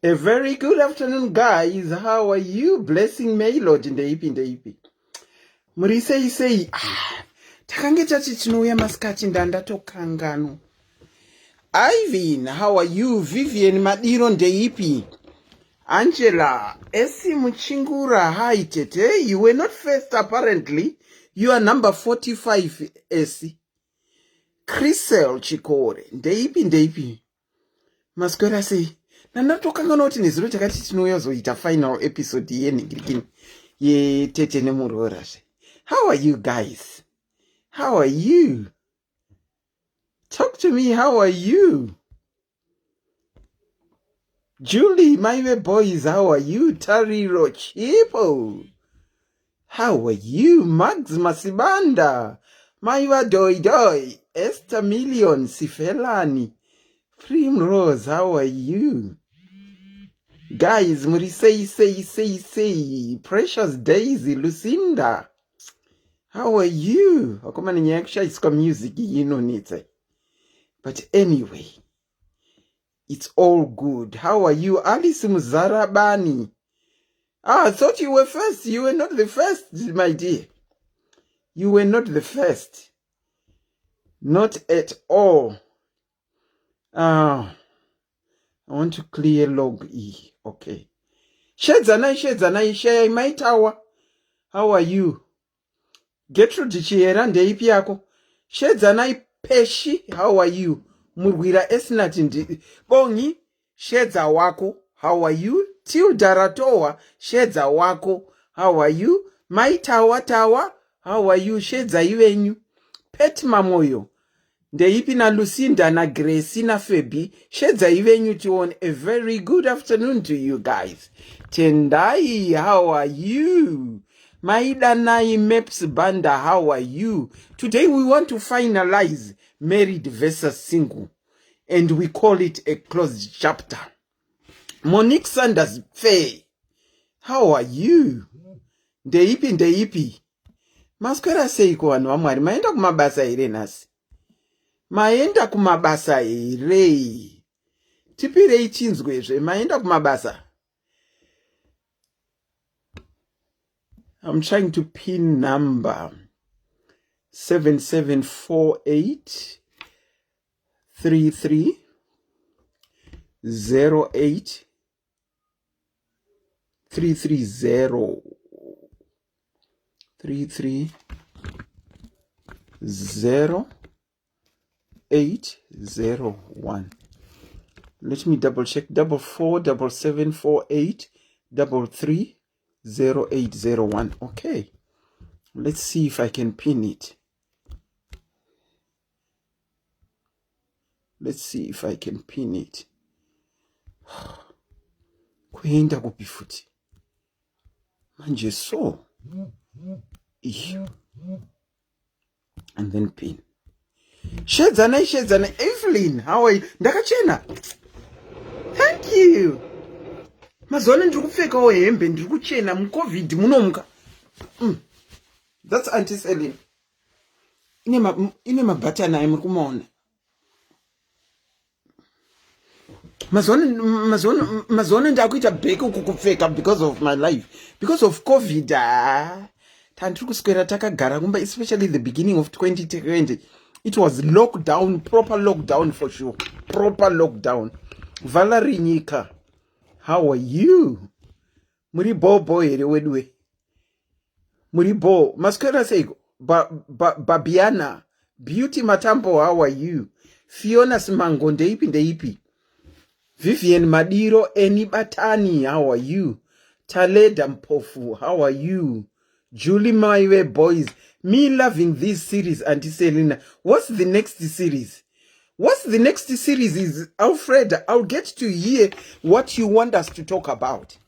A very good afternoon, guys. How are you? Blessing Maylord ndeipi. Muri sei. Takange tati tinouya masikati ndandatokangano. Ivan, how are you? Vivian Madiro ndeipi. Angela, Esi Muchingura, hi tete. You were not first apparently. You are number 45, Esi. Chrisel Chikore, ndeipi. Maskwera sei. Nandatokangana kuti nezuro takati tinouya zoita final episode yenhingirikini yetete nemurora. How are you guys? How are you? Talk to me, how are you? Julie, my boys, how are you? Tariro Chipo, how are you? Max Masibanda, Maiwa Doi, Esther Million, Sifelani, Primrose, how are you? Guys, muri say, Precious Daisy, Lucinda, how are you? Akoma ninyakisha iska music, you know it. But anyway, it's all good. How are you? Alice Muzarabani. I thought you were first. You were not the first, my dear. You were not the first. Not at all. I want to clear log E. Okay. Shedzanai, share my tower. How are you? Gertrude Chiera ndeipi yako. Shedzanai Peshi, how are you? Murwira Esnat Bongi, Shedza wako, how are you? Tilda Ratoa, Shedza wako, how are you? My Tawa, how are you? Shedza iwenyu. Pet Mamoyo, ndeipi na Lucinda na Gracie na Febi, Shedza iwenyu tuon. A very good afternoon to you guys. Tendai, how are you? Maidanai Meps Banda, how are you? Today we want to finalize married versus single, and we call it a closed chapter. Monique Sanders Faye, how are you? Ndeipi. Maskwera seiko wanu wamwari, maenda kumabasa ire nasi. Maenda kumabasa ire. Tipirei chinzwezve, maenda kumabasa. I'm trying to pin number 7748 33 08 330 801. Let me double check. 447748 33 0801. Okay, let's see if I can pin it. Kuenda kupi futi manje so iyo, and then pin. Shedzana Evelyn, how are you? Ndakachena, thank you. Mazone ndiri kupfekawo hembe ndiri kuchena mucovid munomuka. That's Auntie Celine. Ine mabhatani ayi muri kumaona. Mazone ndakuita bheki ukukupfeka because of my life. Because of COVID. Tandiri kuswera takagara kumba, especially the beginning of 2020. It was lockdown, proper lockdown for sure. Proper lockdown. Valerie Nyika, how are you? Muribo boy wedwe. Muribo. Maskwera seiko. Babiana. Beauty Matampo, how are you? Fiona Simango ndeipi. Vivian Madiro Eni Batani, how are you? Taleda Mpofu, how are you? Julie Maiwe boys. Me loving this series, Auntie Selena. What's the next series? Is Alfred. I'll get to hear what you want us to talk about.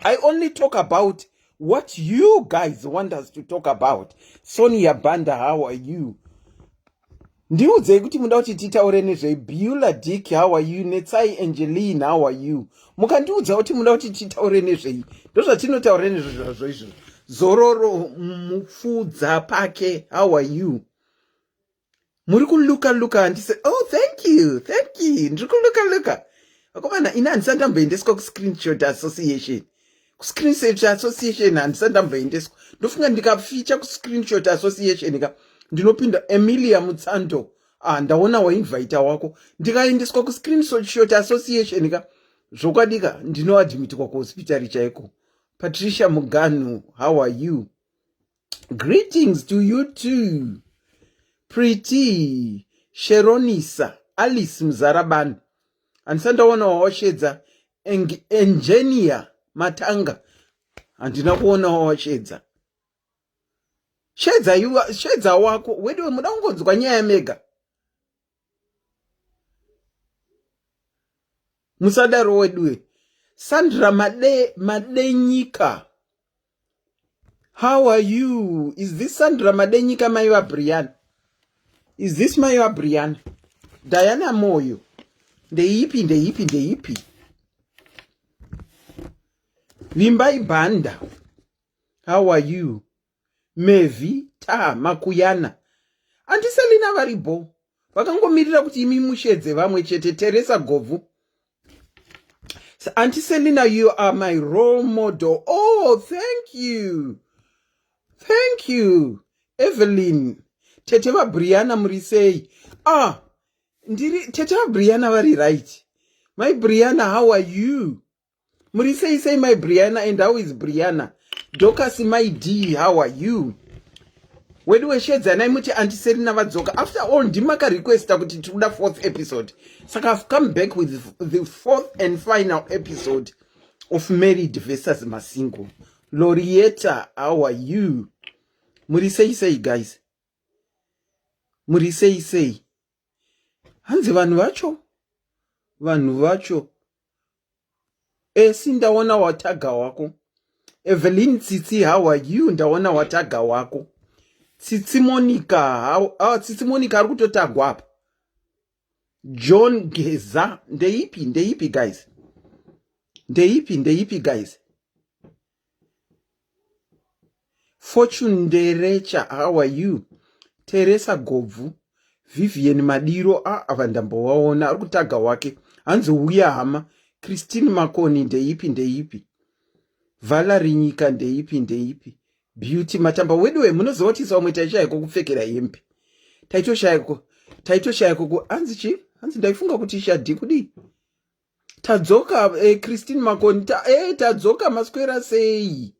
I only talk about what you guys want us to talk about. Sonia Banda, how are you? Ndiudze kuti muda kuti titaure nezve Beulah Dick, how are you? Netsai Angeline, how are you? Mukandiudza kuti muda kuti titaure nezvei. Ndozvatinotaura nezvo izvo. Zororo Mufudza Pake, how are you? Muri kuluka and say, oh, thank you. Ndiri kuluka. akomana ina handisandamboendeswa kuscreenshot association. Kuscreenshot association handisandamboendeswa. Ndofunga ndikaficha kuscreenshot association ka ndinopinda Emilia Mutsando. Ndaona wainvita wako. Ndikaendeswa kuscreenshot association ka zvokwadika ndinoadhimitwa kuhospitari chaiko. Patricia Muganu, how are you? Greetings to you too. Pretty Sheronisa Alice Mzaraban. Ansandaona wawashedza Engineer Matanga. Andina kuona wawashedza. Shedza wako wewe muda ungonzwa nyaya mega. Musadaro wedwe. Sandra Madenyika. How are you? Is this Sandra Madenyika Maiwa Brian? Is this Maiwa Brian? Diana Moyo. Ndeipi. Vimbai Banda. How are you? Mevi Makuyana. Auntie Selina varibo. Vakangomirira kuti imi mushedze vamwe chete. Teresa Govu. Auntie Selina, you are my role model. Oh, thank you. Thank you. Evelyn. Teteva Brianna Murisei. Teteva Brianna very right. My Brianna, how are you? Murisei say my Brianna, and how is Brianna? Dokas my D, how are you? When we share the name of Auntie Selina Vadzoka, after all, Dimaka requested to do the 4th episode. So I've come back with the 4th and final episode of Married versus Masingo. Lorietta, how are you? Murisei, guys. Murisei. Hanzi vanhu vacho. Sindaona wataga wako. Evelyn Tsitsi, how are you? Ndaona wataga wako. Tsitsi Monica, Tsitsi Monica arikutotagwa apa. John Geza, ndeipi guys. Ndeipi guys. Fortune Derecha, how are you? Teresa Govu, Vivian Madiro, avandambowaona arikutaga wake. Hanzouya hama. Christine Makoni, ndeipi. Valerie Nyika, ndeipi. Beauty Matamba, wedwe munozoti somwe taishayiko kupfekera hembe. Taito shayiko hanzi ndaifunga kuti shadi kudi. Tadzoka Christine Makoni, tadzoka maswera sei.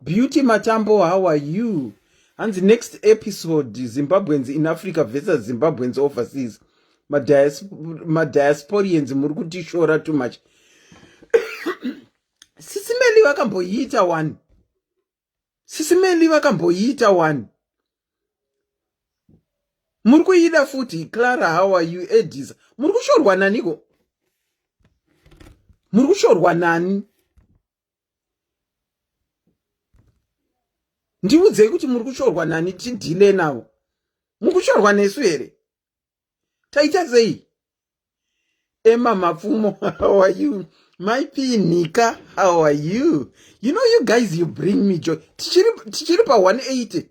Beauty Matambo, how are you? And the next episode, Zimbabweans in Africa versus Zimbabweans overseas. Diasporians murukuti shora too much. Sis Melly wakamboita one. Sis Melly wakamboita one. Murukuida futi. Clara, how are you? Edis. Murukushorwa naniko. Murukushorwa nani? Ndiudzei kuti murukushorwa nani tidile nawo. Murukushorwa nesu here. Taita sei. Emma Mafumo, how are you? My P Nika, how are you? You know, you guys, you bring me joy. Tichiri pa 180.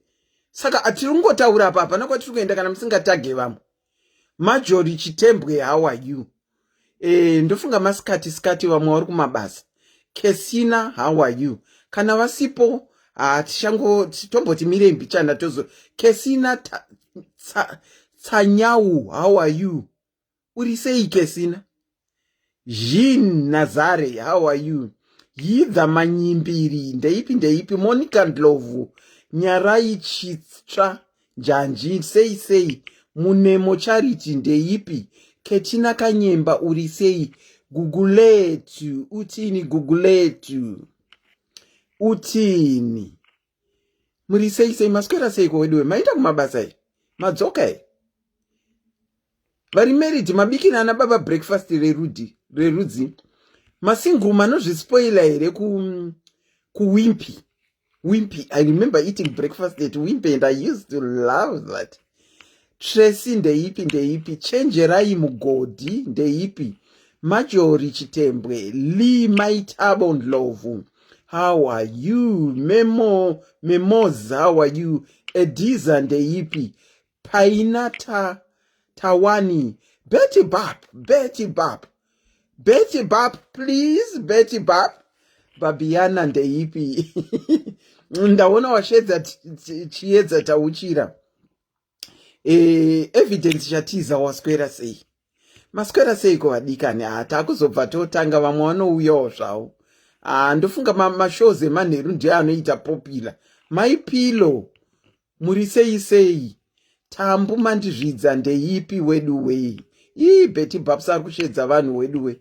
Saka atirungotaura papa nakwatiri kuenda kana musingatage vamwe. Majori Chitembwe, how are you? Ndofunga maskati vamwe vari kumabasa. Kesina, how are you? Kana vasipo tomboti mire mbichana tozo. Kesina Tsanyau, how are you? Urisei Kesina. Jean Nazare, how are you? Yidha Manyimbiri, ndeipi, Monica Ndlovu, Nyarai Chitra, Janji, sei, Munemo Charity, ndeipi, Ketina Kanyemba, urisei, Guguletu, Utini. Murisei, maskwera sei wedwe, maita kumabasai, madzokai. Vari married, mabikina ana baba breakfast rerudzi. Masingu manozvispoila here ku Wimpy. I remember eating breakfast at Wimpy and I used to love that. Tracy ndeipi. Chenjerai Mugodi ndeipi. Majori Chitembwe. Lee Maitabo Ndlovu. How are you? Memos, how are you? Ediza ndeipi. Painata Tawani. Betty Bap. Betty Bap, please, Betty Bap. Babiana ndeipi. Ndaona washedza chiedza tauchira. Evidence chatiza waswera sei. Maswera sei kuvadikani takuzobva totanga vamwe vanouyawo zvavo. Ndofunga mashows emanheru ndiye anoita popular. Maipilo muri sei tambu mandizvidza ndeipi wedu wei. Betty Babs ari kushedza vanhu wedu wei.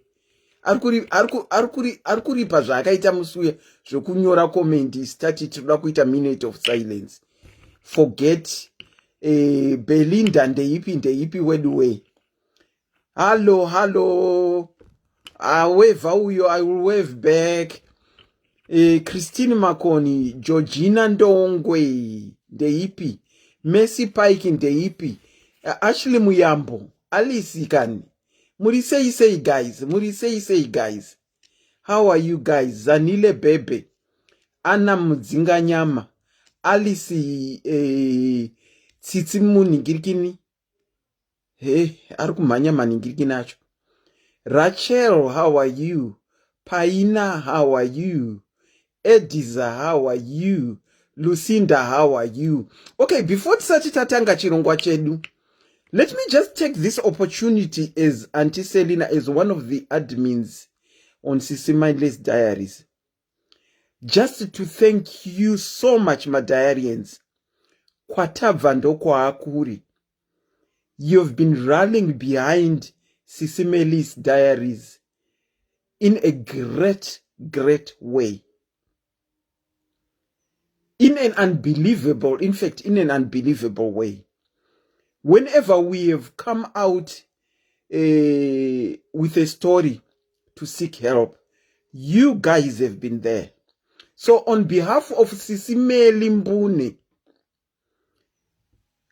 Ari kuripa zvaakaita musuya zvokunyora comment stati tinoda kuita minute of silence. Forget Belinda ndeipi wedu wei. Hello. Wave uyo, I will wave back. Christine Makoni, Georgina Ndongwe, ndeipi. Messi Pike ndeipi. Ashley Muyambo, Alice Kani. Muri sei guys. How are you guys? Zanile Bebe. Anna Mudzinga Nyama. Alice Tsitsi Muningirikini. Ari kumhanya maningirikini acho. Rachel, how are you? Paina, how are you? Ediza, how are you? Lucinda, how are you? Okay, before tisati tatanga chirongwa chedu, let me just take this opportunity as Auntie Selina, as one of the admins on Sis Melly's Diaries, just to thank you so much, my diarians. Kwatabva ndokwa akuri. You've been rallying behind Sis Melly's Diaries in a great way. In an unbelievable way. Whenever we have come out with a story to seek help, you guys have been there. So on behalf of Sis Melly Mbune,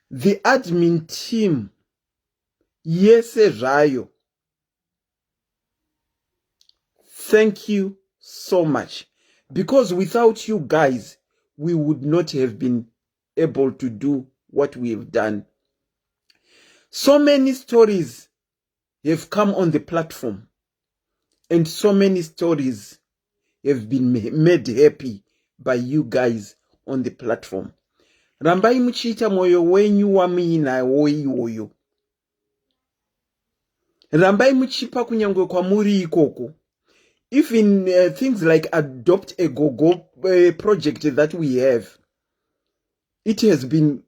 the admin team, Yese Rayo, thank you so much. Because without you guys, we would not have been able to do what we have done. So many stories have come on the platform, and so many stories have been made happy by you guys on the platform. Rambai muchita moyo wenyu wamina woiwoyo. Rambai muchipa kunyangwe kwa muri ikoko. Even things like Adopt a Gogo project that we have, it has been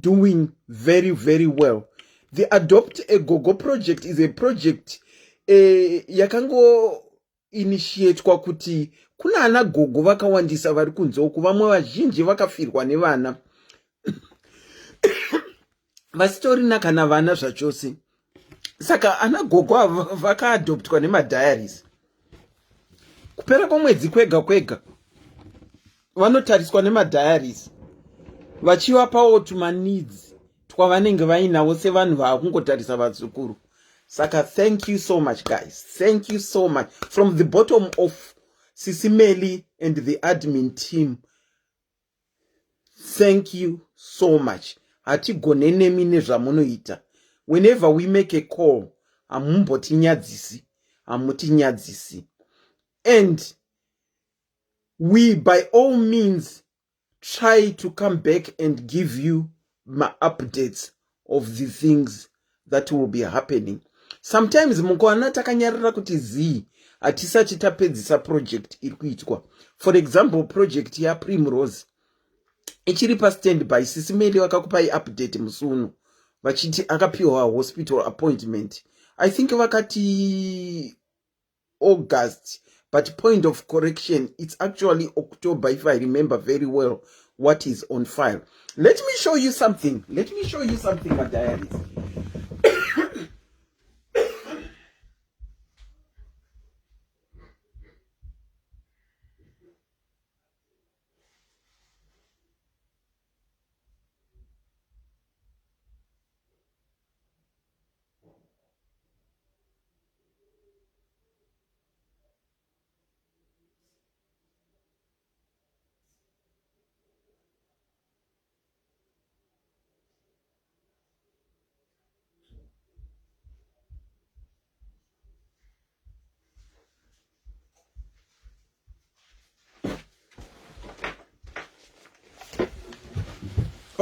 doing very well. The Adopt a Gogo project is a project yakango initiate kwa kuti kuna ana gogo vakawandisa vari kunzoku, vamwe vazhinji vakafirwa nevana. Vasitorina kana vana zvachose. Saka ana gogo vakaadoptwa nemadiaries. Kupera kwemwedzi kwega vanotariswa nemadiaries, vachivapawo tumaneeds twavanenge vainawo sevanhu vakungotarisa vadzukuru. Saka thank you so much guys, thank you so much from the bottom of Sis Melly and the admin team. Thank you so much. Hatigonenemi nezvamunoita. Whenever we make a call, amumbotinyadzisi, amutinyadzisi. And we by all means try to come back and give you my updates of the things that will be happening. Sometimes mungoana takanyarira kuti zi atisati tapedzisa project iri kuitwa. For example, project ya Primrose ichiri pa standby. Sis Melly wakakupai update musuno vachiti akapiwa hospital appointment. I think vakati August, but point of correction, it's actually October if I remember very well what is on file. Let me show you something. My diaries.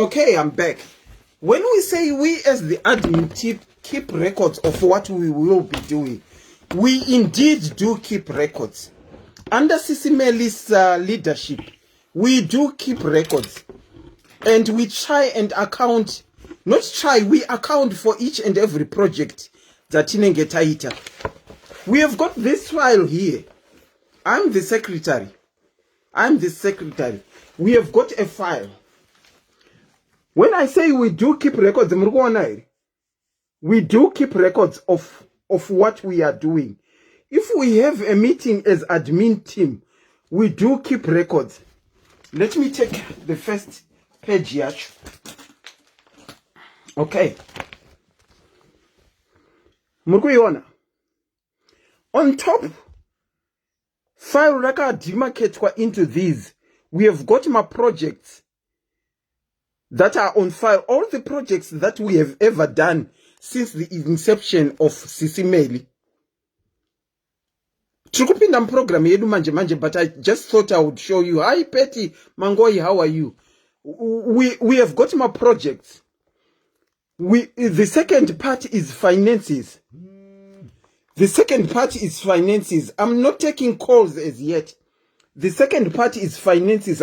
Okay, I'm back. When we say we as the admin team keep records of what we will be doing, we indeed do keep records. Under Sis Melly's leadership, we do keep records. And we try and account, not try, we account for each and every project that Inengetaita. We have got this file here. I'm the secretary. We have got a file. When I say we do keep records, we do keep records of what we are doing. If we have a meeting as admin team, we do keep records. Let me take the first page here. Okay. On top, file record demarcate into these. We have got my projects that are on file. All the projects that we have ever done since the inception of Sis Melly. Trukupinda program yedu manje, but I just thought I would show you. Hi Petty Mangoi, how are you? We have got my projects. The second part is finances. I'm not taking calls as yet. The second part is finances.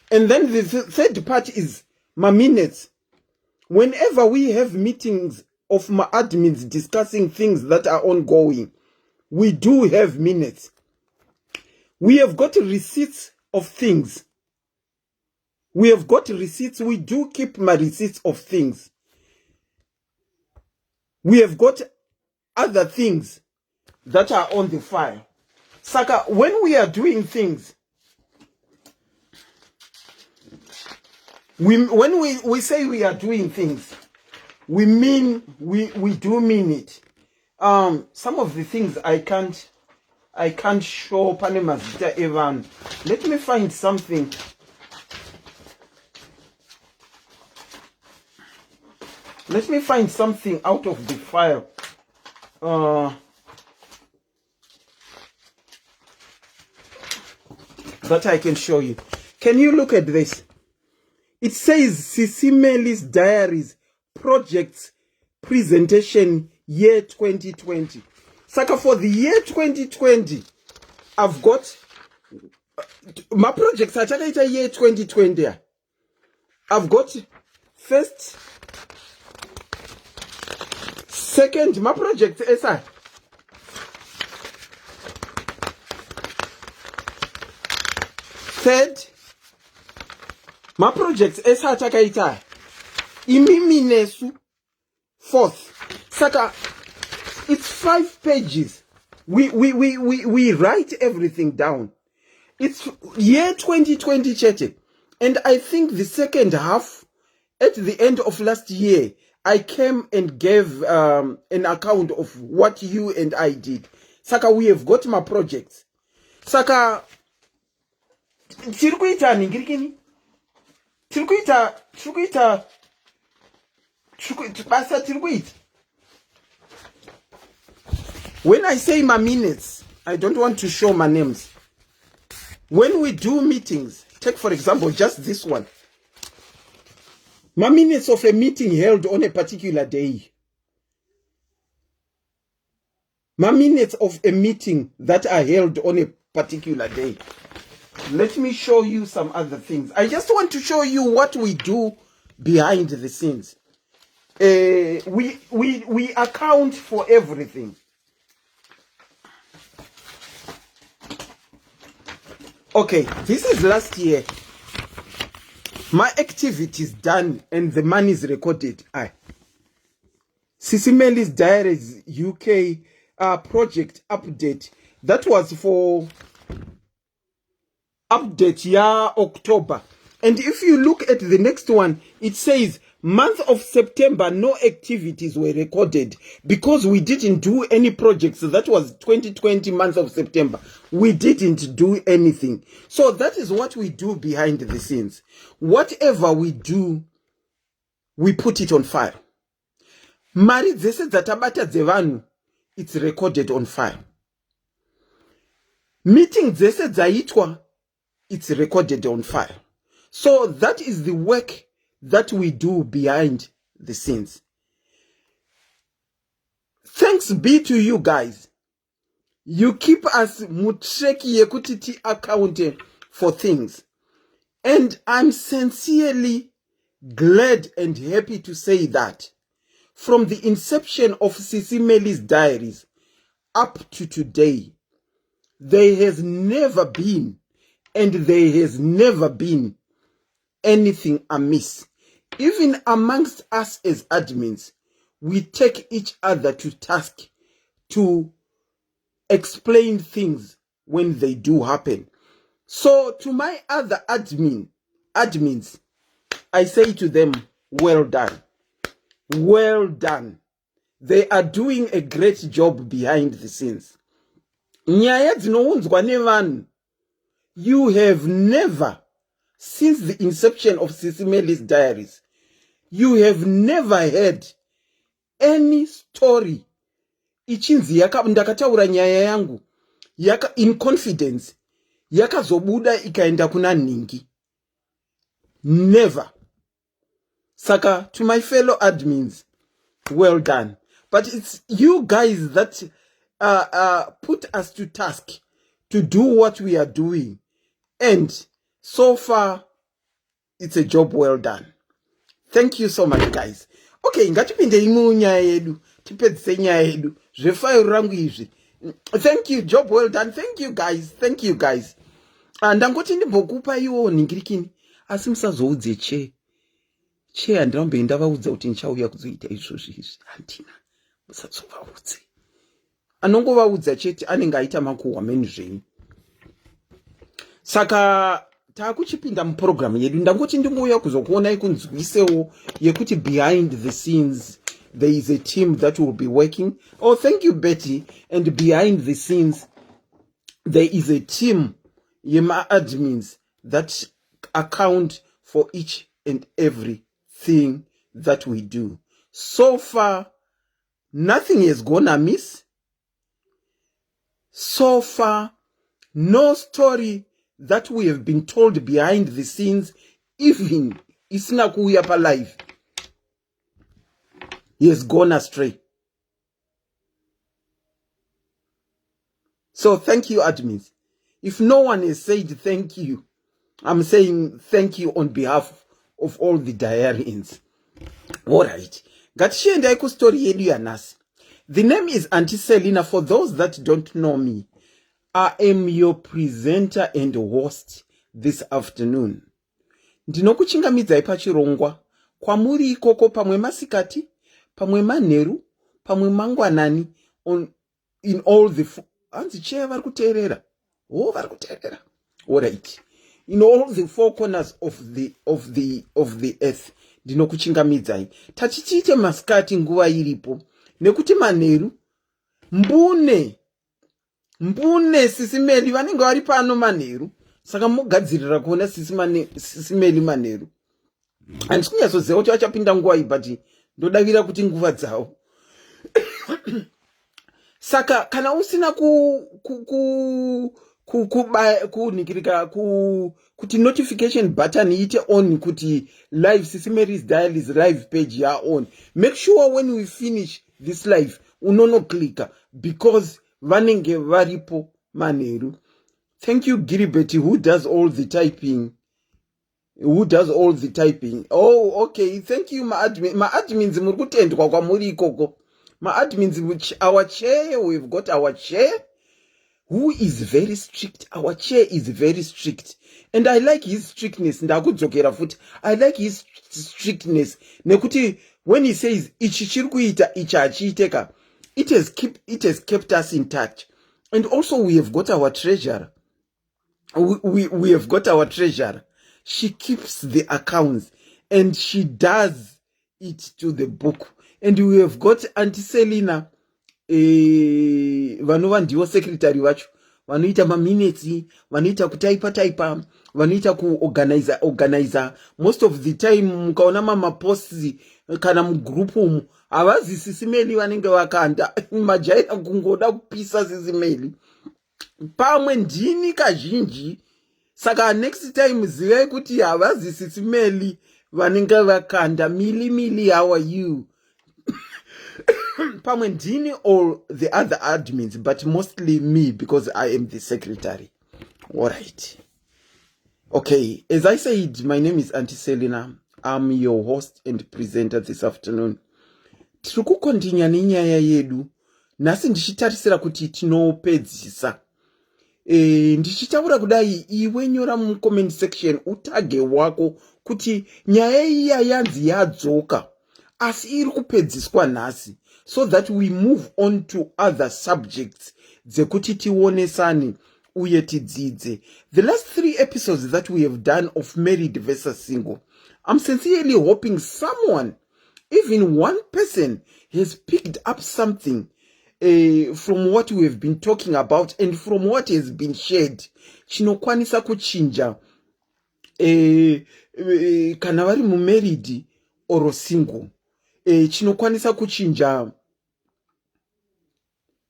And then the third part is my minutes. Whenever we have meetings of my admins discussing things that are ongoing, we do have minutes. We have got receipts of things. We do keep my receipts of things. We have got other things that are on the file. Saka, when we are doing things, when we say we are doing things, we do mean it. Some of the things I can't show Panemazita Evan. Let me find something. Let me find something out of the file. That I can show you. Can you look at this? It says Sis Melly's Diaries Projects Presentation Year 2020. Saka, for the year 2020, I've got my projects are year 2020. I've got first, second, my project SI. Third, my project SI Takaita. Imiminesu. Fourth, Saka, it's 5 pages. We write everything down. It's year 2020, Chete. And I think the second half, at the end of last year, I came and gave an account of what you and I did. Saka, we have got my projects. Saka, Tirkuita Ningirikini. Tirkuita. When I say my minutes, I don't want to show my names. When we do meetings, take for example just this one. My minutes of a meeting held on a particular day. My minutes of a meeting that are held on a particular day. Let me show you some other things. I just want to show you what we do behind the scenes. We account for everything. Okay, this is last year. My activities done and the money is recorded. Sis Melly's Diaries UK project update. That was for update October. And if you look at the next one, it says month of September, no activities were recorded because we didn't do any projects. That was 2020 month of September. We didn't do anything. So that is what we do behind the scenes. Whatever we do, we put it on file. Mari dzese dzatabata dzevanhu, it's recorded on file. Meeting dzese dzaitwa, it's recorded on file. So that is the work that we do behind the scenes. Thanks be to you guys. You keep us mutreki yekutiti accounting for things. And I'm sincerely glad and happy to say that from the inception of Sis Melly's diaries up to today, there has never been anything amiss. Even amongst us as admins, we take each other to task to explain things when they do happen. So to my other admins, I say to them, well done. Well done. They are doing a great job behind the scenes. You have never, since the inception of Sis Melly's diaries, you have never heard any story ichinzi ndakataura nyaya yangu in confidence yakazobuda ikaenda kuna ningi. Never. Saka, to my fellow admins, well done. But it's you guys that put us to task to do what we are doing. And so far, it's a job well done. Thank you so much, guys. Okay, ngatipinde imunya yedu, tipedzise nyaya yedu, zvefairo rangu izvi. Thank you, job well done. Thank you, guys. Thank you, guys. Ndangoti ndimbokupa iwo ningirikini, asi musazoudze che handirambe ndavaudza kuti ndichauya kuzoita izvozvo izvi. Handina, musazovaudze. Anongovaudza chete anenge aita makuhwa meni zvenyu. Saka takuchipinda muprogram yedu, ndangoti ndingouya kuzokuonai kunzwisewo yekuti behind the scenes there is a team that will be working. Oh, thank you, Betty. And behind the scenes there is a team, yema admins, that account for each and everything that we do. So far, nothing has gone amiss. So far, no story that we have been told behind the scenes, even isina kuya pa live, he has gone astray. So thank you, admins. If no one has said thank you, I'm saying thank you on behalf of all the diarians. All right. Gatishiendai ku story yedu ya nasi. The name is Auntie Selina. For those that don't know me, I am your presenter and host this afternoon. Ndinokuchingamidzai pachirongwa kwamuri ikoko pamwe masikati, pamwe manheru, pamwe mangwanani, in all the hanzi che vari kuteerera. Oh, vari kuteerera. All right. In all the four corners of the earth, ndinokuchingamidzai. Tatichiite masikati nguva iripo, nekuti manheru mbune Sis Melly vanenge vari pano manheru, saka mogadzirira kuona Sis Melly manheru. Handisi kunyatsoziva kuti vachapinda nguva iyi, but ndodavira kuti nguva dzavo. Saka kana usina kunikirika kuti notification button iite on, kuti live Sis Melly's diaries live page ya on, make sure when we finish this live unono-clicka, because vanenge varipo manheru. Thank you, Giribeti, who does all the typing. Oh, okay. Thank you, my admins. Murukutendwa kwa muri ikoko. My admins, which our chair, we've got our chair, who is very strict. Our chair is very strict. And I like his strictness. Ndakudzokera futi. I like his strictness. Nekuti, when he says, ichi chirikuita, ichi achiiteka, it has kept us in touch. And also we have got our treasurer. We have got our treasurer. She keeps the accounts and she does it to the book. And we have got Auntie Selina, vanova ndivo secretary vacho, vanoita maminutes, vanoita kutaipa, vanoita kuorganize. Most of the time mukaona mamaposts kana mugroup umu avazi Sis Melly vanenge vakanda majaira kungoda kupisa Sis Melly. Pamwe ndini kazhinji Saka next time zivai kuti havazi Sis Melly vanenge vakanda mili how are you pamwe ndini or the other admins, but mostly me because I am the secretary. All right. Okay, as I said, my name is Auntie Selina. I'm your host and presenter this afternoon. Tiri kukontinya nenyaya yedu. Nasi ndichitarisira kuti tinopedzisa. Ndichitaura kudai iwe nyora mu comment section utage wako kuti nyaya iya yanzi yadzoka asi iri kupedziswa nhasi, so that we move on to other subjects dzekuti tionesane uye tidzidze. The last 3 episodes that we have done of married versus single, I'm sincerely hoping someone, even one person, has picked up something from what we have been talking about and from what has been shared. Chinokwanisa kuchinja kana vari mu married or single. Chinokwanisa kuchinja.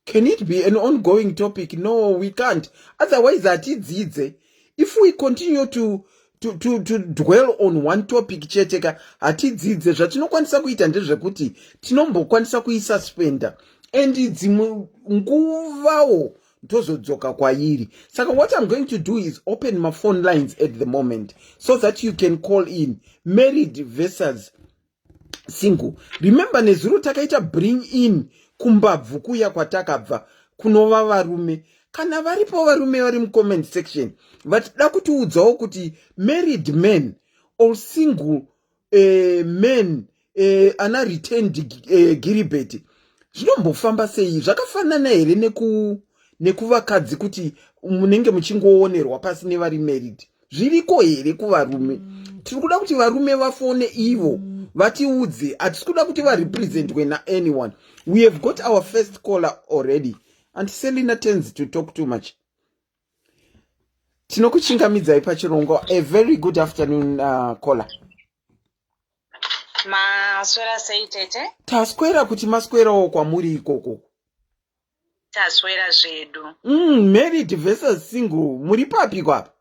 Can it be an ongoing topic? No, we can't. Otherwise, if we continue to dwell on one topic cheteka atidzidze zvatinokwanisa kuita ndezvekuti tinombokwanisa kuisuspenda and dzimwe nguvawo ndozodzoka kwairi. Saka what I'm going to do is open my phone lines at the moment so that you can call in married versus single. Remember nezuro takaita bring in kumbabvu kuya kwatakabva kunova varume. Kana varipo varume vari mu comment section vatida kutiudzawo kuti married men or single men ana returned giribet zvinombofamba sei, zvakafanana here nekuvakadzi kuti munenge muchingoonerwa pasi nevari married, zviriko here kuvarume? Tiri kuda kuti varume vafone ivo vatiudze, hatisi kuda kuti varepresentwe anyone. We have got our first caller already. And Selina tends to talk too much. Tinokuchingamidzai pachirongwa. A very good afternoon, caller. Maswera sei tete? Taswera kuti maswerawo kwamuri ikoko. Taswera zvedu. Married versus single. Muri papi kwapa?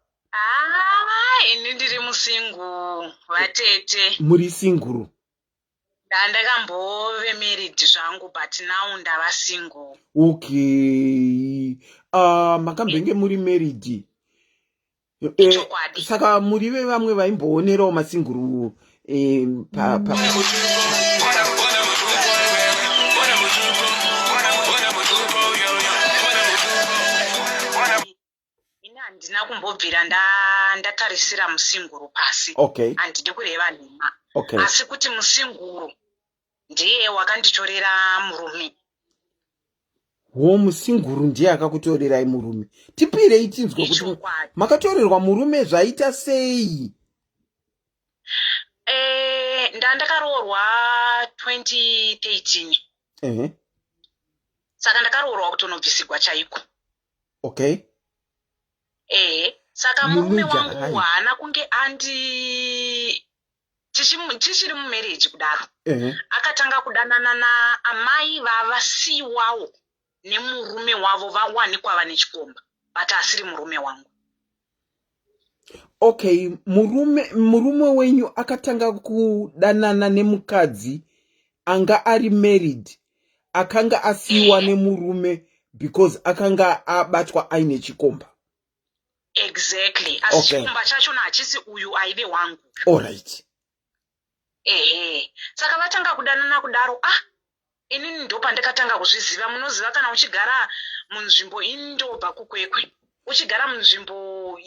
Ini ndiri musingle vatete. Muri single. Ndakambove married zvangu but now ndava single. Okay. Makambenge muri married. Saka muri vamwe vaimboonerawo masingle handina kumbobvira ndatarisira musinguru pasi. Okay. Handidi kureva nhema. Okay. Asi kuti musinguru ndiye wakanditorera murume. Musinguru ndiye akakutorerai murume. Tipirei tinzwe kuti makatorerwa murume zvaita sei? Ndakaroorwa 2013. Saka ndakaroorwa kutonobvisigwa chaiko. Okay. Saka murume wangu haana kunge tichiri mumarriage kudaro. Akatanga kudanana naamai vavasiwawo nemurume wavo vawanikwa vane chikomba, but asiri murume wangu. Okay, murume wenyu akatanga kudanana nemukadzi anga ari married, akanga asiwa nemurume because akanga abatwa aine chikomba. Exactly. Asi chikomba chacho hachisi uyu aive wangu. All right. Saka vatanga kudanana kudaro, inini ndo pandakatanga kuzviziva. Munoziva kana uchigara munzvimbo indobva kukwekwe, uchigara munzvimbo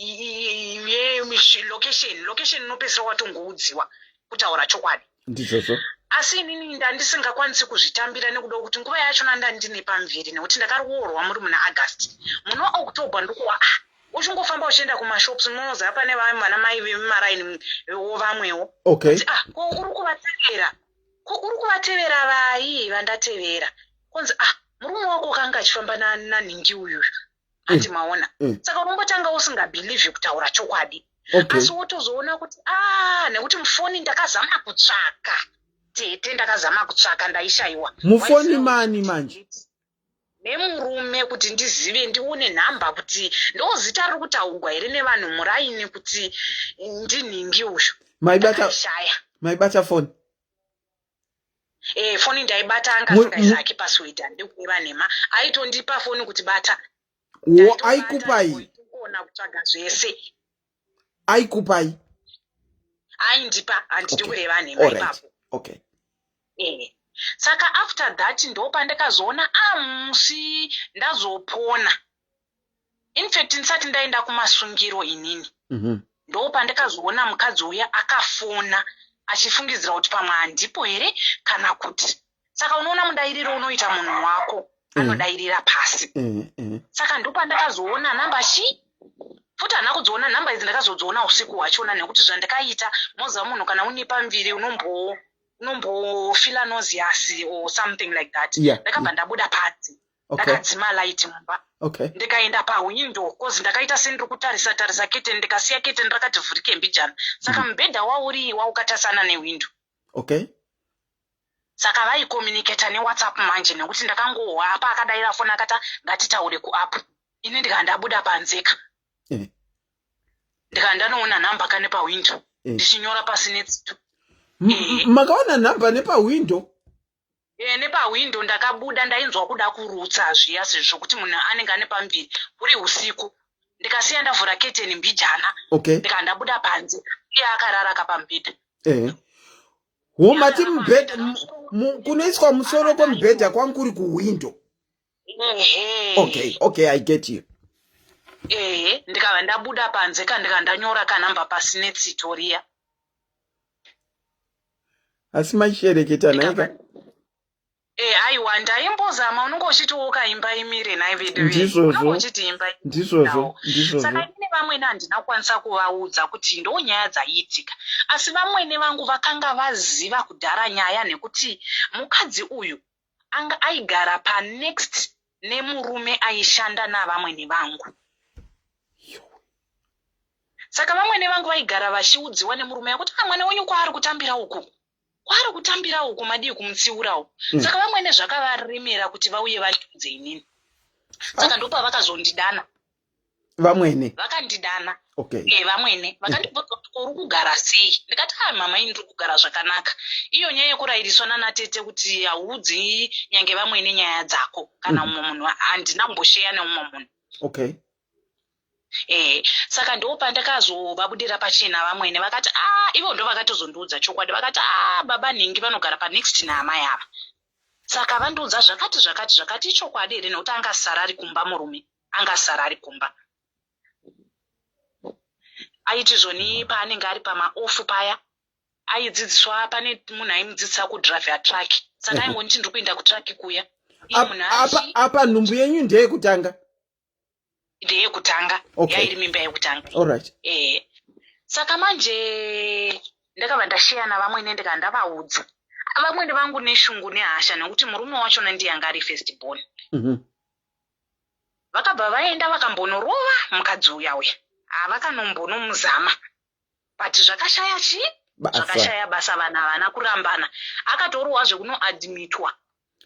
location inopesera watongoudziwa kutaura chokwadi. Ndizvozvo. Asi inini ndandisingakwanisi kuzvitambira nekuda kuti nguva yacho ndandine pamviri nekuti ndakaroorwa muri muna August. Muna October ndokuwa uchingofamba uchienda kumashops munoziva pane vana mai vemaraini vamwewo. Okay. Ko uri kuvatevera vai vandatevera. Konzi murume wako kanga achifamba nanhingi uyu. Ati maona. Saka unombotanga usingabhilieve kutaura chokwadi. Asi wotozoona kuti nekuti mufoni ndakazama kutsvaka. Tete ndakazama kutsvaka ndaishayiwa. Mufoni mani manje? nemurume kuti ndizive ndione nhamba kuti ndozita riri kutaurwa here nevanhu muraini kuti ndinhingi uyu. Maibata phone. Foni ndaibata angasingaisaki password handikuiva nhema. Aitondipa foni kuti bata. Aikupai. Kuona kutsvaga zvese. Aikupai. Aindipa handidi kureva nhema ipapo. Okay. Saka after that ndopandakazoona musi ndazopona. In fact ndisati ndaenda kumasungiro inini. Ndopandakazoona mukadzi uya akafona achifungidzira kuti pamwe handipo here kana kuti. Saka unoona mudairiro unoita munhu wako anodairira pasi. Saka ndopandakazoona namba futi hana kudziona namba idzi ndakazodziona usiku hwachona nekuti zvandakaita moziva munhu kana une pamviri unombofila nauseous or something like that. Ndakabva ndabuda panze ndakadzima light mumba ndikaenda pahwindo kozi ndakaita sendiri kutarisa kete ndikasiya kete ndakati vhurike mbijana. Saka mubhedha wauri waukatasana nehwindo. Saka vaikomunicata newhatsapp manje nekuti ndakangohwa apa akadaira foni akata ngatitaure kuapu. Ini ndikandabuda panzeka ndikandanoona nhamba kane pahwindo ndichinyora pasi netsito. Makaona nhamba nepahwindo? Nepahwindo ndakabuda ndainzwa kuda kurutsa zviya zvokuti munhu anenge ane pamviri uri usiku. Ndikasiya ndavhura keteni mbijana ndikandabuda panze iye akarara kapamubhedha. Womati mubhedha kunoiswa musoro kwemubhedha kwangu kuri kuhwindo. Okay, I get you. Ndikava ndabuda panze ndikandanyora kanhamba pasi netsito riya. Asi maishereketa naika? Aiwa ndaimbozama unonge uchitiwo ukaimba imire naye Ndizvozvo. Saka ine vamwene handinakwanisa kuvaudza kuti ndo nyaya dzaiitika. Asi vamwene vangu vakanga vaziva kudhara nyaya nekuti mukadzi uyu anga aigara panext nemurume aishanda navamwene vangu. Saka vamwene vangu vaigara vachiudziwa nemurume kuti mwana wenyu kwaari kutambira uku. Kwari kutambira uku madii kumutsiurawo. Saka vamwene zvakavaremera kuti vauye vandiudze inini. Saka ndopa vakazondidana. Vamwene? Vakandidana. Vamwene. Vakandibvunza kuti uri kugara sei? Ndikati mama ini ndiri kugara zvakanaka. Iyo nyaya yekurairiswa nanatete kuti haudzi nyange vamwene nyaya dzako kana umwe munhu handinambosheya neumwe munhu. Saka ndopandakazovabudira pachena vamwene vakati ivo ndo vakatozondiudza chokwadi vakati baba nhingi vanogara panext naamai ava. Saka vandiudza zvakati chokwadi here nekuti angasara ari kumba murume angasara ari kumba. Aiti zvoni paanenge ari pamaofu paya aidzidziswa pane munhu aimudzidzisa kudhravha traki. Saka aingoniti ndiri kuenda kutraki kuya. Apa nhumbu yenyu ndeyekutanga? Ndeyekutanga. Yairi mimba yekutanga. Saka manje ndakabva ndasheya navamwene ndikandavaudza. Vamwene vangu neshungu nehasha nekuti murume wachona ndiye anga ari first born. Vakabva vaenda vakambonorova mukadzi uya uya. Vakanombonomuzama. But zvakashaya zvakashaya basa vana havana kurambana. Akatoriwa zvekunoadmitwa.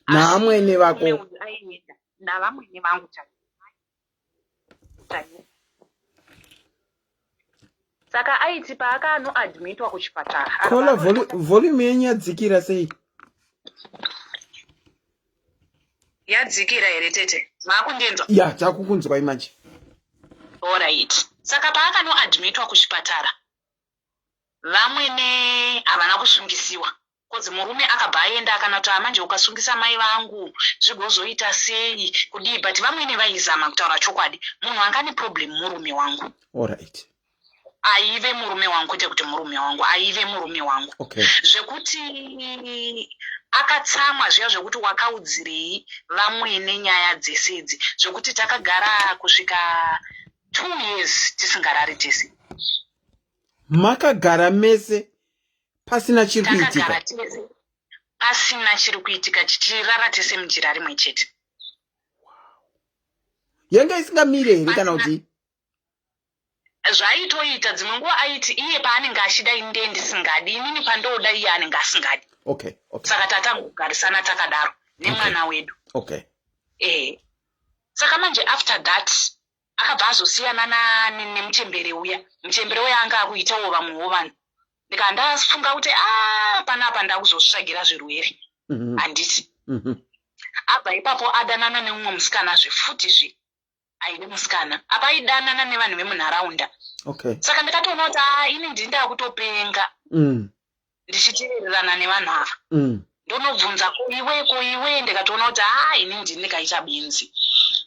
Navamwene vako? Navamwene vangu chaivo. Saka aiti paakanoadmitwa kuchipatara. Kola volume yenyu yadzikira sei? Yadzikira here tete? Maakundinzwa? Takukunzwa imanje. Alright. Saka paakanoadmitwa kuchipatara vamwene havana kusungisiwa. Kozi murume akabva aenda akanati manje ukasungisa mai vangu zvigozoita sei kudii. But vamwene vaizama kutaura chokwadi munhu anga ne problem murume wangu. Alright. Aive murume wangu kwete kuti murume wangu aive murume wangu. Zvekuti akatsamwa zviya zvekuti wakaudzirei vamwene nyaya dzese idzi zvekuti takagara kusvika 2 years tisingarari tese. Makagara mese pasina chiri kuitika? Pasina chiri kuitika tichirara tese mujira rimwe chete. Yanga isingamire here kana kuti? Zvaitoita dzimwe nguva aiti iye paanenge achida inde ndisingadi inini pandoda iye anenge asingadi. Saka tatangogarisana takadaro nemwana wedu. Saka manje after that akabva azosiyana nemuchembere uya. Muchembere uya anga akuitawo vamwewo vanhu. Ndikandafunga kuti panapa ndakuzosvagira zvirwere. Handiti. Abva ipapo adanana neumwe musikana zvefutizve. Aine musikana. Apa aidanana nevanhu vemunharaunda. Saka ndikatoona kuti ini ndinda kutopenga. Ndichiteererana nevanhu ava. Ndonobvunza kuiwe ndikatoona kuti ini ndini ndikaita benzi.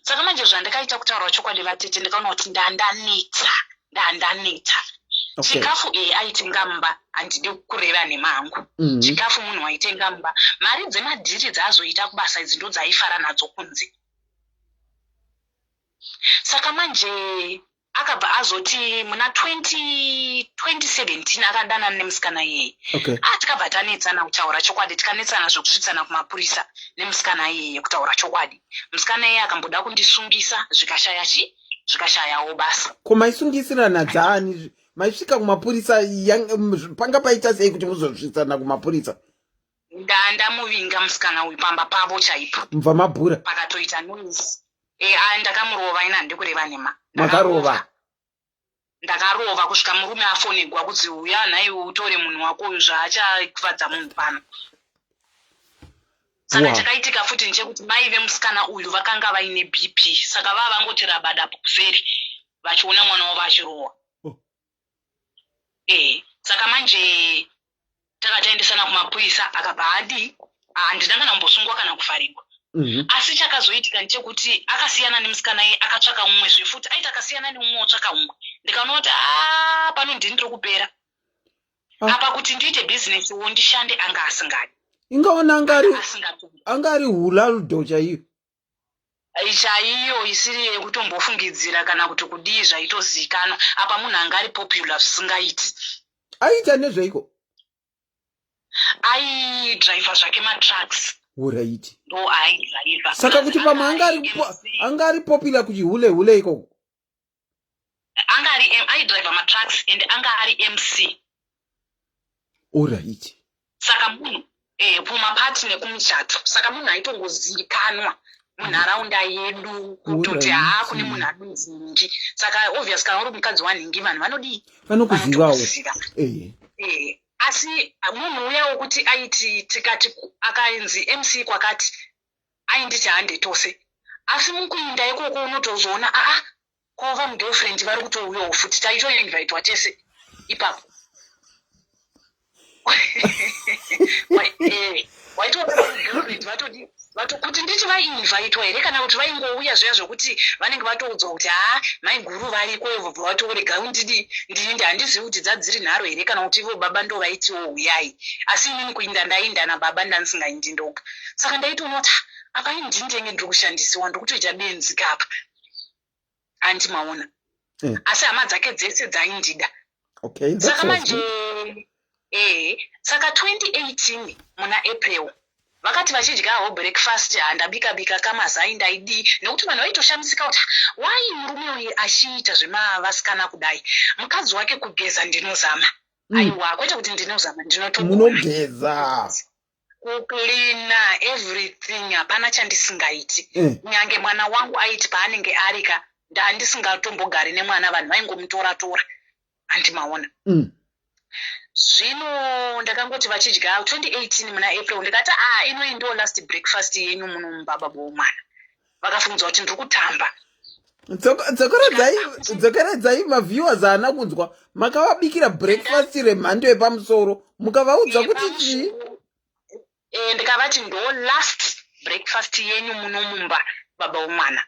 Saka manje zvandikaita kutaura chokwadi vatete ndikaona kuti ndandaneta. Chikafu aitenga mba handidi kureva nemangu. Chikafu munhu aitenga mba. Mari dzemadhiri dzazoita kubasa idzi ndo dzaifara nadzo kunze. Saka manje akabva azoti muna 2017 akadana nemusikana yeye. Tikabva tanetsana kutaura chokwadi, tikanetsana zvokusvitsana kumapurisa nemusikana yeye kutaura chokwadi. Musikana yeye akamboda kundisungisa zvikashayawo basa. Komaisungisirana dzani? Maisvika kumapurisa panga paita sei kuti muzosvitsana kumapurisa? Ndamuvinga musikana uyu pamba pavo chaipo. Mva mabhura. Pakatoita noise. Ndakamurova ina ndikureva nema. Makarova. Ndakarova kusvika murume afonegwa kuti uya nhai utore munhu wako uyu zvaachakuvadza munhu pano. Saka chakaitika futi ndechekuti mai vemusikana uyu vakanga vaine BP. Saka vangoti rabada kuferi vachiona mwana wavo achirowa. Saka manje takataendesana kumapurisa akabva handina kumbosungwa kana kufarirwa. Asi chakazoitika ndechekuti akasiyana nemusikana ye akatsvaka mumwe zvefuti aita akasiyana neumwe otsvaka umwe. Ndikaona kuti pano ndiri kupera. Apa kuti ndiite business wo ndishande anga asingadi. Ingaona angari hula ludhocha iyo. Chaiyo isiri yekutombofungidzira kana kuti kudii zvaitozikanwa. Apa munhu anga ari popular zvisingaiti. Aita nezveiko? Aidriva zvake matrucks. Alright. Ndo aidriva. Saka kuti pamwe angari popular kuti hule ikoko. Aidriva matrucks and anga ari MC. Alright. Saka munhu kumapati nekumichato. Saka munhu aitongozikanwa munharaunda yedu kutoti kune munhu adunzinji. Saka obvious kana uri mukadzi wanhingi vanhu vanodii? Vanokuzivawo. Asi munhu uya wokuti aiti tikati akaenzi MC kwakati ainditi hande tose. Asi mukuinda ikoko unotozoona kova mugirlfriend vari kutouyawo futi taitoinvitwa tese ipapo. Waitoona kuti nditi vainvitwa here kana kuti vaingouya zviya zvokuti vanenge vatoudzwa kuti mai guru variko vobva vatorega ndini handizivi kuti dzadziri nharo here kana kuti ivo baba ndo vaitiwo uyai. Asi inini kuinda ndainda nababa ndanisingaindi ndoga. Saka ndaitoona kuti apa indindenge ndiri kushandisiwa ndokutoita benzi kapa. Handi maona. Asi hama dzake dzese dzaindida. Saka manje saka 2018 muna April vakati vachidyawo breakfast handabika kamazai ndaidi nekuti vanhu vaitoshamisika kuti wai murume uyu achiita zvemavasikana kudai. Mukadzi wake kugeza ndinozama. Aiwa kwete kuti ndinozama munogeza kuklina everything hapana chandisingaiti. Nyange mwana wangu aiti paanenge arika ndandisingatongogari nemwana vanhu vaingomutora handimaona. Zvino ndakangoti vachidya 2018 muna April ndikati ino ndo last breakfast yenyu muno mubaba bomwana. Vakafunza kuti ndiri kutamba. Dzokeredzai maviewers haana kunzwa makavabikira breakfast remhando yepamusoro mukavaudza kuti chii? Ndikavati ndo last breakfast yenyu muno mumba baba bomwana.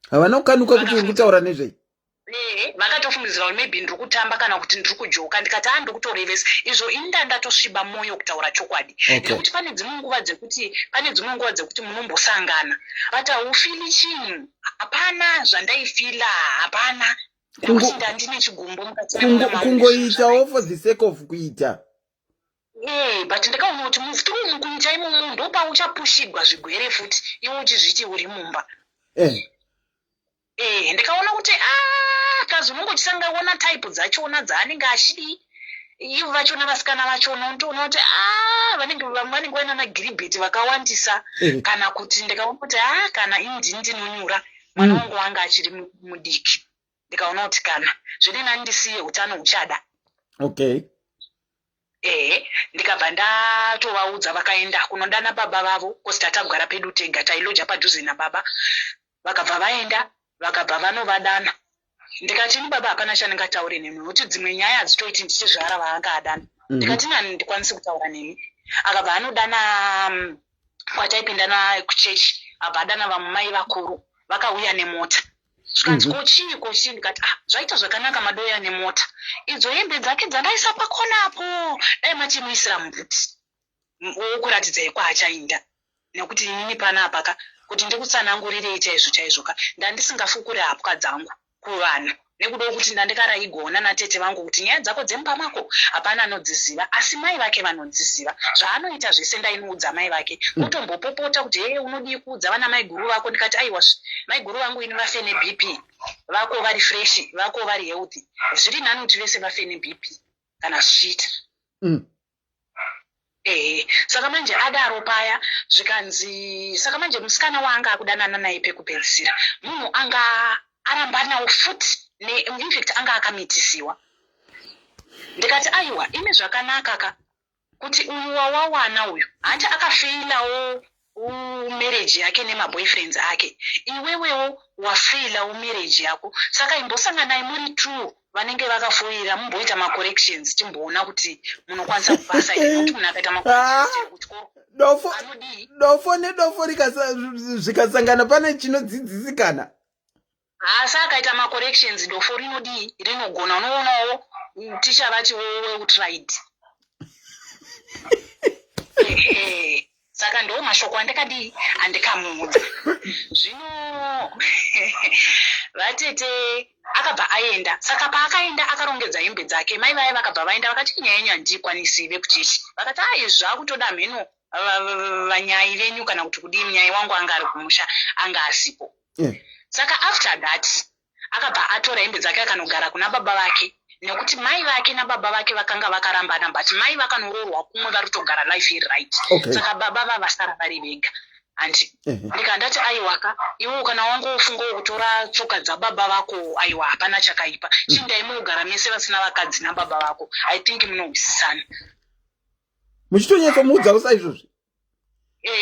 Havana kukanuka kuti uri kutaura nezvei? Vakatofungidzira kuti maybe ndiri kutamba kana kuti ndiri kujoka. Ndikati ndiri kutorevesa izvo ini ndatosviba mwoyo kutaura chokwadi. Nekuti pane dzimwe nguva dzekuti munombosangana vati haufili chinhu. Hapana zvandaifila, hapana. Nekuti ndandine chigumbo mukati kungoitawo for the sake of kuita. But ndikaona kuti mufuturo mukuita imomo ndopauchapushigwa zvigwere futi iwe uchizviti uri mumba. Ndikaona kuti kazi unongochisangaona type dzachona dzaanenge achidi ivo vachona vasikana vachona unotoona kuti vanenge vaina magiribheti vakawandisa kana kuti ndikaona kuti kana indini ndinonyura mwana wangu wanga achiri mudiki ndikaona kuti kana zviri nani ndisiye utano huchada. Okay. Ndikabva ndatovaudza vakaenda kunodana baba vavo kosi tatagara pedu tega tailoja padhuze nababa. Vakabva vaenda vakabva vanovadana. Ndikati ni baba hapana chandingataure nemi nokuti dzimwe nyaya hadzitoiti ndichizvara vaanga adana. Ndikati nani ndikwanisi kutaura nemi. Akabva anodana kwataipinda naye kuchechi abva adana vamai vakuru vakauya nemota. Zvikanzi kochii ndikati zvaita zvakanaka madoya nemota. Idzo hembe dzake dzandaisa pakonapo dai machimuisira mubhuti wokuratidza kwaachainda nekuti inini panapa kuti ndikutsanangurirei chaizvo ka ndandisingafukure hapwa dzangu kuvanhu nekuda kuti ndandikaraigona natete vangu kuti nyaya dzako dzemupamako hapana anodziziva asi mai vake vanodziziva zvaanoita zvese ndainoudza mai vake mutombopopota kuti unodii kuudza vana mai guru vako. Ndikati aiwa mai guru vangu ini vafe neBP vako vari fresh vako vari healthy zviri nani kuti vese vafe neBP kana zvichiita. Saka manje adaro paya zvikanzi saka manje musikana wanga akudanana naye pekupedzisira munhu anga aramba nawo futi infact anga akamitisiwa. Ndikati aiwa ine zvakanaka kuti uyu wawana uyu hanja akafeilawo marriage yake nemaboyfriends ake iwewewo wafeila marriage yako saka imbosanganai muri two vanenge vakafoira mumboita macorrections timboona kuti munokwanisa kupasa kuti munhu akaita macorrections kuchikoro dofo nedofo zvikasangana pane chinodzidzisikana. Asi akaita macorrections dofo rinodii rinogona unoonawo ticha vati weutried. Saka ndo mashoko andikadii andikamuudza zvino vatete akabva aenda. Saka paakaenda akarongedza hembe dzake mai vaye vakabva vaenda vakati nyaya handikwanisive kuchechi vakati zvakutoda mheno vanyai venyu kana kuti kudini nyai wangu anga ari kumusha anga asipo. Saka after that akabva atora hembe dzake akanogara kuna baba vake nekuti mai vake nababa vake vakanga vakarambana but mai vakanororwa kumwe vari kutogara life iri right. Saka baba vavasara vari vega andi ndikandati aiwaka iwe kana wangu ufunga kutora tsoka dzababa vako aiwa hapana chakaipa chindai munogara mese vasina vakadzi nababa vako I think munowisisana. Muchitonyatsomuudza usa izvozvi?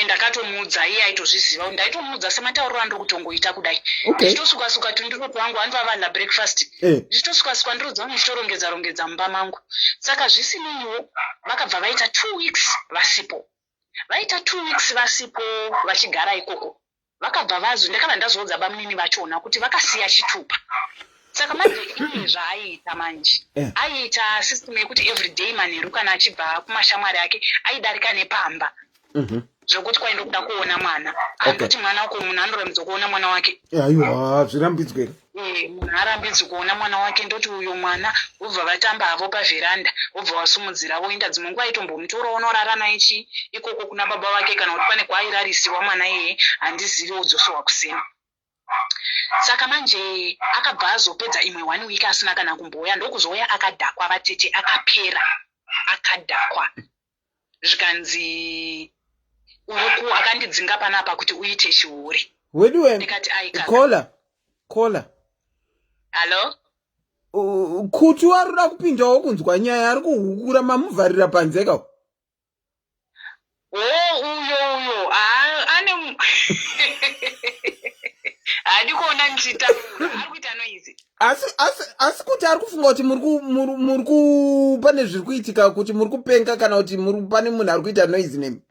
Ndakatomuudza iye aitozviziva ndaitomuudza sematauriro andiri kutongoita kudai. Ndichitosuka tunduroti wangu andovavadla breakfast ndichitosuka ndirodza ndichitorongedza mumba mangu. Saka zvisineiwo vakabva vaita 2 weeks vasipo. Vaita 2 weeks vasipo vachigara ikoko vakabva vazo ndakabva ndazoudza bamunini vachona kuti vakasiya chitupa. Saka manje iye zvaaiita manje aiita system yekuti everyday manheru kana achibva kumashamwari ake aidarika nepamba zvokuti kwaenda kuda kuona mwana andoti mwana wako munhu anorambidza kuona mwana wake. Aiwa zvirambidzwe. Munhu arambidzwa kuona mwana wake ndoti uyo mwana vobva vatamba havo pavheranda vobva vasumudzira voenda dzimwe nguva aitombomutora unorara naye ikoko kuna baba vake kana kuti pane kwaairarisiwa mwana iyeye handizivi udzosowa kusema. Saka manje akabva azopedza imwe 1 week asina kana kumbouya ndokuzouya akadhakwa vatete akapera akadhakwa zvikanzi uku akandidzinga panapa kuti uite chiuri. Ndikati kola halo kuti warida kupindawo kunzwa nyaya ari kuhukura mamuvharira panze ka uyo ane handikuona ndichitaura ari kuita noizi asi kuti ari kufunga kuti muri pane zviri kuitika kuti muri kupenga kana kuti pane munhu ari kuita noizi nemi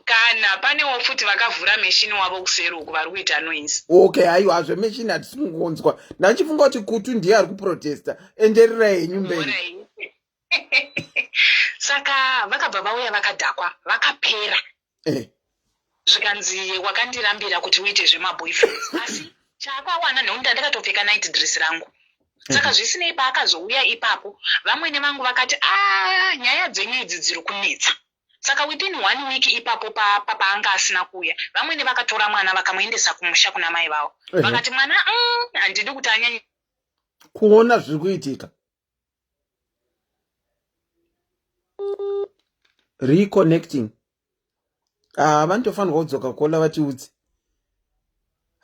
kana panewo futi vakavhura meshini wavo kuseri uku vari kuita noise. Aiwa zvemeshini hatisi kungonzwa ndachifunga kuti kutu ndiye ari kuprotesta endererai henyu mberi. Saka vakabva vauya vakadhakwa vakapera zvikanzi wakandirambira kuti uite zvemaboyfriends asi chaakawana nekuti ndandakatopfeka night dress rangu. Saka zvisinei paakazouya ipapo vamwene vangu vakati nyaya dzenyu idzi dziri kunetsa. Saka within 1 week ipapo paanga asina kuuya vamwene vakatora mwana vakamuendesa kumusha kuna mai vavo vakati mwana handidi kuti anyanye kuona zviri kuitika. reconnecting. Vanotofanirwa kudzoka kola vatiudze.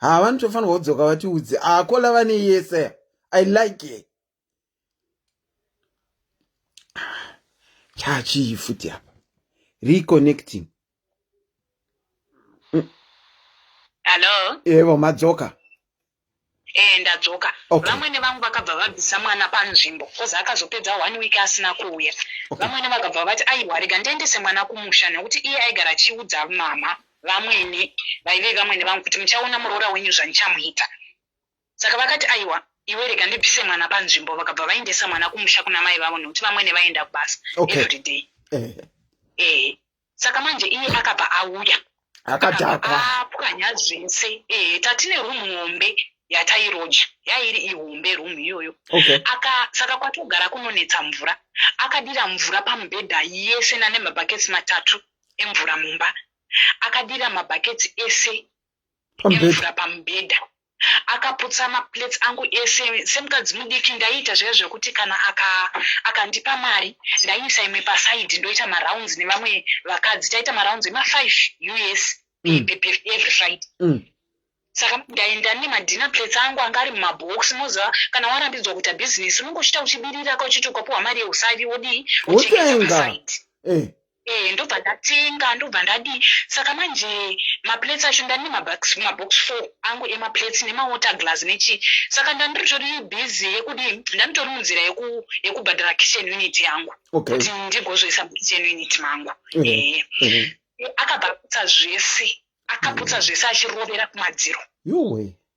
Vanotofanirwa kudzoka vatiudze. Kola vane yese. I like it. Chachi futi apa. Reconnecting. Hello? Evo madzoka. Ndadzoka. Vamwene vangu vakabva vabvisa mwana panzvimbo. Kozi akazopedza 1 week asina kuuya. Vamwene vakabva vati aiwa rega ndiendese mwana kumusha nekuti iye aigara achiudza mama vamwene vaive vamwene vangu kuti muchaona muroora wenyu zvanichamuita. Saka vakati aiwa iwe rega ndibvise mwana panzvimbo, vakabva vaendesa mwana kumusha kuna mai vavo nekuti vamwene vaenda kubasa every day. Saka manje iye akabva auya. Akadhakwa. Apwanya zvese. Tatine rumu hombe yatairoja. Yairi ihombe rumu iyoyo. Saka kwatogara kunonetsa mvura. Akadira mvura pamubhedha yese nane mabhaketsi 3 emvura mumba. Akadira mabhaketsi ese emvura pamubhedha. Akaputsa maplates angu ese semukadzi mudiki ndaita zvekuti kana akandipa mari ndaisa imwe pasaidi ndoita marounds nevamwe vakadzi taita marounds ema5 US every Friday. Saka ndaenda nemadina plates angu angari mumabox moza kana warambidzwa kuita business unongochita uchibirira uchitokapuwa mari yeusavi wodi uchengeta pasaidi. Ndobva ndatenga ndobva ndadi. Saka manje maplates acho ndane mabox 4 angu emaplates nemawater glass nechi. Saka ndanditori busy yekudi ndanitori munzira yekubhadhara kitchen unit yangu kuti ndigozvoisa kitchen unit mangu. Akabvaputsa zvese achirovera kumadziro.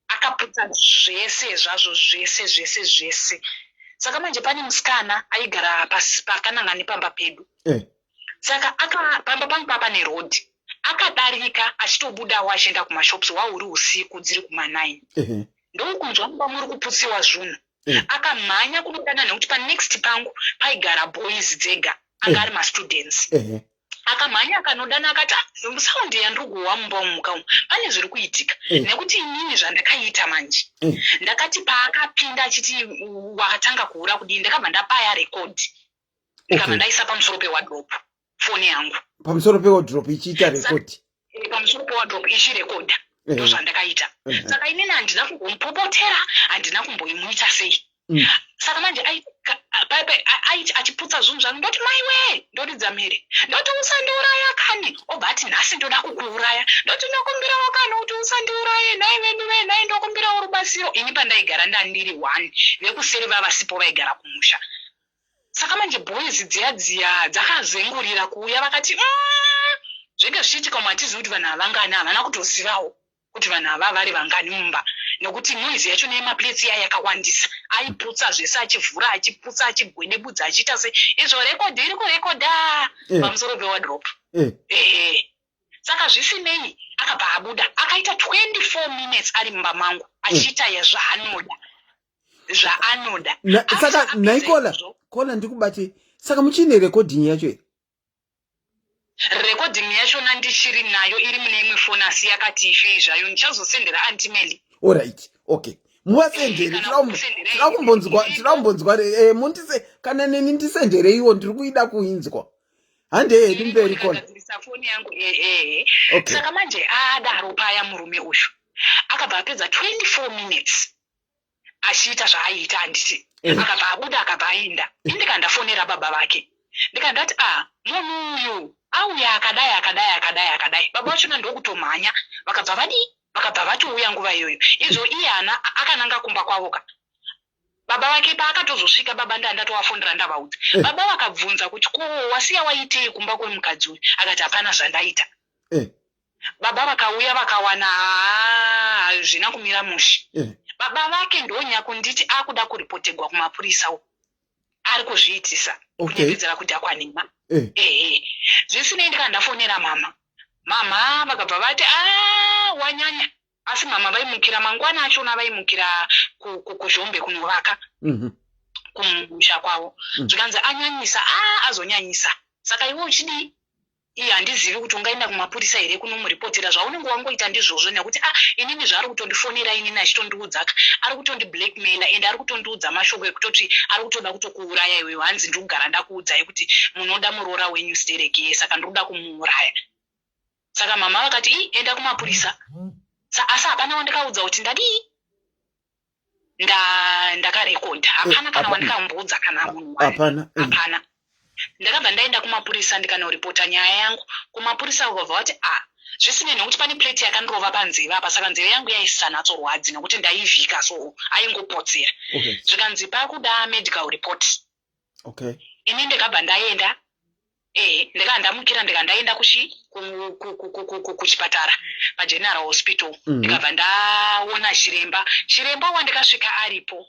Akaputsa zvese zvazvo zvese. Saka manje pane musikana aigara pakanangani pamba pedu. Saka pamba pangu papa neroad. Akadarika achitobudawo achienda kumashops wauri usiku dziri kuma9. Ndokunzwa mumba muri kuputsiwa zvinhu. Akamhanya kunodana nekuti next pangu paigara boys dzega anga ari ma-students. Akamhanya akanodana akati saundi yandirikuwa mumba mumuka umu pane zviri kuitika nekuti inini zvandakaita manje. Ndakati paakapinda achiti wakatanga kuura kudii ndakabva ndapaya rekodhi. Ndikabva ndaisa pamusoro pewardrobe. Foni yangu pamusoro pewardrobe ichiita rekodhi. Pamusoro pewardrobe ichirekodha. Ndo zvandakaita. Saka inini handina kumupopotera, handina kumboimuita sei. Saka manje aiti achiputsa zvinhu zvangu ndoti maiwe ndoridza mhere ndoti usandiuraya kani. Obva ati nhasi ndoda kukuuraya. Ndoti ndokumbirawo kani kuti usandiuraye nhai vedu venhai ndokumbirawo rubatsiro. Ini pandaigara ndandiri 1 vekuseri vavasipo vaigara kumusha. Saka manje boys dziya dzakazengurira kuuya vakati zvenge zvichiitika umwe hatizivi kuti vanhu havangani havana kutozivawo kuti vanhu hava vari vangani mumba nekuti noise yacho nemaplates iya yakawandisa. Aiputsa zvese achivhura achiputsa achigwedebudza achiita se izvo rekodhi iri kurekodha pamusoro pewardrobe. Saka zvisinei akabva abuda akaita 24 minutes ari mumba mangu achiita zvaanoda. Saka naikola ndikubate. Saka muchine recording yacho here? Recording yacho nandichiri nayo iri mune imwe foni asi yakati ife zvayo ndichazosendera Sis Melly. Alright, okay. Muwasendere tirakumbonzwa mundise kana neni ndisendere iwo ndiri kuida kuinzwa. Hande hedu mberi kona. Foni yangu Saka manje adaro paya murume uyu. Akabva apedza 24 minutes. Achiita zvaaita handiti. Akabva abuda akabva aenda. Ndikandafonera baba vake. Ndikandati munhu uyu auya akadai. Baba vachona ndokutomhanya vakabva vachiuya nguva iyoyo. Izvo iye akananga kumba kwavoka. Baba vake paakatozosvika baba ndandatowafondera ndavaudza. Baba vakabvunza kuti ko wasiya waitei kumba kwemukadzi uyu? Akati hapana zvandaita. Baba vakauya vakawana zvina kumira mushe. Baba vake ndonyakunditi akuda kuripotegwa kumapurisa ari kuzviitisa kunyepedzera kuti akwanima. Zvisinei ndikandafonera mama vakabva vati wanyanya. Asi mama vaimukira mangwana achona vaimukira kuzhombe kunovaka kumusha kwavo. Zvikanzi anyanyisa azonyanyisa. Saka iwe uchidii handizivi kuti ungaenda kumapurisa here kunomuripotera zvaunenge wangoita ndizvozvo nekuti inini zvaari kutondifonera inini achitondiudza ari kutondiblackmaila ende ari kutondiudza mashoko ekutoti ari kutoda kutokuuraya iwewe hanzi ndiri kugara ndakuudzai kuti munoda muroora wenyu stereke saka ndiri kuda kumuuraya. Saka mama vakati enda kumapurisa. Asi hapana wandikaudza kuti ndadii ndakarekodha hapana kana wandikamboudza kana munhu hapana. Ndakabva ndaenda kumapurisa ndikanoripota nyaya yangu kumapurisa ukabva vati zvisinei nekuti pane plate yakandorova panzeve apa saka nzeve yangu yaisisanatsarwadzi nekuti ndaivhika so aingopotsera zvikanzi pakuda medical report. Ini ndikabva ndaenda ndamukira ndaenda kuchipatara pageneral hospital ndikabva ndaona chiremba wandikasvika aripo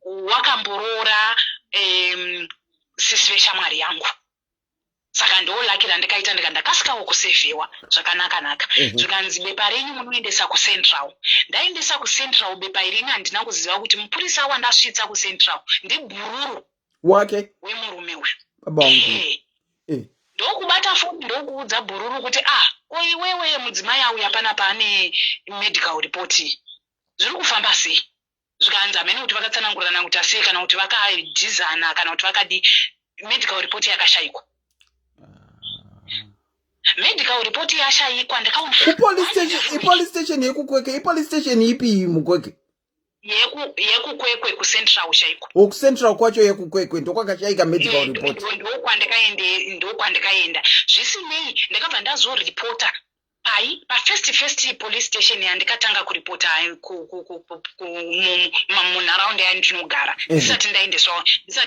wakamborora sisi veshamwari yangu saka ndolakira ndikaita ndakasikawo kusevhiwa zvakanaka zvikanzi bepa renyu munoendesa kucentral. Ndaendesa kucentral bepa irini handina kuziva kuti mupurisa wandasvitsa kucentral ndibhururu wake wemurume uyu ndokubata foni ndokuudza bhururu kuti iwewe mudzimai auya panapa ane medical report zviri kufamba sei. Zvikanzi hamene kuti vakatsanangurirana kuti sei kana kuti vakadhizana kana kuti vakadi medical report yakashayikwa. Medical report yashayikwa ndakaona ipolice station yekukweke ipolice station ipi mukweke yekukwekwe kucentral ushayikwa kucentral kwacho yekukwekwe ndokwakashayika medical report ndokwandikaenda zvisinei ndakabva ndazoripota first police station yandikatanga kuripota munharaunda yandinogara ndisati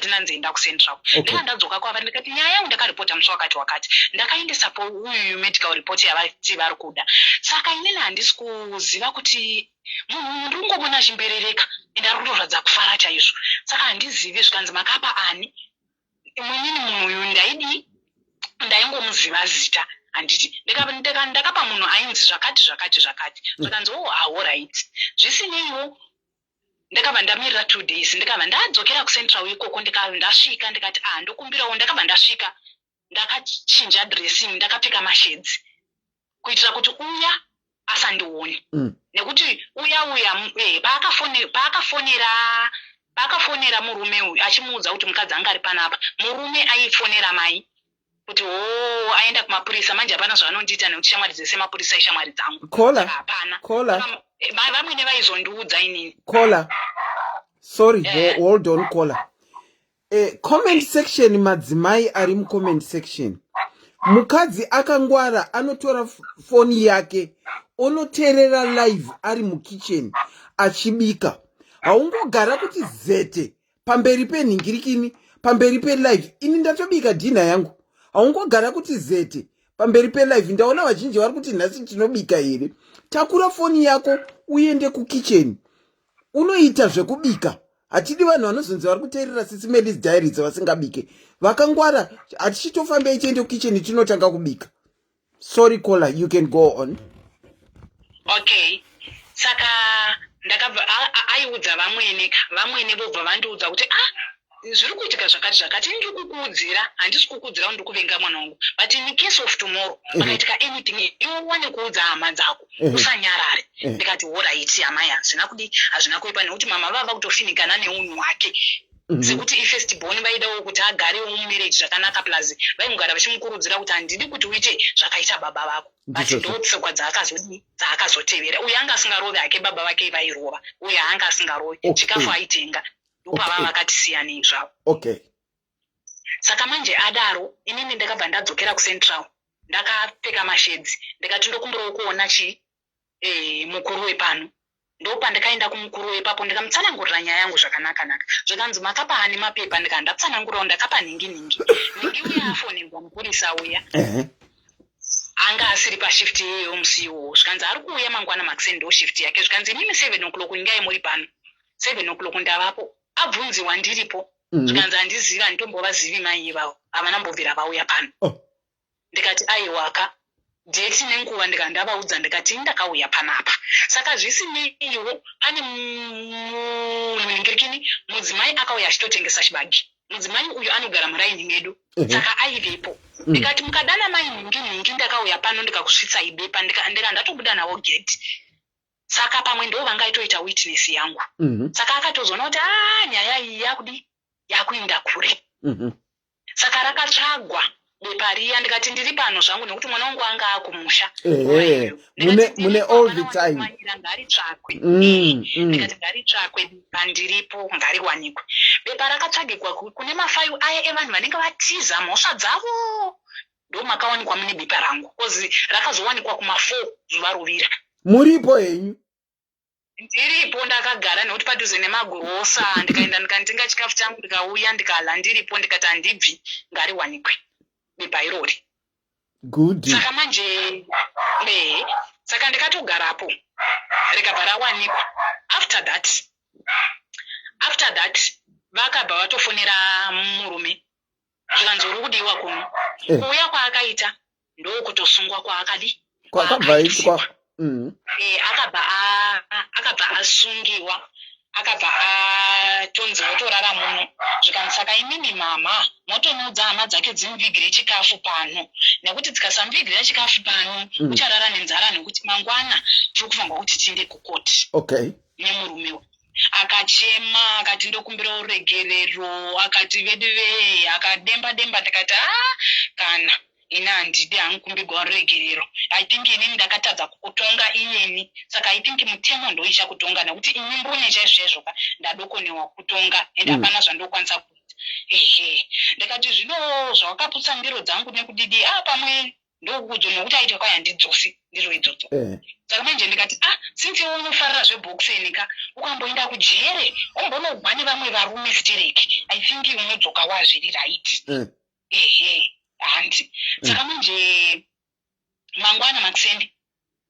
ndanzenda kucentral. Ndakandadzoka kwava ndikati nyaya yangu ndakaripota musi wakati ndakaendesapo uyu medical report yavati vari kuda. Saka inini handisi kuziva kuti munhu ndingomona chimberereka ende ari kutoratidza kufara chaizvo saka handizivi zvikanzi makapa ani mwinini munhu uyu ndaingomuziva zita handiti ndakapa munhu ainzi zvakati zvikanzi alright zvisineiwo ndakabva ndamirira 2 days ndikabva ndadzokera kucentral ikoko ndasvika ndikati ndokumbirawo ndakabva ndasvika ndakachinja dressing ndakapfeka mashedzi kuitira kuti uya asandione nekuti uya paakafonera murume uyu achimuudza kuti mukadzi anga ari panapa murume aifonera mai kuti aenda kumapurisa manje hapana zvaanondiita nekuti shamwari dzese mapurisa ishamwari dzangu hapana vamwene vaizondiudza inini sorry hold on caller comment section madzimai ari mucomment section mukadzi akangwara anotora foni yake onoteerera live ari mukitchen achibika. Haungogara kuti zete pamberi penhingirikini pamberi pelive ini ndatobika dhina yangu. Haungogara kuti zete pamberi pelive ndaona vazhinji vari kuti nhasi tinobika here. Takura foni yako uende kukitchen unoita zvekubika. Hatidi vanhu vanozonzi vari kuteerera Sis Melly's diaries vasingabike. Vakangwara hatichitofambei tiende kukitchen tinotanga kubika. Sorry caller, you can go on. Okay. Saka ndakabva aiudza vamwene vobva vandiudza kuti zviri kuitika zvakati ndiri kukuudzira handisi kukuudzira kuti ndikuvenga mwana wangu but in case of tomorrow pakaitika anything iwe wane kuudza hama dzako usanyarare. Ndikati alright amai hazvina kuipa nekuti mama vava kutofinikana neunhu hwake sekuti ifirst born vaidawo kuti agarewo mumarriage zvakanaka plus vaimugara vachimukurudzira kuti handidi kuti uite zvakaita baba vako but ndotsekwa dzaakazotevera. Uyo anga asingarove hake baba vake vairova uyo anga asingarove chikafu aitenga ndopava vakatisiyanei zvavo. Saka manje adaro inini ndakabva ndadzokera kucentral ndakapfeka mashedzi ndikati ndokumbirawo kuona mukuru wepano. Ndopa ndikaenda kumukuru wepapo ndikamutsanangurira nyaya yangu zvakanaka zvikanzi makapa hani mapepa ndikandatsanangurawo ndakapa ningi uya afoningwa mupurisa uya anga asiri pashift yeyo musiwo zvikanzi ari kuuya mangwana makuseni ndo shift yake zvikanzi mimi 7 o'clock ngai muri pano 7 o'clock ndavapo abvunziwa ndiripo zvikanzi handiziva nditombovazivi mai ivavo havana mbobvira vauya pano. Ndikati aiwaka date nenguva ndikandavaudza ndikati ndakauya panapa. Saka zvisineiwo pane munhingirikini mudzimai akauya achitotengesa chibagi mudzimai uyu anogara muraini medu saka aivepo ndikati mukadana mainhingi ndakauya pano ndikakusvitsai bepa ndatobuda nawo gate saka pamwe ndo vangaitoita witness yangu saka akatozoona kuti nyaya iyi yakuenda kure saka rakatsvagwa bepa riya ndikati ndiri pano zvangu nekuti mwana wangu anga akumusha mune all the time ngaritsvakwe ndikati ngaritsvakwe bepa ndiripo ngariwanikwe bepa rakatsvagirwa kune mafailu aya evanhu vanenge vatiza mhosva dzavo ndo makawanikwa mune bepa rangu kozi rakazowanikwa kuma4 zuva rovira muripo henyu ndiripo ndakagara nekuti padhuze nemagurosa ndikaenda ndikanitenga chikafu changu ndikauya ndikadya ndiripo ndikati handibvi ngariwanikwe bepa irori good saka manje saka ndikatogarapo rikabva rawanikwa after that vakabva vatofonera murume zvikanzi uri kudiwa kuno kuuya kwaakaita ndokutosungwa kwakabvaitwa akabva asungiwa akabva atonzi otorara muno zvikanzi saka imimi mama motonoudza hama dzake dzimuvigire chikafu pano nekuti dzikasamuvigirira chikafu pano ucharara nenzara nekuti mangwana tiri kufangwa kuti tiende kukoti nemurumewo akachema akati ndokumbira uregerero akati veduve akademba ndikati kana ina handidi hangukumbirwa uregerero I think inini ndakatadza kukutonga iyeni saka I think mutemo ndoisha kutonga nekuti ini mbune chaizvozvo ndadokonewa kutonga ende hapana zvandokwanisa kuita ndikati zvino zvawakaputsa ndiro dzangu nekudidi pamwe ndokudzo nokuti aita kwaya ndidzosi ndiro idzodzo saka manje ndikati since unofarira zvebhokisenika ukamboenda kujere umbonogwa nevamwe varume stereki I think unodzoka wazviri right handi saka manje mangwana makusende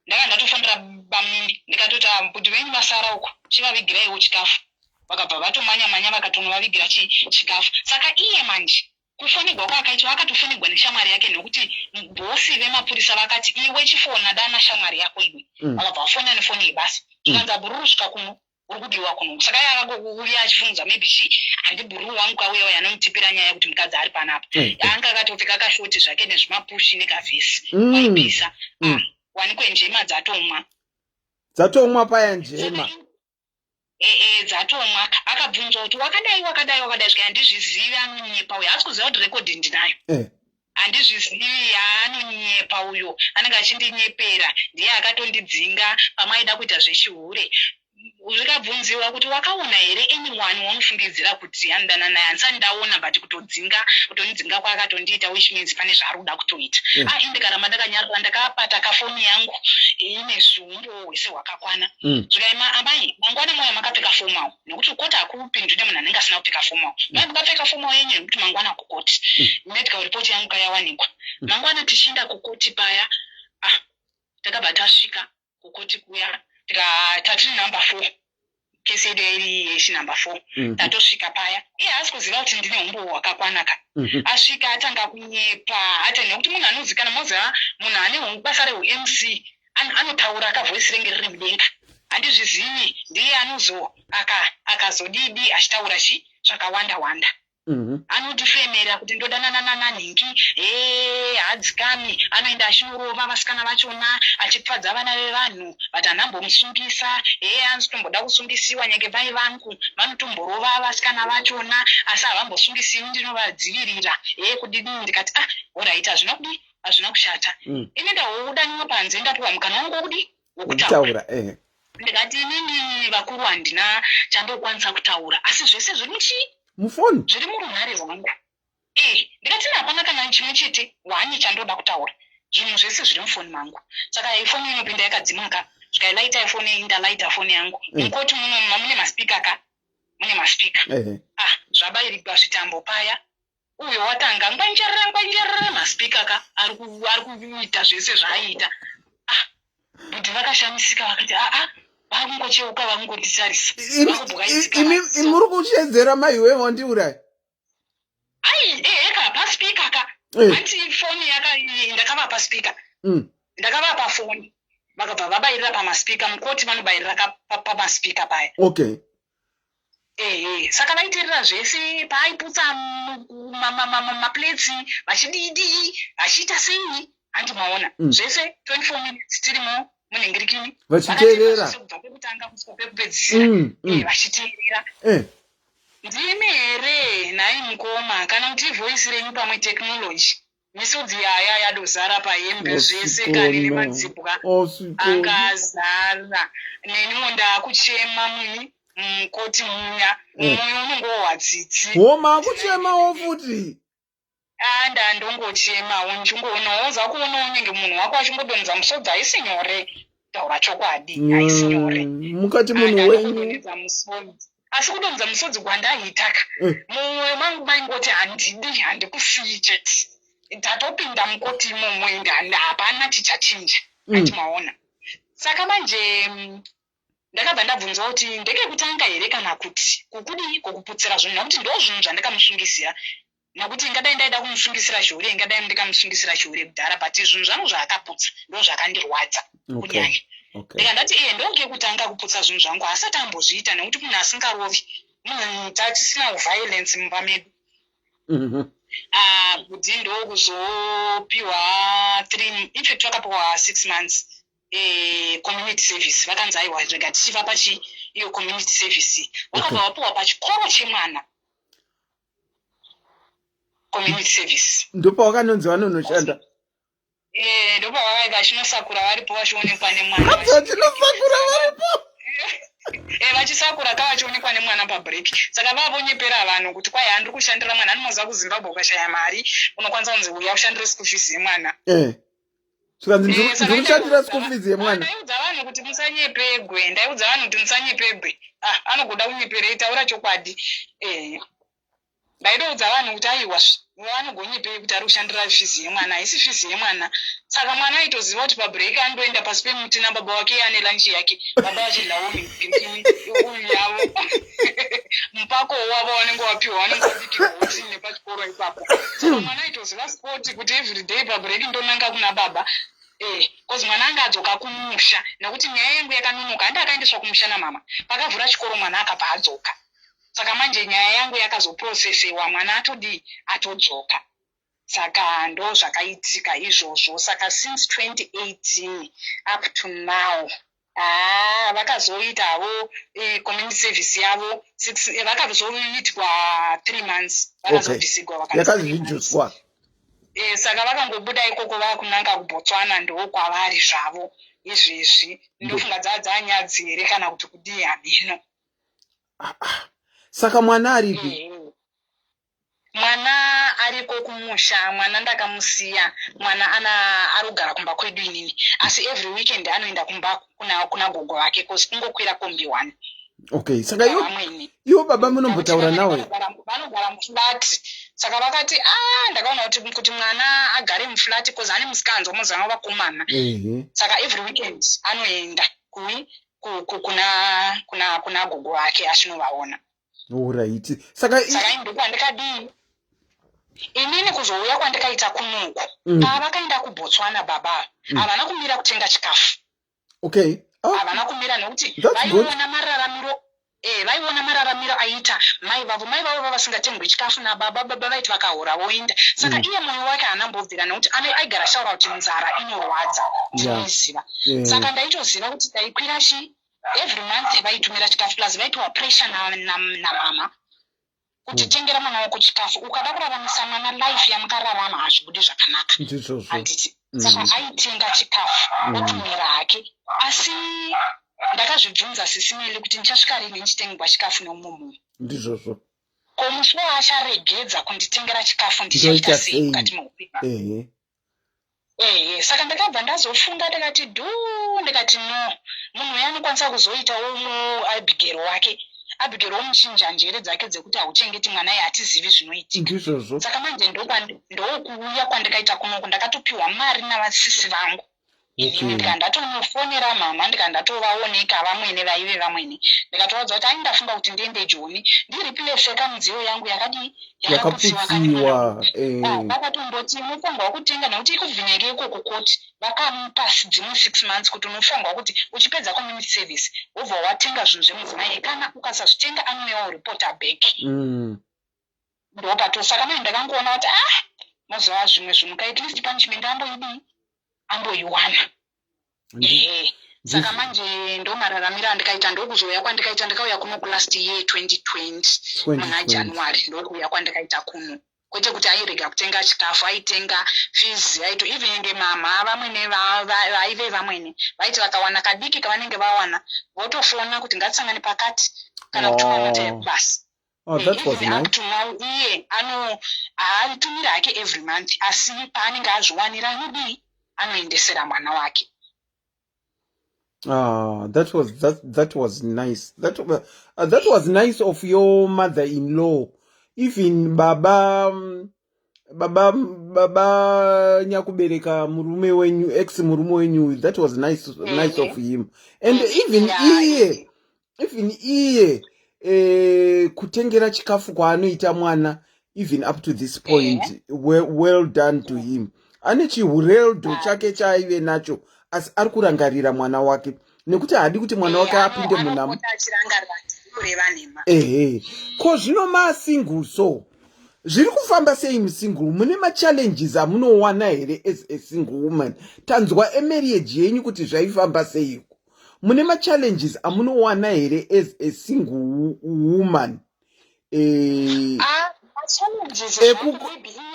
ndanga ndatofanira bamindi ndikatoti kuti venyu vasara uko chivavigiraiwo chikafu vakabva vatomanya vakatonovavigira chikafu saka iye manje kufonigwa kwaakaitwa akatofonigwa neshamwari yake nekuti bhosi vemapurisa vakati iwe chifona dana shamwari yako iwe vakabva vafona nefoni yebasa zvikanzi bhururu svika kuno uri kudiwa kuno saka iye akangouya achifunza maybe handi bhururu wangu kauya uyo anomutipira nyaya yekuti mukadzi ari panapa anga akatopfeka akashoti zvake nezvimapushi nekavhesi waipisa wanikwe njema dzatomwa paya njema dzatomwa akabvunzwa kuti wakadai zvika handizvizivi anonyepa uyo asi kuziva kuti rekodhi ndinayo handizvizivi yaanonyepa uyo anenge achindinyepera ndiye akatondidzinga pamwe aida kuita zvechihure zvikabvunziwa kuti wakaona here anyone wanofungidzira kuti anodana naye handisati ndaona but kutonidzinga kwakatondiita which means pane zvaari kuda kutoita ndikaramba ndakanyarara ndakapata kafoni yangu ine zviumbo hwese hwakakwana zvikaima amai mangwana moyo makapfeka fomawo nekuti koti hakupindwi nemunhu anenge asina kupfeka fomawo mai mukapfeka fomawo yenyu nekuti mangwana kukoti medical report yangu kayawanikwa mangwana tichienda kukoti paya takabva tasvika kukoti kuya tatiri number 4 kesi yedu yairi yechi number 4 tatosvika paya iye haasi kuziva kuti ndine umbo hwakakwanaka asvika atanga kunyepa ati nekuti munhu anozikana moziva munhu ane basa reumc anotaura akavhoisi renge riri mudenga handizvizivi ndiye akazodidi achitaura zvakawanda anotifemera kuti ndodanana nanhingi hadzikami anoenda achinorova vasikana vachona achipfadza vana vevanhu but anambomusungisa anotomboda kusungisiwa nyenge mai vangu vanotomborova vasikana vachona asi havambosungisiwi ndinovadzivirira kudini ndikati orit hazvina kushata ini ndahoudanyiwa panze ndapiwa mukana wangu wokutaura ndikati inini vakuru handina chandokwanisa kutaura asi zvese zviri mufoni zviri murunhare rwangu ndikati hapana kana chimwe chete wani chandoda kutaura zvinhu zvese zviri mufoni mangu saka ifoni inopinda yakadzimuka zvikailaita ifoni indalaita foni yangu mukoti mune maspika mune maspika zvabairigwa zvitambo paya uyo watanga ngwanjerere maspika ari kuita zvese zvaaita kuti vakashamisika vakati vakungocheuka vakungotisarisa imi muri kushedzera maiwe wandiurai eka paspika hati foni ndakavapa spika ndakavapa foni vakabva vabayirira pamaspika mukoti vanobayirira pamaspika paya saka vaiteerera zvese paaiputsa maplates vachidii vachiita sei handimaona zvese 24 minutes tirimo munhengirikini vachiteerera kubva pekutanga kusvika pekupedzisira vachiteerera ndimi here nhai mukoma kana kuti ivoisi renyu pamwe tekinoloji misodzi yaya yadozara pahembe zvese kani nemadzibwa angazara neniwo ndaakuchema mukoti muya mwoyo unongohwa tsitsi makuchemawo futi ndandongochemawo ndichingoonawo oza kuonawo nyenge munhu wako achingodonza musodzi haisi nyore taura chokwadi haisi nyore mukati munhu wenyu asi kudonza musodzi kwandaitaka mumwoyo mangu maingoti handidi handikusiyi chete ndatopinda mukoti imomo ende hapana chichachinja handimaona saka manje ndakabva ndabvunzwa kuti ndekekutanga here kana kuti kukudi kokuputsira zvinhu nokuti ndo zvinhu zvandakamusungisira nokuti ingadai ndaida kumusungisira zhore ingadai ndikamusungisira zhore kudhara but zvinhu zvangu zvaakaputsa ndo zvakandirwadza kunyanya ndikandati ndokekutanga kuputsa zvinhu zvangu asati ambozviita nekuti munhu asingarovi munhu tatisina violence mumba medu kuti ndokuzopiwa 3 infact vakapiwa 6 months community service vakanzi aiwa zvega tichiva pachi iyo community service vakabva vapiwa pachikoro chemwana community service ndopawakanonzi vanonoshanda ndopavavaiva chinosakura varipo vachionekwa nemwana vachisakura kavachionekwa nemwana pabreak saka vavonyepera vanhu kuti kwai handiri kushandira mwana anomaziva kuzimbabwe ukashaya mari unokwanisa kunzi uya ushandire school fees yemwana ndikushandira school fees yemwana ndaiudza vanhu kuti musanyepegwe anogoda kunyeperei taura chokwadi ndaidoudza vanhu kuti aiwa vanogonyepei kuti ari kushandira fees yemwana haisi fees yemwana saka mwana aitoziva kuti pabreak andoenda pasi pemuti nababa wake ane lanchi yake baba vachidlawo mipingini uyu yavo mupako wavo vanenge wapiwa vanenge vabikirwa utine pachikoro ipapo saka mwana aitoziva spoti kuti everyday pabreak ndonanga kuna baba kozi mwana anga adzoka kumusha nekuti nyaya yangu yakanonoka handi akaendeswa kumusha namama pakavhura chikoro mwana akabva adzoka saka manje nyaya yangu yakazoprosesewa mwana atodzoka saka ndo zvakaitika izvozvo saka since 2018 up to now vakazoitawo community service yavo vakazoitwa 3 months vakazobvisigwa yakazvinjuswa saka vakangobuda ikoko vakunanga kubotswana ndo kwavari zvavo izvezvi ndofunga dzanyadzi here kana kuti kudii hamino saka mwana aripi mwana ariko kumusha mwana ndakamusiya mwana arikugara kumba kwedu inini asi every weekend anoenda kumba kuna gogo vake kosi kungokwira kombi 1 okay saka iwo baba munombotaura nawe vanogara muflati saka vakati ndakaona kuti mwana agare muflati kozi ane musikanzwa muzanga vakomana saka every weekend anoenda kuna gogo vake achinovaona alright saka ndokwandikadii inini kuzouya kwandikaita kunuku vakaenda kubotswana baba havana kumira kutenga chikafu okay havana kumira nekuti vaiona mararamiro aita mai vavo vasingatengwi chikafu nababa baba vaiti vakahora voenda saka iye mwoyo wake haanambobvira nekuti aigara shaura kuti nzara inorwadza ndinoiziva saka ndaitoziva kuti daikwira every month vaitumira chikafu plus vaitiwa pressure namama kuti tengera mwana wako chikafu ukada kuraramisa mwana life yamukararama hazvibudi zvakanaka handiti saka aitenga chikafu otumira hake asi ndakazvibvunza Sis Melly kuti ndichasvika rini ndichitengwa chikafu neumwe ndizvozvo ko musi waasharegedza kunditengera chikafu ndichaita sei mukati meupenyu saka ndakabva ndazofunga ndikati no munhu uyo anokwanisa kuzoitawo umwe Abigail wake Abigail womuchinja njere dzake dzekuti hauchengeti mwana iye hatizivi zvinoitika saka manje ndokuuya kwandikaita kunoku ndakatopiwa mari navasisi vangu inini ndikandatomufonera mama ndikandatovaoneka vamwene vaive vamwene ndikatoudza kuti aindafunga kuti ndiende Joni ndiripilesveka midziyo yangu yakaputsiwa vakatomboti unofangwa kutenga nekuti ikuvhinyeke ikoko koti vakamupa dzimwe 6 months kuti unofangwa kuti uchipedza community service wobva watenga zvinhu zvemudzimai kana ukasazvitenga anouyawo repota back ndopatosaka manje ndakangoona kuti mazuva zvimwe zvimuka at least punishment amboiwana saka manje ndomararamira andikaita ndokuzoya kwandikaita ndikauya kuno kulast year 2020 muna January ndokuya kwandikaita kuno kwete kuti airega kutenga chikafu aitenga fees aito even nge mama vamwene vaive vamwene vaiti vakawana kadiki kavanenge vawana votofona kuti ngatisangane pakati kana kutuma mota basi. Oh, that was nice. Up to now, aitumira hake every month asi paanenge azviwanira anodi anoendesera mwana wake. That was nice. That was nice of your mother-in-law. Even baba nyakubereka murume wenyu ex murume wenyu, that was nice of him. And even iye kutengera chikafu kwaanoita mwana even up to this point, well done to him. Ane chihuredo chake chaive nacho asi ari kurangarira mwana wake nekuti hadi kuti mwana wake apinde munamo. Ko zvino masingle zviri kufamba sei musingle? Mune machallenges amunowana here as a single woman? Tanzwa emarriage yenyu kuti zvaifamba sei? Mune machallenges amunowana here as a single woman?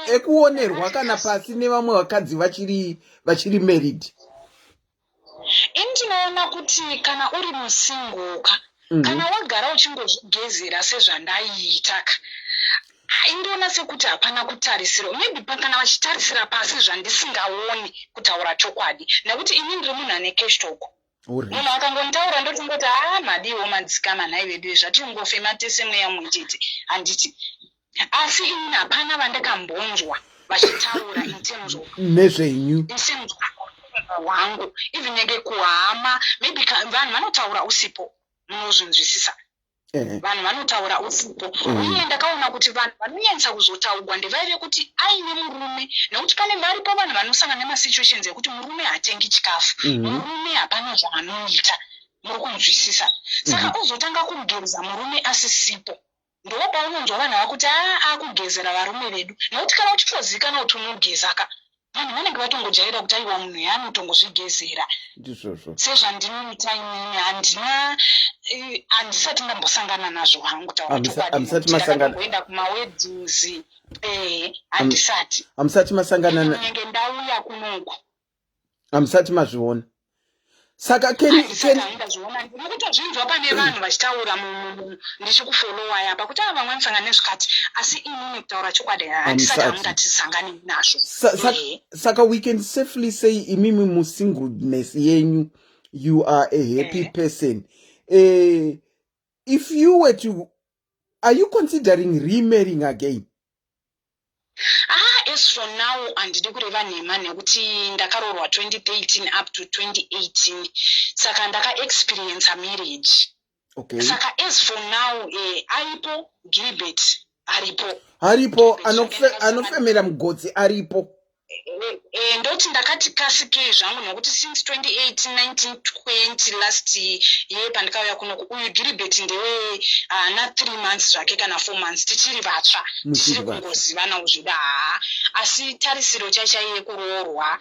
Ekuonerwa kana pasi nevamwe vakadzi vachiri married. Indinoona kuti kana uri musingoka kana wagara uchingozvigezera sezvandaiita aindiona sekuti hapana kutarisira, maybe kana vachitarisira pasi zvandisingaoni kutaura chokwadi nekuti ini ndiri munhu ane keshtoko. Munhu akangontaura ndotongoti madiwo madzikama nhai vedu zvatingofema tese mweya mwechete handiti, asi ini hapana vandakambonzwa vachitaura in terms of nezvenyu wangu even nenge kuhama maybe vanhu vanotaura usipo munozvinzwisisa. Vanhu vanotaura usipo uye ndakaona kuti vanhu vanonyanyisa kuzotaurwa ndevaive kuti aine murume nekuti pane varipo vanhu vanosangana nemasituations ekuti murume hatengi chikafu, murume hapana zvaanoita, muri kunzwisisa. Saka uzotanga kugeza murume asisipo ndopaunonzwa vanhu vakuti akugezera varume vedu nekuti kana uchitozivikana kuti unogezaka vanhu vanenge vatongojaira kuti aiwa munhu yaanotongozvigezera sezvandinoita inini handisati ndambosangana nazvo hangu taurachokwadienda kumaweddings handisati hamusati masangana nenge ndauya kunoku hamusati mazviona. Saka ndazviona ndinokutozvinzwa pane vanhu vachitaura ndichikufolowa yapa kuti vamwe musangana nezvikati asi inini kutaura chokwadi handisati hamungatisangani nazvo. Saka we can safely say imimi musingleness yenyu you are a happy person. If you were to, are you considering remarrying again? As for now handidi kureva nhema nekuti ndakarorwa 2013 up to 2018 saka ndaka-experience marriage. Saka as for now aripo Gilbert aripo anofemera mugodzi aripo. Ndoti ndakati kasikei zvangu nokuti since 2018 1920 last year pandikauya kunoku uyu Gilbert ndewe na 3 months zvake kana 4 months tichiri vatsva tichiri kungozivana uzvida asi tarisiro chaiye kuroorwa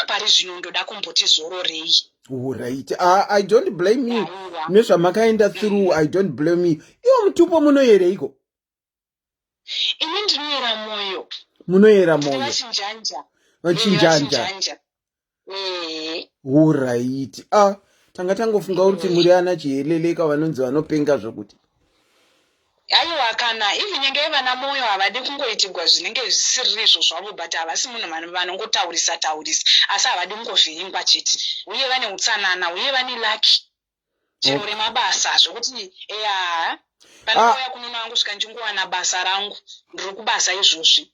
pari zvino ndoda kumboti zororei. Right. I don't blame you. Nezvamakaenda through, I don't blame you. Iwo mutupo munoyereiko? Ini ndinoyera moyo. Munoyera moyo. Vachinjanja. Right. Tanga tangofunga kuti muri ana chiheleleka vanonzi vanopenga zvokuti. Aiwa kana even nyenge vana moyo havadi kungoitirwa zvinenge zvisiri izvo zvavo but havasi munhu vanongotaurisa asi havadi kungovhiringwa chete uye vane utsanana uye vane laki chero remabasa zvokuti pandikauya kunono vangu svika ndingowana basa rangu ndiri kubasa izvozvi.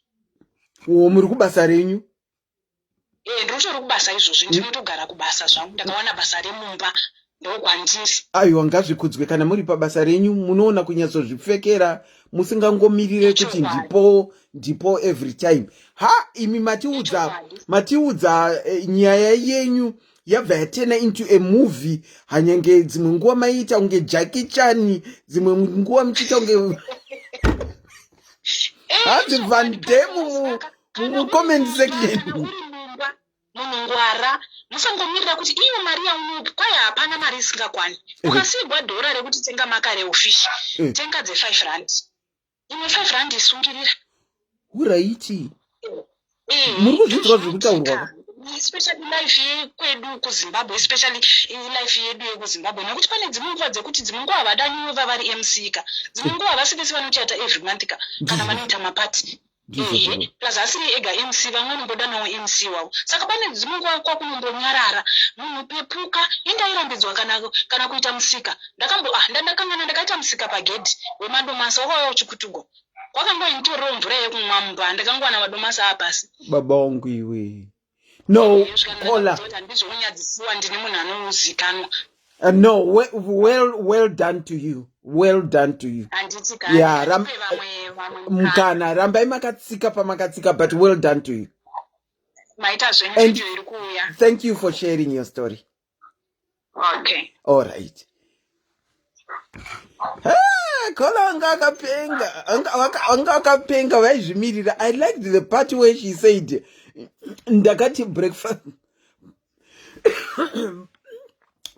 Muri kubasa renyu? Ndotori kubasa izvozvi, ndinotogara kubasa zvangu, ndakawana basa remumba ndokwandiri. Aiwa, ngazvikudzwe kana muri pabasa renyu munoona kunyatsozvipfekera, musingangomirire kuti ndipo every time. Imi matiudza nyaya yenyu yabva yatena into a movie. Hanyange dzimwe nguva maita unge Jackie Chan, dzimwe nguva muchiita unge hanzi Van Damme mucomment section. Munhu ngwara musangomirira kuti iyo mari yaunopa kwai hapana mari isingakwani. Ukasigwa dhora rekuti tenga makare ofishi, tenga dze5 rand. Imwe 5 rand isungirira. Uraiti. Muri kuzvidzwa zvekutaurwa. Especially life yekwedu kuZimbabwe, especially life yedu yekuZimbabwe, nekuti pane dzimwe nguva dzekuti dzimwe nguva vadanyi vari MC ka, dzimwe nguva vasivesi vanochata every month ka, kana vanoita mapati. Plus asiri ega MC, vamwe nombodanawo MC wavo. Saka pane dzimwe nguva kwakunombonyarara, munhu pepuka, indairambidzwa kana kuita musika. Ndakangana ndakaita musika pagedhi wemadomasi wakauya uchikutugo. Kwakangointorero mvura yekumwa mumba, ndakangowana madomasi apasi. Baba wangu iwe. No, Kola. No, well done to you. Well done to you. Yeah, mukana rambai makatsika pamakatsika, but well done to you. And thank you for sharing your story. Okay. All right. Kola anga akapenga vaizvimirira. I liked the part where she said ndakati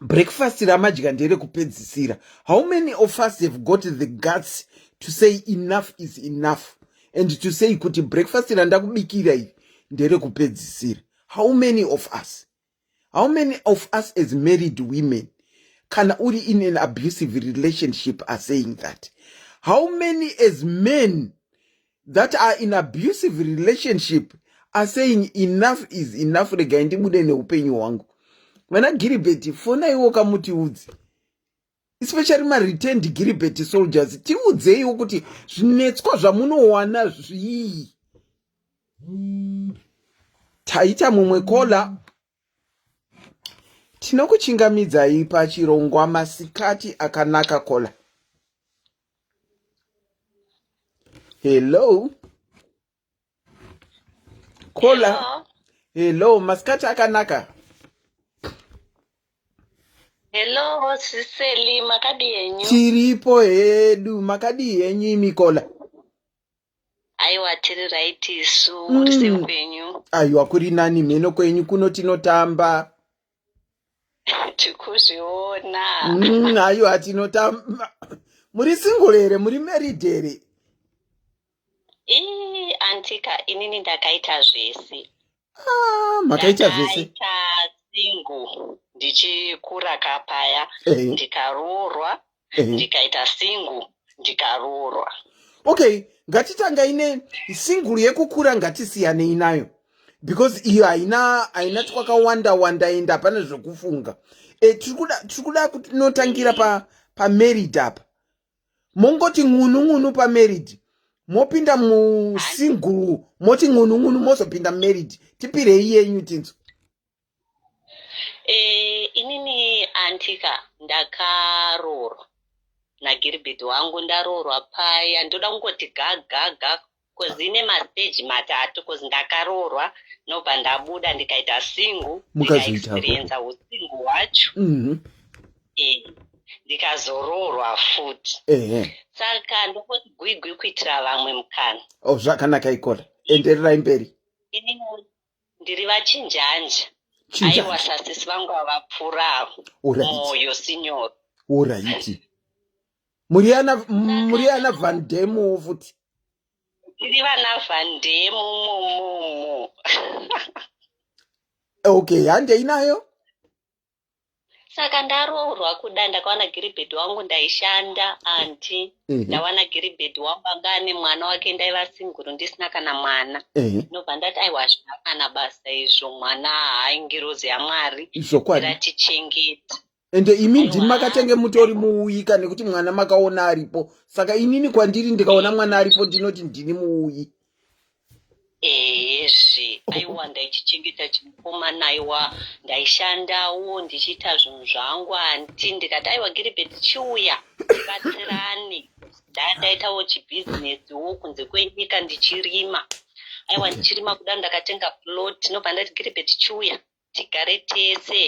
breakfast ramadya ndere kupedzisira. How many of us have got the guts to say enough is enough and to say kuti breakfast randakubikira iyi ndere kupedzisira? How many of us as married women kana uri in an abusive relationship are saying that? How many as men that are in abusive relationship are saying enough is enough? Rega ndibude neupenyu hwangu. Vana Gilbert fona iwo kamutiudzi, especially ma-returned Gilbert soldiers, tiudzeiwo kuti zvinetswa zvamunowana zvii. Taita mumwe Kola, tinokuchingamidzai pachirongwa masikati akanaka Kola. Hello Kola. Hello, masikati akanaka. Hello, Sis Melly, makadi yenyu. Tiripo hedu, makadi yenyu Mikola. Aiwa tiri right isu, muri kwenyu. Aiwa kuri nani meno kwenyu kuno tinotamba. Tikuzviona. Aiwa tinotamba. Muri single here, muri married here? Antika inini ndakaita zvese. Makaita zvese. Ndakaita single. Ndichikura kapaya, ndikaroorwa, ndikaita single, ndikaroorwa. Okay, ngatitanga ine single yekukura ngatisiyane inayo. Because iyo haina twakawanda enda hapana zvokufunga. Tirikuda kunotangira pa married apa. Mongoti ngunu pa married. Mopinda mu single, moti ngunu mozopinda married. Tipirei yenyu tinzo. Inini Antika ndakaroorwa naGilbert wangu, ndaroorwa paya. Ndoda kungoti gaga kozine mastage matatu kozi ndakaroorwa nobva ndabuda ndikaita single, ndikaexperience usingle wacho. Ndikazoroorwa futi. Saka ndokoti gwigwi kuitira vamwe mukana. Zvakanaka Ikola. Endererai mberi. Inini ndiri vachinjanja. Aiwa sasisi vangu vapfura moyo sinyoro. Alright. Muriana Van Damme futi. Tiri vana Van Damme momo. Okay, hande inayo? Saka ndaroorwa kuda, ndakawana Gilbert wangu ndaishanda anti. Ndawana Gilbert wangu angane mwana wake, ndaiva single ndisina kana mwana. Nobva ndati aiwa zvakana basa izvo, mwana haingirozi yaMwari iratichengeta. Ende imi ndini makatenge mutori muuyi nekuti mwana makaona aripo. Saka inini kwandiri ndikaona mwana aripo ndinoti ndini muuyi. aiwa ndaichichengeta chimukomana aiwa ndaishandawo ndichiita zvinhu zvangu anti ndikati aiwa Gilbert chiuya tibatsirane ndaitawo chibhizinesiwo kunze kwenyika ndichirima aiwa ndichirima kudaro ndakatenga plot nobva ndati Gilbert chiuya tigare tese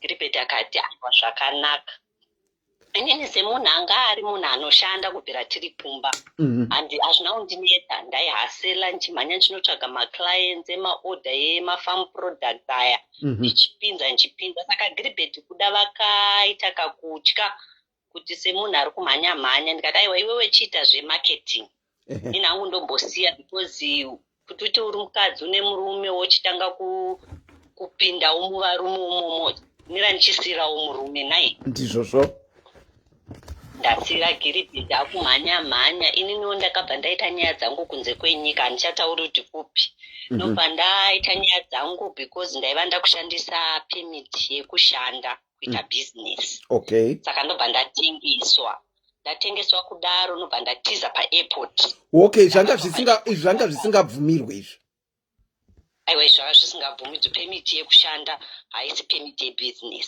Gilbert akati aiwa zvakanaka inini semunhu anga ari munhu anoshanda kubvira tiri pumba hazvina kundinetsa ndaihasela nchimhanya ndinotsvaga maclients emaorder yemafarm products aya ndichipinza saka Gilbert kuda vakaita kakutya kuti semunhu ari kumhanya ndikati aiwa iwewe chiita zvemarketing ini hangu ndombosiya because kuti uti uri mukadzi une murume wochitanga kupindawo muvarume umomo nira ndichisirawo murume nai ndizvozvo ndasira Gilbert akumhanya ininiwo ndakabva ndaita nyaya dzangu kunze kwenyika handichatauri kuti kupi nobva ndaita nyaya dzangu because ndaiva ndakushandisa permit yekushanda kuita business saka ndobva ndatengeswa kudaro nobva ndatiza paairport zvanga zvisingabvumirwe izvi aiwa zvanga zvisingabvumirwe permit yekushanda haisi permit yebusiness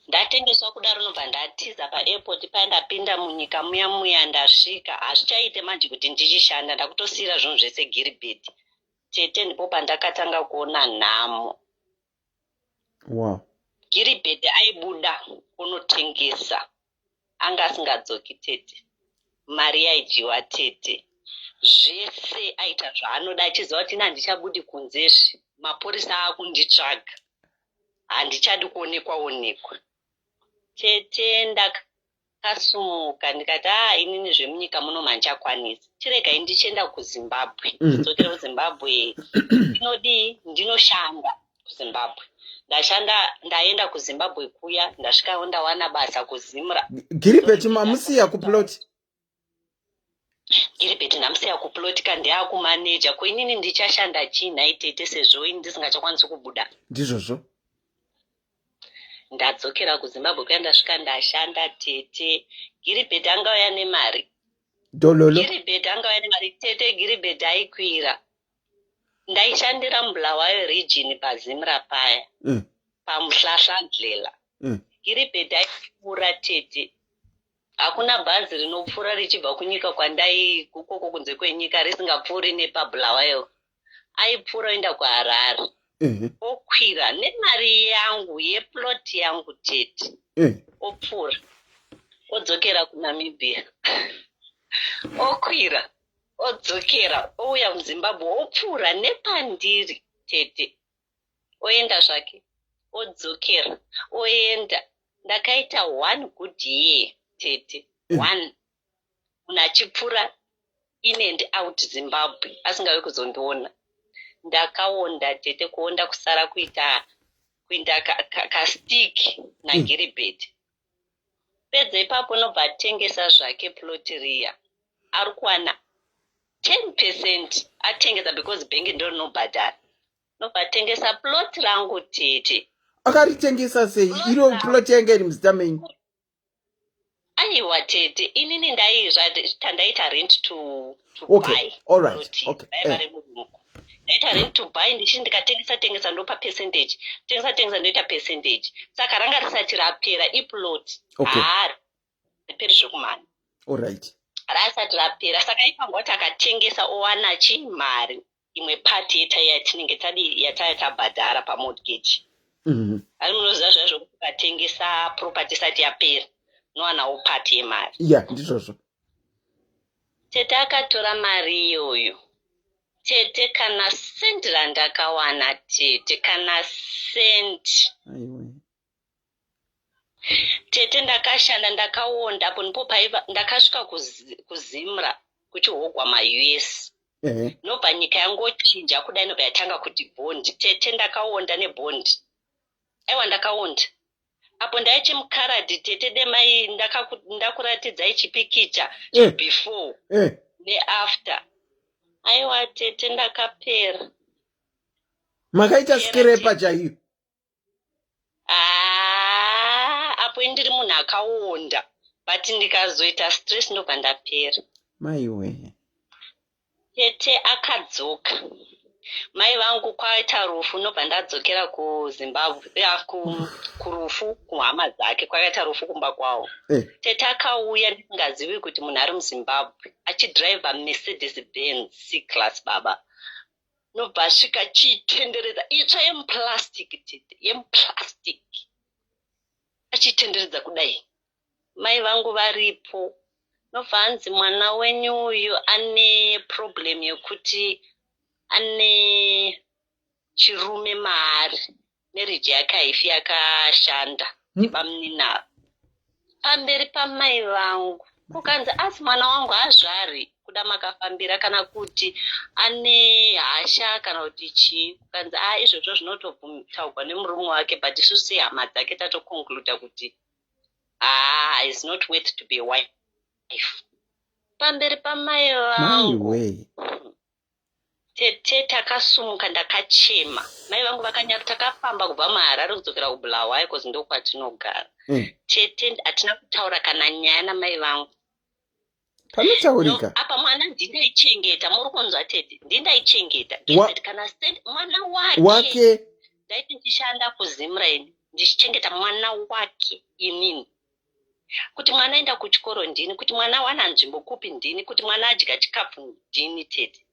ndatengeswa kudaro nobva ndatiza paairport pandapinda munyika muya ndasvika hazvichaite manje kuti ndichishanda ndakutosiyira zvinhu zvese Gilbert tete ndipo pandakatanga kuona nhamo Gilbert aibuda kunotengesa anga asingadzoki tete mari yaidyiwa tete zvese aita zvaanoda achiziva kuti handichabudi kunzezve mapurisa akunditsvaga handichadi kuonekwa tete ndakasumuka ndikati inini zvemunyika muno mandichakwanisi chiregai ndichienda kuZimbabwe ndidzokera kuZimbabwe ndinoshanda kuZimbabwe ndaenda kuZimbabwe kuya ndasvikawo ndawana basa kuzimura Gilbert mamusiya kuplot Gilbert ndamusiya kuplot kandi akumaneja ko inini ndichashanda chini tete sezvo ini ndisingachakwanisi kubuda ndizvozvo ndadzokera kuZimbabwe kuya ndasvika ndashanda tete Gilbert angauya nemari Gilbert angauya nemari tete Gilbert aikwira ndaishandira Mbulawayo region pazimra paya pamuhlahlandlela Gilbert aipfuura tete hakuna bhazi rinopfuura richibva kunyika kwandai kukoko kunze kwenyika risingapfuuri nepabulawayo aipfuura oenda kuHarare okwira nemari yangu yeplot yangu tete opfuura odzokera kuNamibia okwira odzokera ouya muZimbabwe opfuura nepandiri tete oenda zvake odzokera oenda ndakaita 1 good year tete 1 munhu achipfuura in and out Zimbabwe asingauyi kuzondiona ndakaonda tete kuonda kusara kuita kastiki naGilbert pedza ipapo nobva atengesa zvake plot riya ari kuwana 10% atengesa because bhengi ndo rinobhadhara nobva atengesa plot rangu tete akaritengesa sei iro plot yange iri muzita menyu aiwa tete inini tandaita rent to buy ndaita rent to buy ndikatengesa ndo papercentage tengesa ndoita percentage saka ranga risati rapera iplot riperi zvekumhanya rasati rapera saka ipangwa kuti akatengesa owana chimari imwe pati yatinenge tabhadhara pamortgage ari munoziva zvazvo kuti ukatengesa property isati yapera nowanawo pati yemari ndizvozvo tete akatora mari iyoyo tete kana sendi randakawana tete kana sendi tete ndakashanda ndakaonda apo ndipo ndakasvika kuzimra kuchihogwa maUS nobva nyika yangochinja kudai nobva yatanga kuti bondi tete ndakaonda nebondi aiwa ndakaonda apo ndaichi mukaradhi tete demai ndakuratidzai chipikicha before neafter aiwa tete ndakapera makaita skirepa chaiyo apo ndiri munhu akaonda but ndikazoita stress ndobva ndapera maiwe Tete akadzoka. Mai vangu kwaita rufu nobva ndadzokera kuZimbabwe kurufu kuhama dzake kwakaita rufu kumba kwawo. Tete akauya ndisingazivi kuti munhu ari muZimbabwe achidhiraivha Mercedes Benz C-class baba. Nobva asvika achitenderedza itsva yemuplastic tete yemuplastic. Achitenderedza kudai. Mai vangu varipo. Nobva anzi mwana wenyu uyu ane problem yekuti ane chirume maari neriji yake haifi yakashanda nebamunina pamberi pamai vangu. Ukanzi asi mwana wangu hazvari kuda makafambira kana kuti ane hasha kana kuti chii. Ukanzi izvozvo zvinototaurwa nemurume wake but isusu sehama dzake tatokonkluda kuti is not worth to be a wife. Pamberi pamai vangu. Tete takasumuka ndakachema. Mai vangu vakanyara takafamba kubva muHarare kudzokera kuBulawayo because ndo kwatinogara. Tete hatina kutaura kana nyaya namai vangu. Panotaurika. Apa mwana ndindaichengeta muri kunzwa tete ndindaichengeta. Kana mwana wake. Ndaiti ndichishanda kuZimraini ndichichengeta mwana wake inini. Kuti mwana aenda kuchikoro ndini, kuti mwana wana nzvimbo kupi ndini, kuti mwana adya chikafu ndini tete.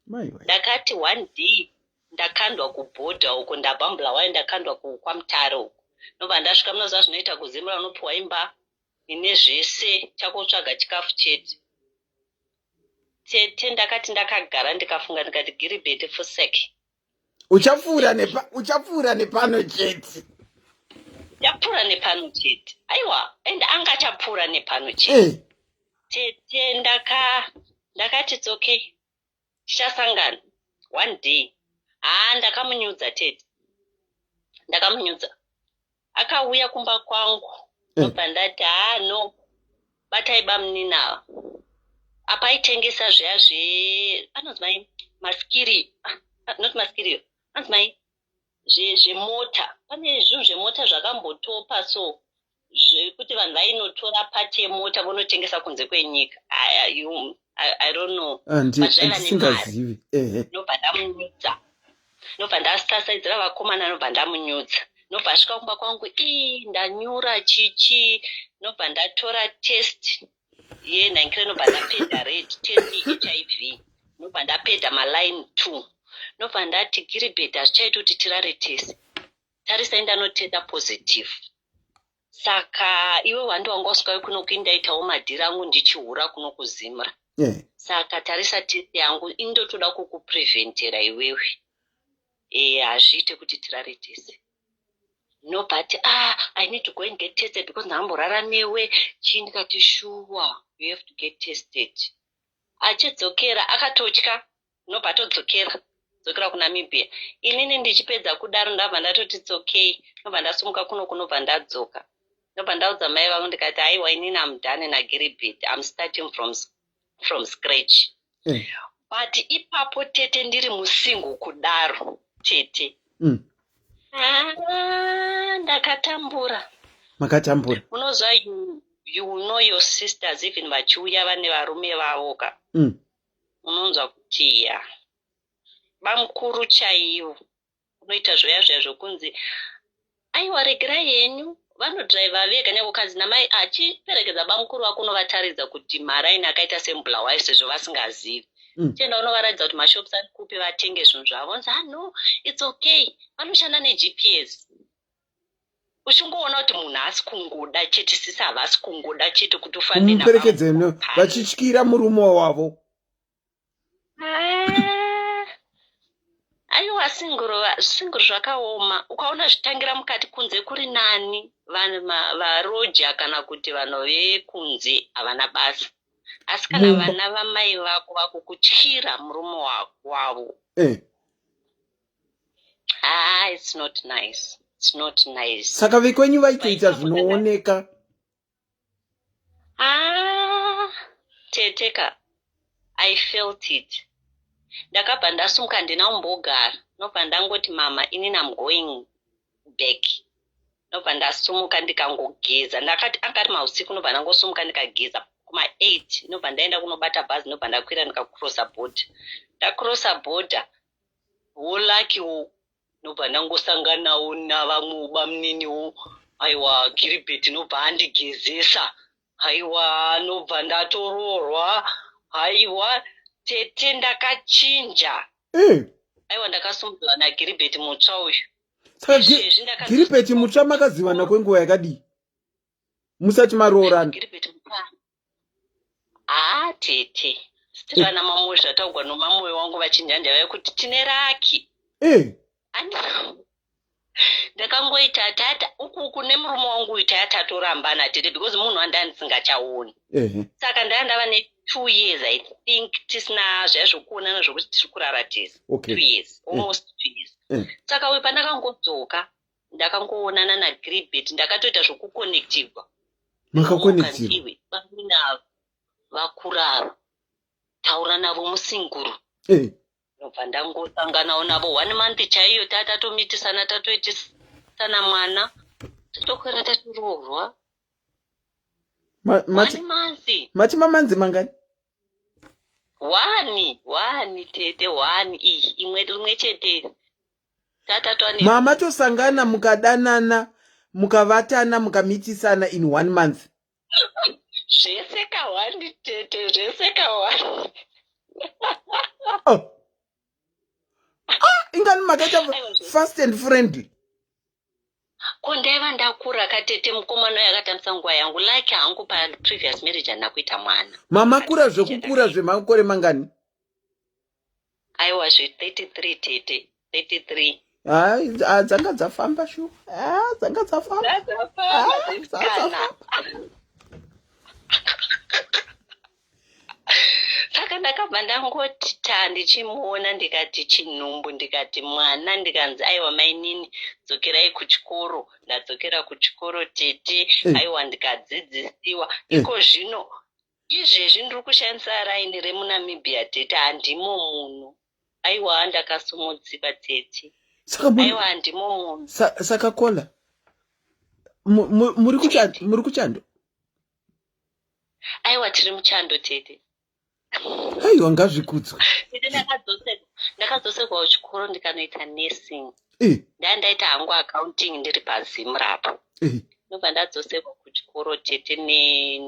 Ndakati one day ndakandwa kubhodha uko ndabva muBulawayo ndakandwa kwaMutare uko. Nobva ndasvika munozva zvinoita kuZimra unopiwa imba ine zvese chakotsvaga chikafu chete. Tete ndakati ndakagara ndikafunga ndikati Gilbert Fuseki. Uchapfuura nepano chete. Yapfuura nepano chete. Aiwa, ende angachapfuura nepano chete. Tete ndakati it's okay. Tichasangana one day. Ndakamunyudza tete. Ndakamunyudza. Akauya kumba kwangu. Nobva ndati no. Batai bamunina. Apa aitengesa zviya anozvai maskiri. Not maskiri. Anozvai zvemota. Pane zvinhu zvemota zvakambotopa so zvekuti vanhu vainotora pati yemota vonotengesa kunze kwenyika. I don't know. Andisingazivi. Nobva ndamunyudza. Nobva ndasasaidzira vakomana nobva ndamunyudza. Nobva asvika kumba kwangu ndanyura chichi. Nobva ndatora test ye9 nobva ndapedha red test HIV. Nobva ndapedha maline 2. Nobva ndati Gilbert hazvichaita kuti tirare test. Tarisai ndanotenda positive. Saka iwe wandi wanga usvika kuno kuindaitawo madhiri angu ndichihura kuno kuZimra. Saka tarisa test yangu indotoda kukupreventera iwewe. Hazviite kuti tirare test. Nobati I need to go and get tested because ndamborara newe. Ndikati sure you have to get tested. Achidzokera akatotya. Nobati dzokera kuNamibia. Inini ndichipedza kudaro ndabva ndatoti it's okay. Nobva ndasumuka kuno kunobva ndadzoka. Nobva ndaudza mai vangu ndikati aiwa inini I'm done naGilbert. I'm starting from scratch. But ipapo tete ndiri musingo kudaro tete. Ndakatambura. Makatambura. Unozwa you know your sisters even vachiuya vane varume vavo ka. Unonzwa kuti bamukuru chaivo. Unoita zvoya zvokunzi aiwa regerai henyu vanodhiraivha vega nevokazi namai achiperekedza bamukuru vako unovataridza kuti maraini akaita semuBulawayo sezvo vasingazivi. Tienda unovaratidza kuti mashops ari kupi vatenge zvinhu zvavo. No, it's okay. Vanoshanda neGPS. Uchingoona kuti munhu asi kungoda chete sisi havasi kungoda chete kuti ufambe navo. Muperekedze vachityira murume wavo. Aiwa singuru zvakaoma. Ukaona zvitangira mukati kunze kuri nani. Vanhu varoja kana kuti vanhu vekunze havana basa. Asi kana vana vamai vako vakukutyira murume wavo. It's not nice. It's not nice. Saka vekwenyu vaitoita zvinooneka. Teteka. I felt it. Ndakabva ndasumuka ndinaumbogara. Nobva ndangoti mama inini I'm going back. Nobva ndasumuka ndikangogeza. Akati mausiku nobva ndangosumuka ndikageza kuma 8 nobva ndaenda kunobata bhazi nobva ndakwira ndikacrossa border. Ndacrossa border wolakiwo nobva ndangosanganawo navamwe bamuniniwo aiwa Gilbert nobva andigezesa aiwa nobva ndatororwa aiwa tete ndakachinja aiwa ndakasumbudzwa naGilbert mutsva uyu. Saka Gilbert mutsva makazivana kwenguva yakadii musati maroorana? Tete sitirana mamwe zvataugwa nomamwe wangu vachinjanja vaikuti tine raki. Ndakangoita tata uku nemurume wangu uyu tatorambana tete because munhu andanisingachaoni. Saka ndava ne 2 years I think tisina zvazvokuonana zvokuti tiri kurara tese. 2 years almost 2 years. Saka uyu pandakangodzoka ndakangoonana naGilbert ndakatoita zvokuconnectirwa. Makakonektirwa vakurara taura navo musinguru nobva ndangosanganawo navo 1 month chaiyo tatatomitisana tatoitisana mwana tatokwera tatoroorwa. mati mamanzi mangani? 1 tete 1 imwe rimwe chete tatatoane mama tosangana mukadanana mukavatana mukamitisana in 1 month. Zvese ka 1 tete zvese ka 1. Ingani makaita fast and friendly. Kondaiva ndakura katete mukomana yakatambisa nguva yangu like hangu pa previous marriage anakuita mwana. Mama kura zvekukura zvemakore mangani? Aiwa 33 tete 33. Dzanga dzafamba shu. Dzanga dzafamba. Saka ndakabva ndangoti ndichimuona ndikati chinhumbu ndikati mwana ndikanzi aiwa mainini dzokerai kuchikoro. Ndadzokera kuchikoro tete aiwa ndikadzidzisiwa. Iko zvino izvezvi ndiri kushandisa raini remuNamibia tete handimo munhu. Aiwa ndakasumudzika tete. Aiwa handimo munhu. Saka kola muri kuchando? Aiwa tiri muchando tete. Aiwa ngazvikudzwa. Ndakadzoserwa kuchikoro ndikanoita nursing. Ndandaita hangu accounting ndiri paZim rapo. Ndobva ndadzoserwa kuchikoro tete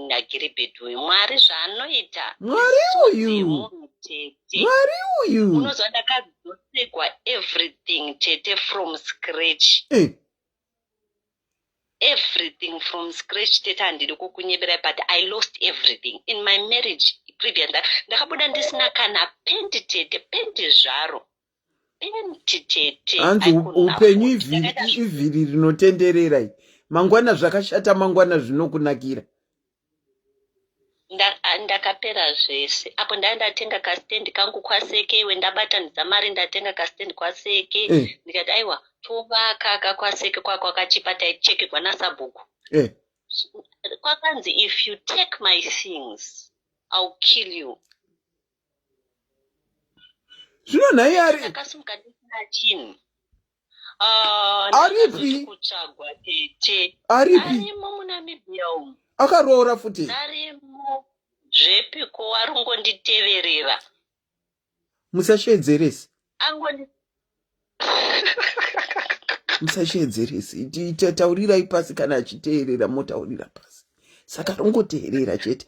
naGilbert uyu. Mwari zvaanoita. Mwari uyu. Unozwa ndakadzoserwa everything tete from scratch. Everything from scratch tete handidi kukunyebera but I lost everything in my marriage previous. Ndakabuda ndisina kana penti tete penti zvaro penti tete. Hanzi upenyu ivhiri rinotenderera mangwana zvakashata mangwana zvinokunakira. Ndakapera zvese apo ndatenga kastendi kangu kwaseke iwe ndabatanidza mari ndatenga kastendi kwaseke ndikati aiwa tovaka kwaseke kwako akachipa taicheke kwanasabhuku. Kwakanzi if you take my things I'll kill you. Zvino naye akasimuka ndisina chinhu. Aripi? Kutsvagwa tete. Arimo muNamibia umu. Akaroora futi. Arimo zvepiko arungonditeverera. Musashedzeresi. Musashedzeresi. Taurirai pasi kana achiteerera motaurira pasi. Saka rungoteerera chete.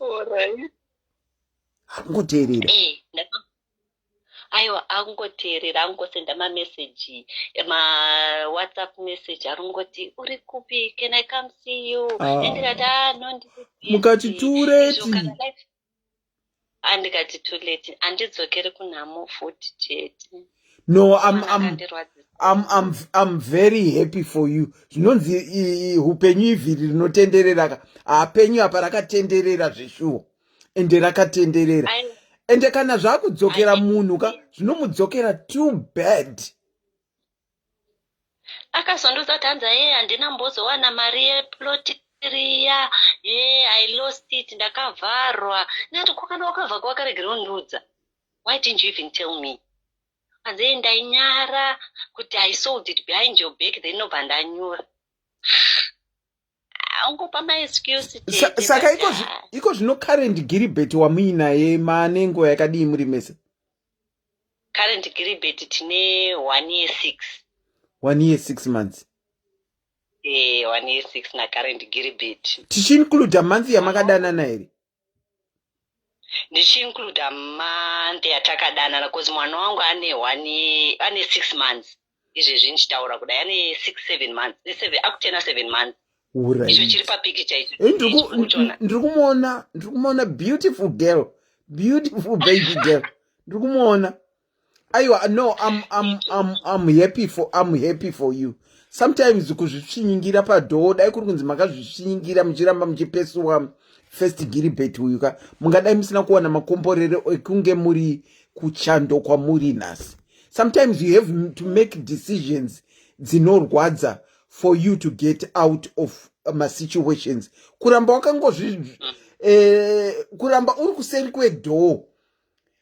Arungoteerera. Aiwa angoteerera angosenda mameseji WhatsApp message arungoti uri kupi can I come see you ndikati no mukati tureti andikati tureti andidzokere kunhamo futi chete. No, I'm very happy for you. Zvinonzi upenyu ivhiri rinotenderera apenyu apa rakatenderera zveshuwa ende rakatenderera. Ende kana zvakudzokera munhu zvinomudzokera too bad. Akazondoza tanza handina mbozowana mari yeploti riya I lost it ndakavharwa. Ndati kwakanda wakavha kwakaregera undiudza. Why didn't you even tell me? Anze ndainyara kuti I sold it behind your back then nobva ndanyura. angopa maexcuse saka iko zvino current Gilbert wamuinaye maanengo yakadii muri mese? Current Gilbert tine 1 year 6. 1 year 6 months. 1 year 6 na current Gilbert. Tichiinclude month yamakadanana here? Ndichiinclude month yatakadana because mwana wangu ane 6 months. Izvezvi ndichitaura kudai ane 6-7 months. Akutena 7 months. Izvo chiri papicture icho. Ndikumuona beautiful girl. Beautiful baby girl. Ndikumuona. Aiwa, no, I'm happy for you. Sometimes kuzvisvinyingira padhoo dai kuri kunzi makazvisvinyingira muchiramba muchipesuwa first Gilbert uyu ka mungadai musina kuwana makomborero ekunge muri kuchando kwamuri nhasi. Sometimes you have to make decisions dzinorwadza for you to get out of situations. Kuramba kuramba uri kuseri kwedhoo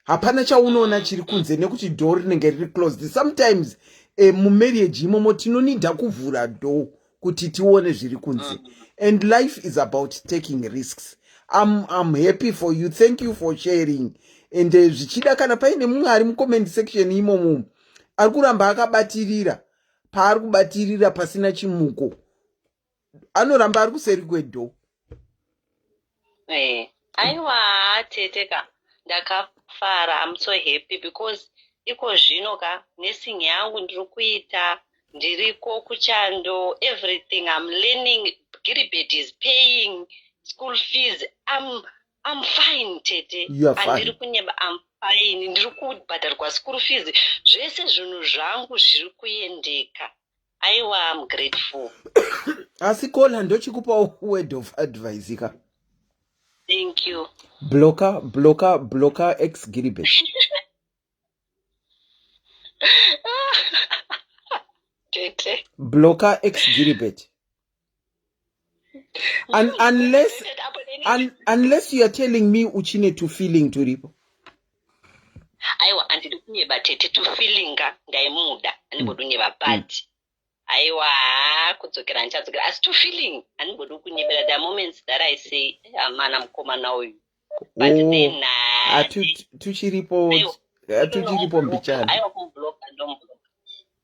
hapana chaunoona chiri kunze nekuti dhoo rinenge riri closed. Sometimes mumarriage imomo tinonida kuvhura dhoo kuti tione zviri kunze. And life is about taking risks. I'm happy for you. Thank you for sharing. And zvichida kana paine mumwe ari mucomment section imomo ari kuramba akabatirira paari kubatirira pasina chimuko, anoramba ari kuseri kwedhoo. Aiwa teteka ndakafara. I'm so happy because iko zvino ka nursing yangu ndiri kuita, ndiriko kuchando, everything I'm learning. Gilbert is paying school fees. I'm fine tete. You are fine. Andiri kunyeba I'm fine. Ndiri kubhadharwa school fees. Zvese zvinhu zvangu zviri kuendeka. Aiwa, I'm grateful. Asi kola ndochikupa word of advice ka. Thank you. Blocker ex Gilbert. Blocker ex Gilbert. And unless you are telling me uchine to feeling to ripo. Aiwa andidi kunyeba tete to feeling ka ndaimuda andibodunyeba bad. Aiwa kudzokera nchadzokera as to feeling andibodu kunyebera the moments that I say amana mkomana uyu. But then tuchiripo mbichana. Aiwa kumblock ndomblock.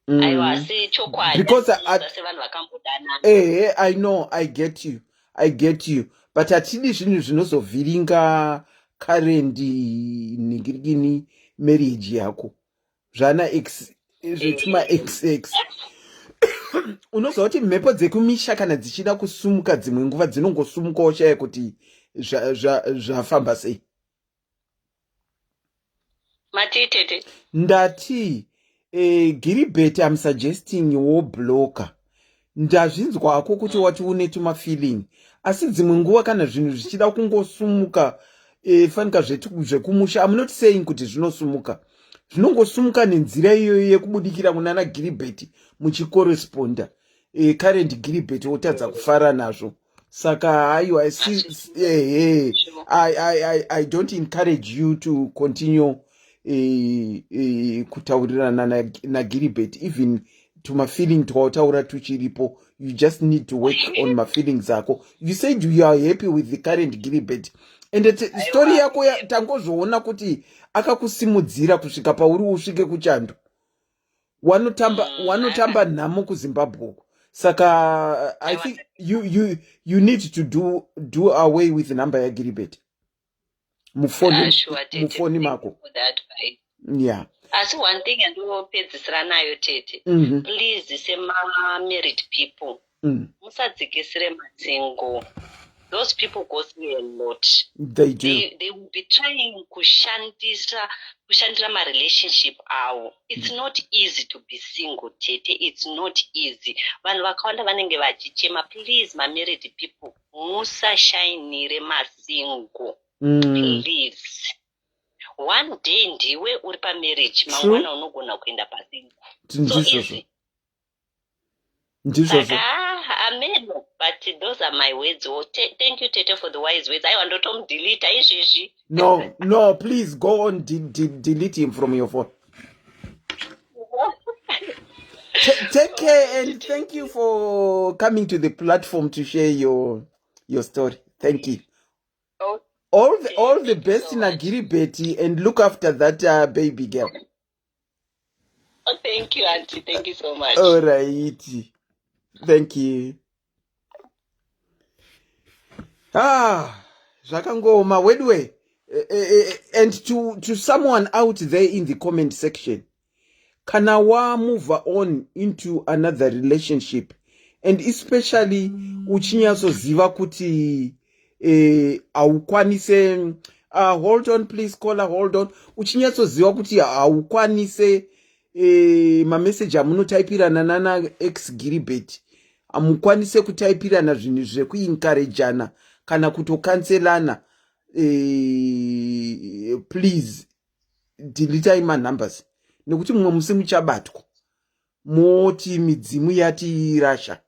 Aiwa si chokwadi. Because I know, I get you. But atidi zvinhu zvinozovhiringa current ningirigini marriage yako. Zvana zvituma XX. Unoziva kuti mhepo dzekumisha kana dzichida kusumuka dzimwe nguva dzinongosumuka ushaya kuti zvafamba sei. Matitete. Ndati Gilbert, I'm suggesting wo blocker. Ndazvinzwako kuti wati une tuma feeling. Asi dzimwe nguva kana zvinhu zvichida kungosumuka fanika zvekumusha. I'm not saying kuti zvinosumuka. Zvinongosumuka nenzira iyoyo yekubudikira kunana Gilbert muchikorresponda. Current Gilbert wotadza kufara nazvo. Saka I don't encourage you to continue kutaurirana na Gilbert. Even to my feeling twautaura tuchiripo, you just need to work on my feelings ako. You said you are happy with the current Gilbert. And the story yako tangozvoona kuti akakusimudzira kusvika pauri usvike kuchando. Wanotamba nhamo kuZimbabwe. Saka I think you need to do away with the number ya Gilbert. Mufoni mako. Yeah. As one thing and do pedzisira nayo tete. Please sema married people. Musadzikisire matsingo. Those people go through a lot. They do. They will be trying kushandira my relationship awo. It's not easy to be single, tete. It's not easy. Vanhu vakawanda vanenge vachichema, please, my married people, musashainire masingo. Please. One day ndiwe uri pamarriage, mangwana unogona kuenda pasingo. So easy. Amen. But those are my words. Thank you, Tete, for the wise words. I want to delete. No, please go on. Delete him from your phone. Take care and thank you for coming to the platform to share your story. Thank you. Okay. All the best in Agiri Betty and look after that baby girl. Oh, thank you, Auntie. Thank you so much. All right. Thank you. Zvakangoma wedwe. And to someone out there in the comment section, kana wa move on into another relationship and especially uchinyasoziva kuti haukwanise hold on please caller, hold on. Uchinyasoziva kuti haukwanise mameseji amunotaipirana nana ex Gilbert amukwanise kutaipirana zvinhu zvekuencourageana kana kutokanselana, please deletai manumbers nekuti mumwe musi muchabatwa moti midzimu yatirasha.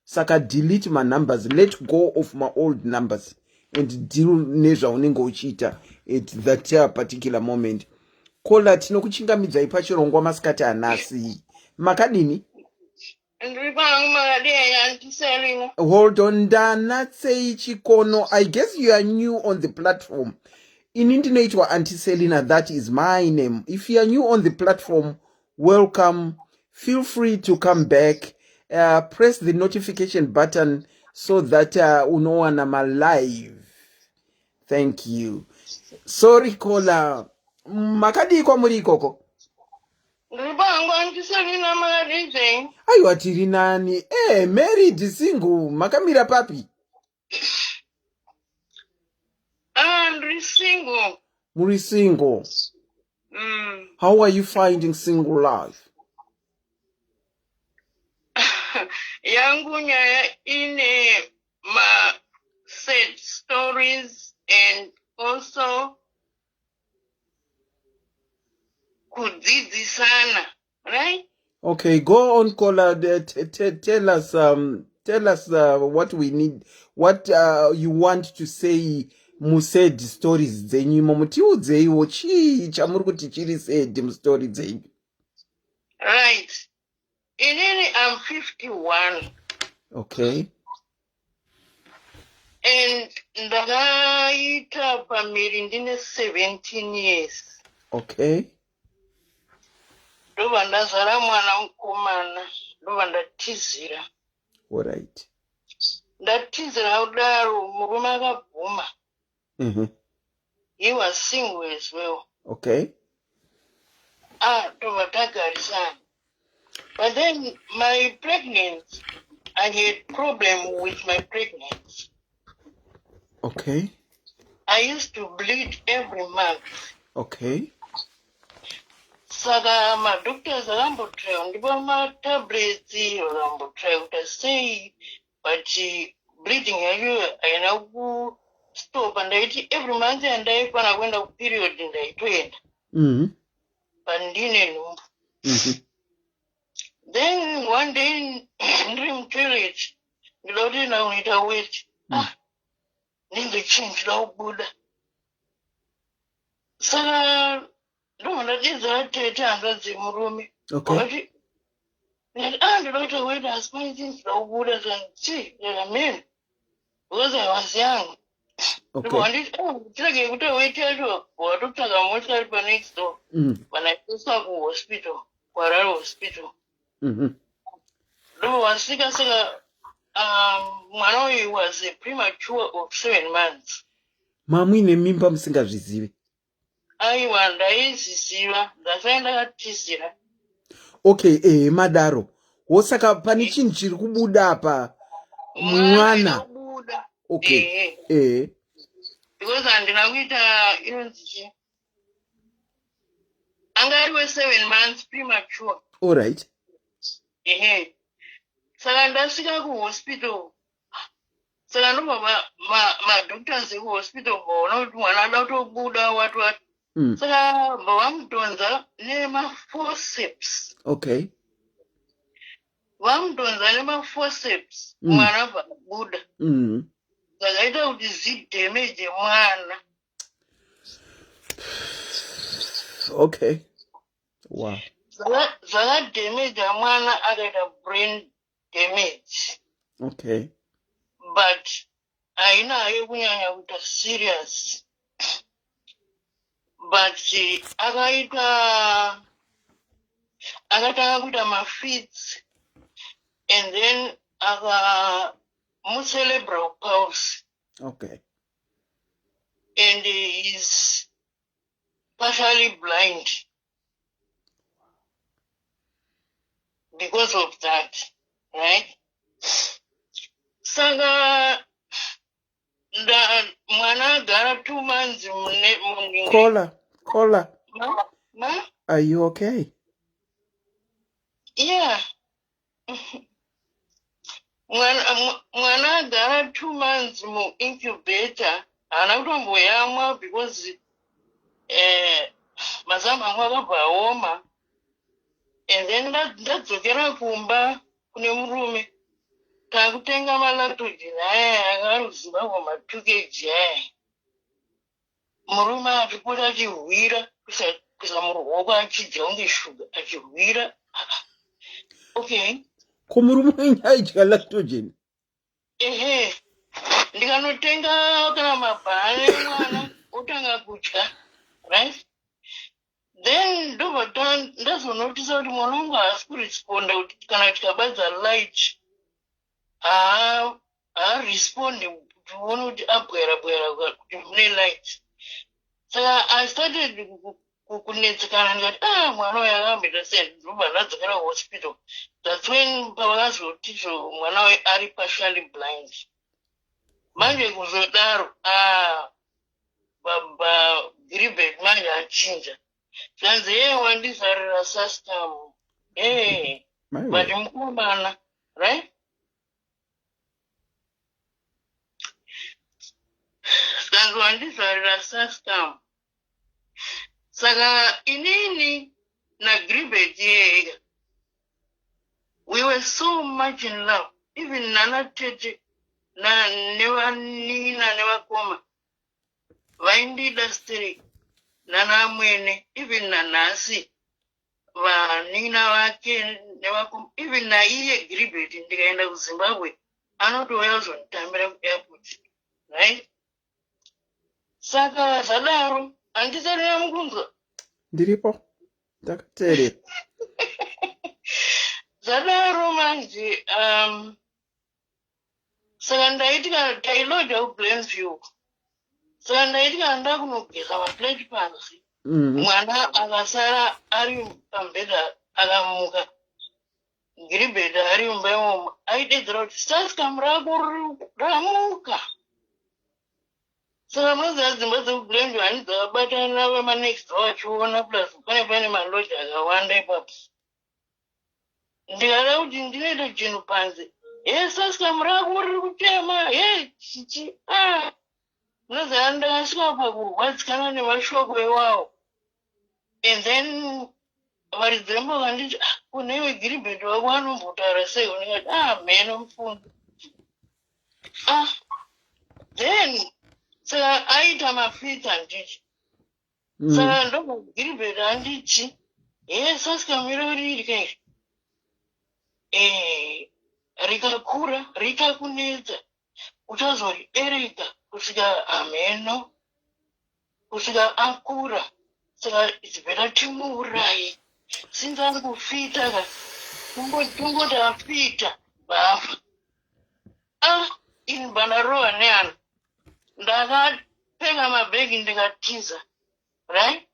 Saka delete my numbers, let go of my old numbers and deal nezvaunenge uchiita at that particular moment. Kola tinokuchingamidzai pachirongwa masikati anasi. Makadini? Hold on, Danatse Chikono. I guess you are new on the platform. In Indinator Auntie Selina, that is my name. If you are new on the platform, welcome. Feel free to come back. Press the notification button so that uno I'm alive. Thank you. Sorry, Kola. Makadi kwa muri koko. Aiwa tiri nani? Married single. Makamira papi. Single. Muri single. How are you finding single life? Yangu nyaya ine ma sad stories and also kudzidzisana, right? Okay, go on, Kola. Tell us what we need, what you want to say. Mused stories zenyu momutiudzeiwo chii chamuri kuti chiri said mustori dzenyu. Right. Inini I'm 51. Okay. And ndakaita pamiri ndine 17 years. Okay. Ndobva ndazara mwana mukomana, ndobva ndatizira. All right. Ndatizira kudaro murume akabvuma. He was single as well. Okay. Ndobva tagarisana. But then my pregnancy, I had problem with my pregnancy. Okay. I used to bleed every month. Okay. Saka my doctors akambotry ndipo ma-tablets vakambotry kuti sei but bleeding yacho haina kustopa. Ndaiti every month yandaifana kuenda kuperiod ndaitoenda but ndine nhumbu. Then one day ndiri mutoilet ndida kuti naunoita wet ndinge chii ndida kubuda. Saka ndobva ndadedzera tete hanzvadzi murume. Okay. Ndida kuita wet asi maiti ndida kubuda santi amen because I was young. Okay. Tirege kuita wet yacho watotsvaga motikari panext door vanaiswa kuhospital kwarari hospital. No, wasika saka mwana uyu was premature of 7 months. Mamuine mimba musingazvizive. Aiwa ndaizviziva ndasaenda ndakatizira. Okay, madaro. Wosaka pane chinhu chiri kubuda apa mwana. Okay. Because handina kuita inonzi anga ari we 7 months premature. All right. Saka ndasvika kuhospital. Saka ndobva madoctors ekuhospital vaona kuti mwana ada kutobuda wati. Saka vamutonza nemaforceps. Okay. Vamutonza nemaforceps mwana pabuda. Zvakaita kuti zidamage mwana. Okay. Wow. Zaka damage mwana akaita brain damage. Okay. But haina hayo kunyanya kuita serious. But akatanga kuita mafits and then cerebral palsy. Okay. And he's partially blind because of that, right? Saka mwana agara 2 months Caller. Ma? Are you okay? Yeah. Mwana agara 2 months mu incubator haana kutomboyamwa because mazama angu akabva aoma. And then ndadzokera kumba kune murume takutenga malactogen aya akari kuZimbabwe ma 2 kg aya. Murume achipota achihwira kuisa muruoko achidya kunge shuga achihwira. Okay. Kumurume wenyu aidya lactogen. Ehe. Ndikanotenga kana mabhana emwana otanga kudya. Right? Then ndazonotisa kuti mwana wangu haasi kuresponda kuti kana tikabadza light haarespondi kuti uone kuti abwera kuti mune light. Saka I started kunetsekana ndikati mwana uyu akamboita sei ndobva ndadzokera kuhospital. That's when pavakazoti mwana uyu ari partially blind. Manje kuzodaro baba Gilbert manje achinja. Zvanzi wandizarira system. But mukomana, right? Zvanzi wandizarira system. Saka inini na Gilbert yega. We were so much in love. Even Nana Tete na Nina Nevakoma. Vaindida stiri. Nana mwene, even nanasi, vanina wake, even na iye Gilbert ndikaenda kuZimbabwe, anotouya kuzonditambira kuairport, right? Saka zvadaro, handisarira mukunzwa. Ndiripo, ndakateerera. Zvadaro manje, saka ndaitika tailodha kuBlainview. Saka ndaitika ndakunogeza maplate pansi. Mwana akasara ari pambedha akamuka. Gilbert ari mumba imomo. Aidedzera kuti system rako ramuka. Saka mwaziva dzimba dzekuBlainview hani dzakabatana vemanext vachiona plus pane maloji akawanda ipapo. Ndikada kuti ndinoita chinhu panze. System rako riri kutema. Chichi. Mwaziva ndakasvika pakurwadzikana nemashoko iwawo. And then varidzembo vanditi kuneiwe Gilbert wako anombotaura sei unikati mheno mupfungwa. Then saka aita mafits handiti. Saka ndobva Gilbert handiti system irori kai. Rikakura rikakunetsa uchazoribereka kusvika mheno kusvika akura. Saka it's better timuuraye. Since ari kufita tungoti afita vafa. In Bandaroa neana ndakapfeka mabhegi ndikatiza, right?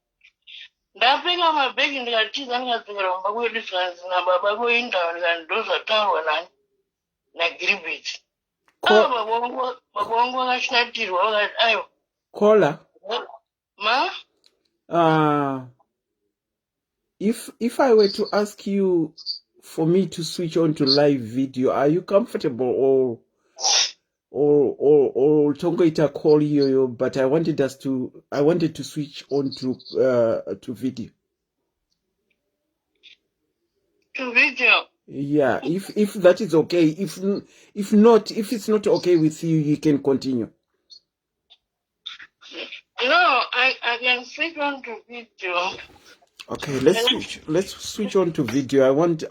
Ndapfeka mabhegi ndikatiza ndikadzokera kumba kwedu zvanzi nababa koindawo ndikati ndozvataurwa naGilbert. Baba vangu vakashatirwa vakati aiwa. Caller. Ma? If I were to ask you for me to switch on to live video, are you comfortable or tongoita call you? But I wanted to switch on to video. To video. Yeah, if that is okay. If not, if it's not okay with you, you can continue. No, I can switch on to video. Okay, let's switch on to video. I want to.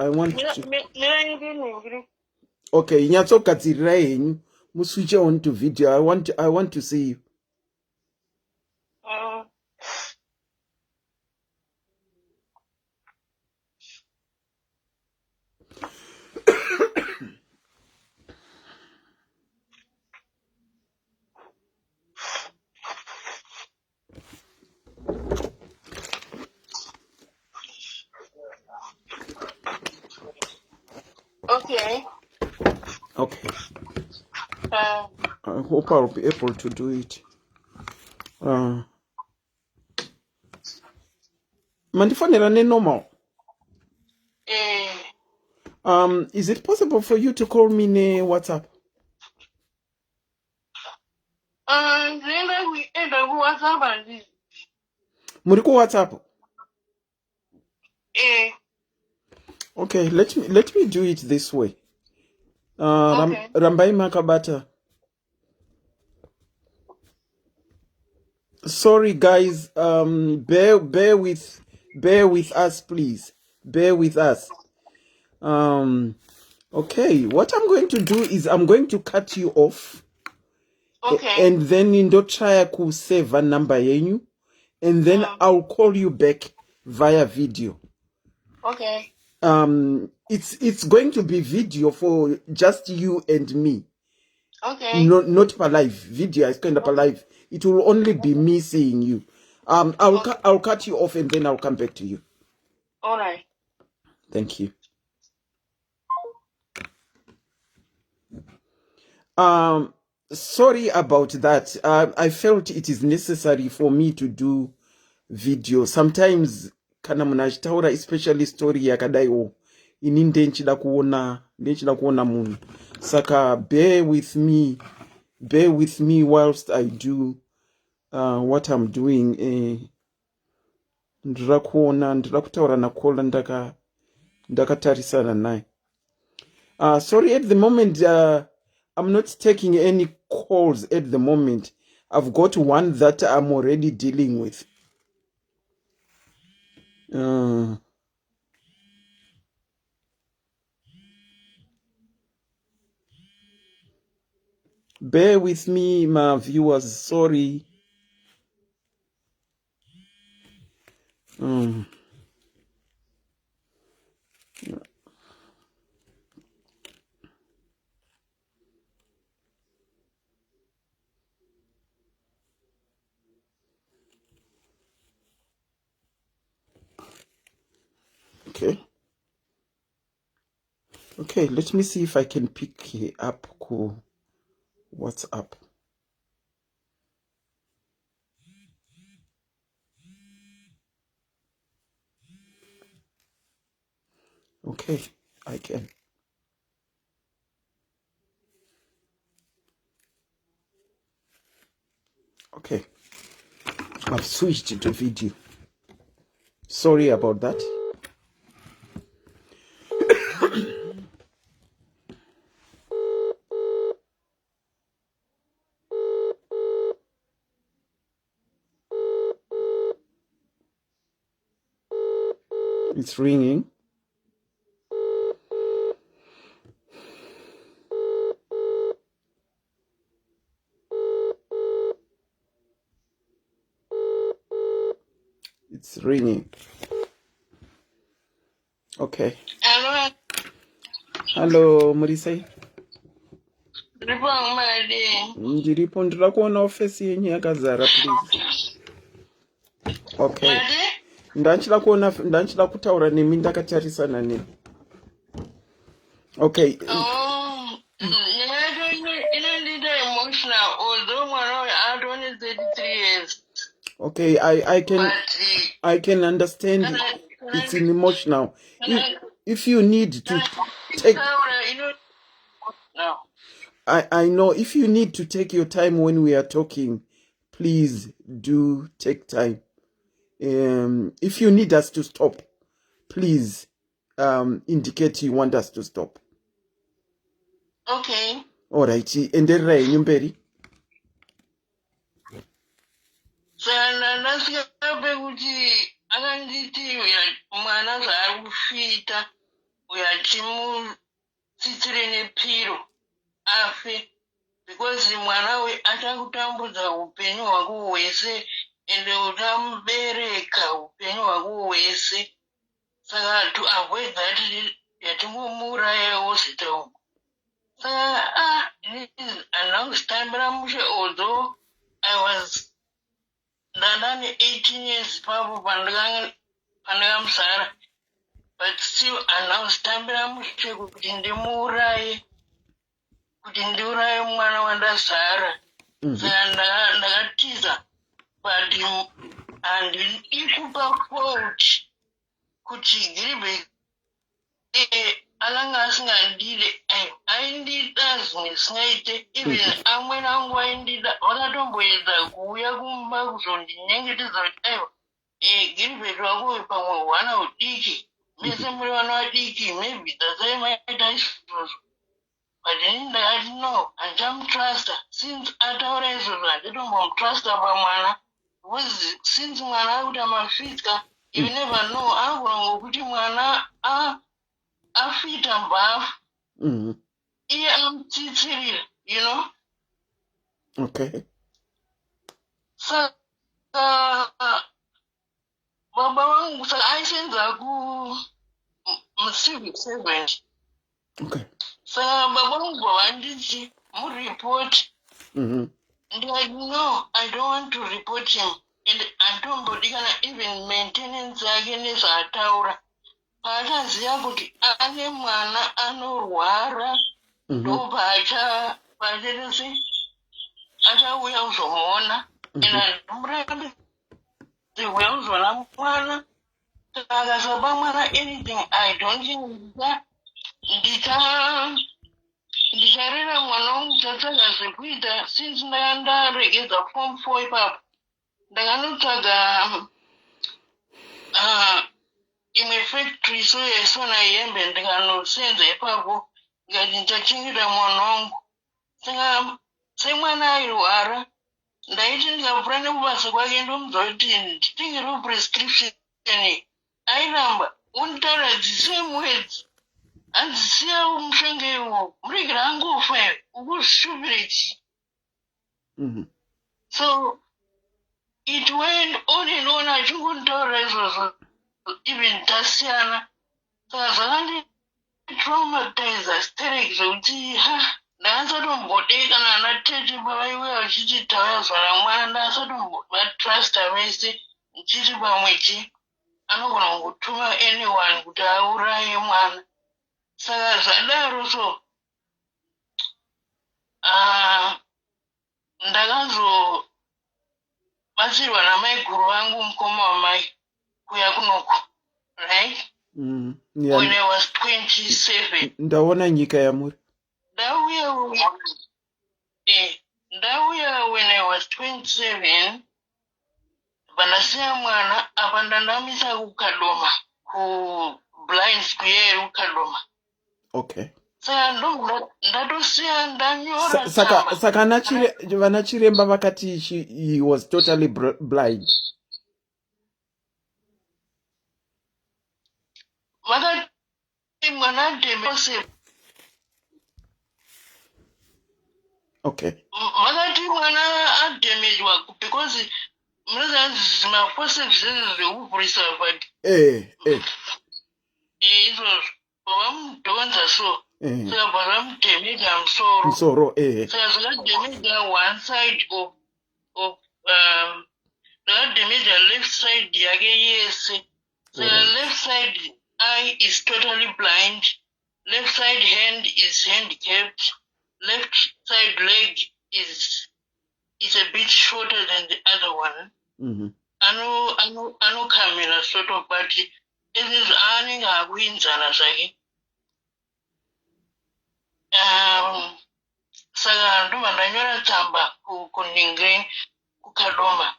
Okay, nyatsogadzirira henyu switch on to video. I want to see you. Okay. Okay. I hope I'll be able to do it. Mandifonera ne normal. Is it possible for you to call me ne WhatsApp? Muri ku WhatsApp? Okay, let me do it this way. Okay. Rambai Makabata. Sorry guys, bear with us, please. Bear with us. Okay, what I'm going to do is I'm going to cut you off. Okay. And then try to save a number yenyu, and then I'll call you back via video. Okay. It's going to be video for just you and me. Okay. Not per live video. It's kind of per live. It will only be me seeing you. I'll cut you off and then I'll come back to you. All right. Thank you. Sorry about that. I felt it is necessary for me to do video. Sometimes kana munachitaura especially story yakadaiwo ini ndenchida kuona munhu. Saka bear with me whilst I do what I'm doing. Ndira kutaura nakola ndakatarisana naye. Sorry, at the moment I'm not taking any calls at the moment. I've got one that I'm already dealing with. Bear with me, my viewers. Sorry. Okay, let me see if I can pick up WhatsApp. Okay, I can. Okay, I've switched to video. Sorry about that. It's ringing. It's ringing. Okay. Hello, Murisai. Ndiripo ndira kuona ofisi yenyu yakazara, please. Okay. Ndanchida kutaura nemi ndakatarisana nemi. Okay. Okay, I can understand it's emotional. If you need to take I know if you need to take your time when we are talking, please do take time. If you need us to stop, please indicate you want us to stop. Okay. All right. And then Nyumberi. akanditi mwana zvaari kufita uyo achimutsitsire nepiro afe because mwana uyu achakutambudza upenyu hwako hwese ende utamubereka upenyu hwako hwese. Saka to avoid that yatingomuurayawo zita umu. Saka andakuzitambira mushe, although I was ndandane 18 years papo pandakamusara, but still andakuzitambira mushe kuti ndimuuraye, kuti ndiuraye mwana wandazara. Saka ndakatiza, but handikupa fault kuti Gilbert akanga asingandide aindida zvimwe zvisingaite. Even amweni angu aindida vakatomboedza kuuya kumba kuzondinyengetedza kuti aiwa Gilbert wako uyu pamwe hwana hudiki, mese muri vana vadiki, maybe dzasai maita izvozvo. But ini ndakati no, handichamutrusta. Since ataura izvozvo handitombomutrasta pamwana, because since mwana akuti amafitya, you never know, angokuti mwana afita mbafu. Iye amutsitsirira, you know? Okay. Saka baba vangu saka aisenza mucivil servant. Okay. Saka baba vangu vanditi muripoti. Ndikati no, I don't want to report him. And antombodi kana even maintenance yake nezvaataura. Paakaziva kuti ane mwana anorwara, ndobva achauya kuzomuona. And handimurambidzi kuuya kuzoona mwana. Akasapa mwana anything I don't think ndicharera mwana wangu chatsvaga zvekuita. Since ndaregedza form 4 ipapo, ndakanotsvaga imwe factory so yaisona hembe ndikanosenza ipapo, ndikati ndichachengeta mwana wangu. Saka semwana airwara, ndaiti ndikapfuura nekubasa kwake ndomudza kuti nditengerewo prescription. Airamba unditaura dzise mwedzi, handzisiyawo mushonga iwowo, muregera angofa iwe, ukuzvishuvire chii? So it went on and on, achingonditaura izvozvo, even tasiyana. Saka zvakanditraumatiza stereki zvekuti ndakasatombodei kana ana tete pavaiuya vachiti tavazvara mwana, ndakasatombodvatrusta vese, ndichiti pamwechi anogona kungotuma anyone kuti auraye mwana. Saka zvadaro so ndakazobatsirwa namai guru vangu mukoma wamai kuya kunoko, right? When I was 27. Ndaona nyika yamuri. Ndauya when I was 27, pandasiya mwana apa ndandamisa kukadoma, blind square kukadoma. Okay. Saka ndatosiya ndanyora. Saka vanachiremba vakati he was totally blind. Vakati mwana damage. Okay. Vakati mwana adamaged because my forceps zvekuvhurisa vhadi. Izvozvo pavamudhonza so. Saka pavamudamage musoro. Saka zvakadamage one side of zvakadamage left side yake yese. Saka left side eye is totally blind. Left side hand is handicapped. Left side leg is a bit shorter than the other one. Anokamira sort of, but it is earning a wins and a saka ndoma ndanyora tsamba kuningeni kukadoma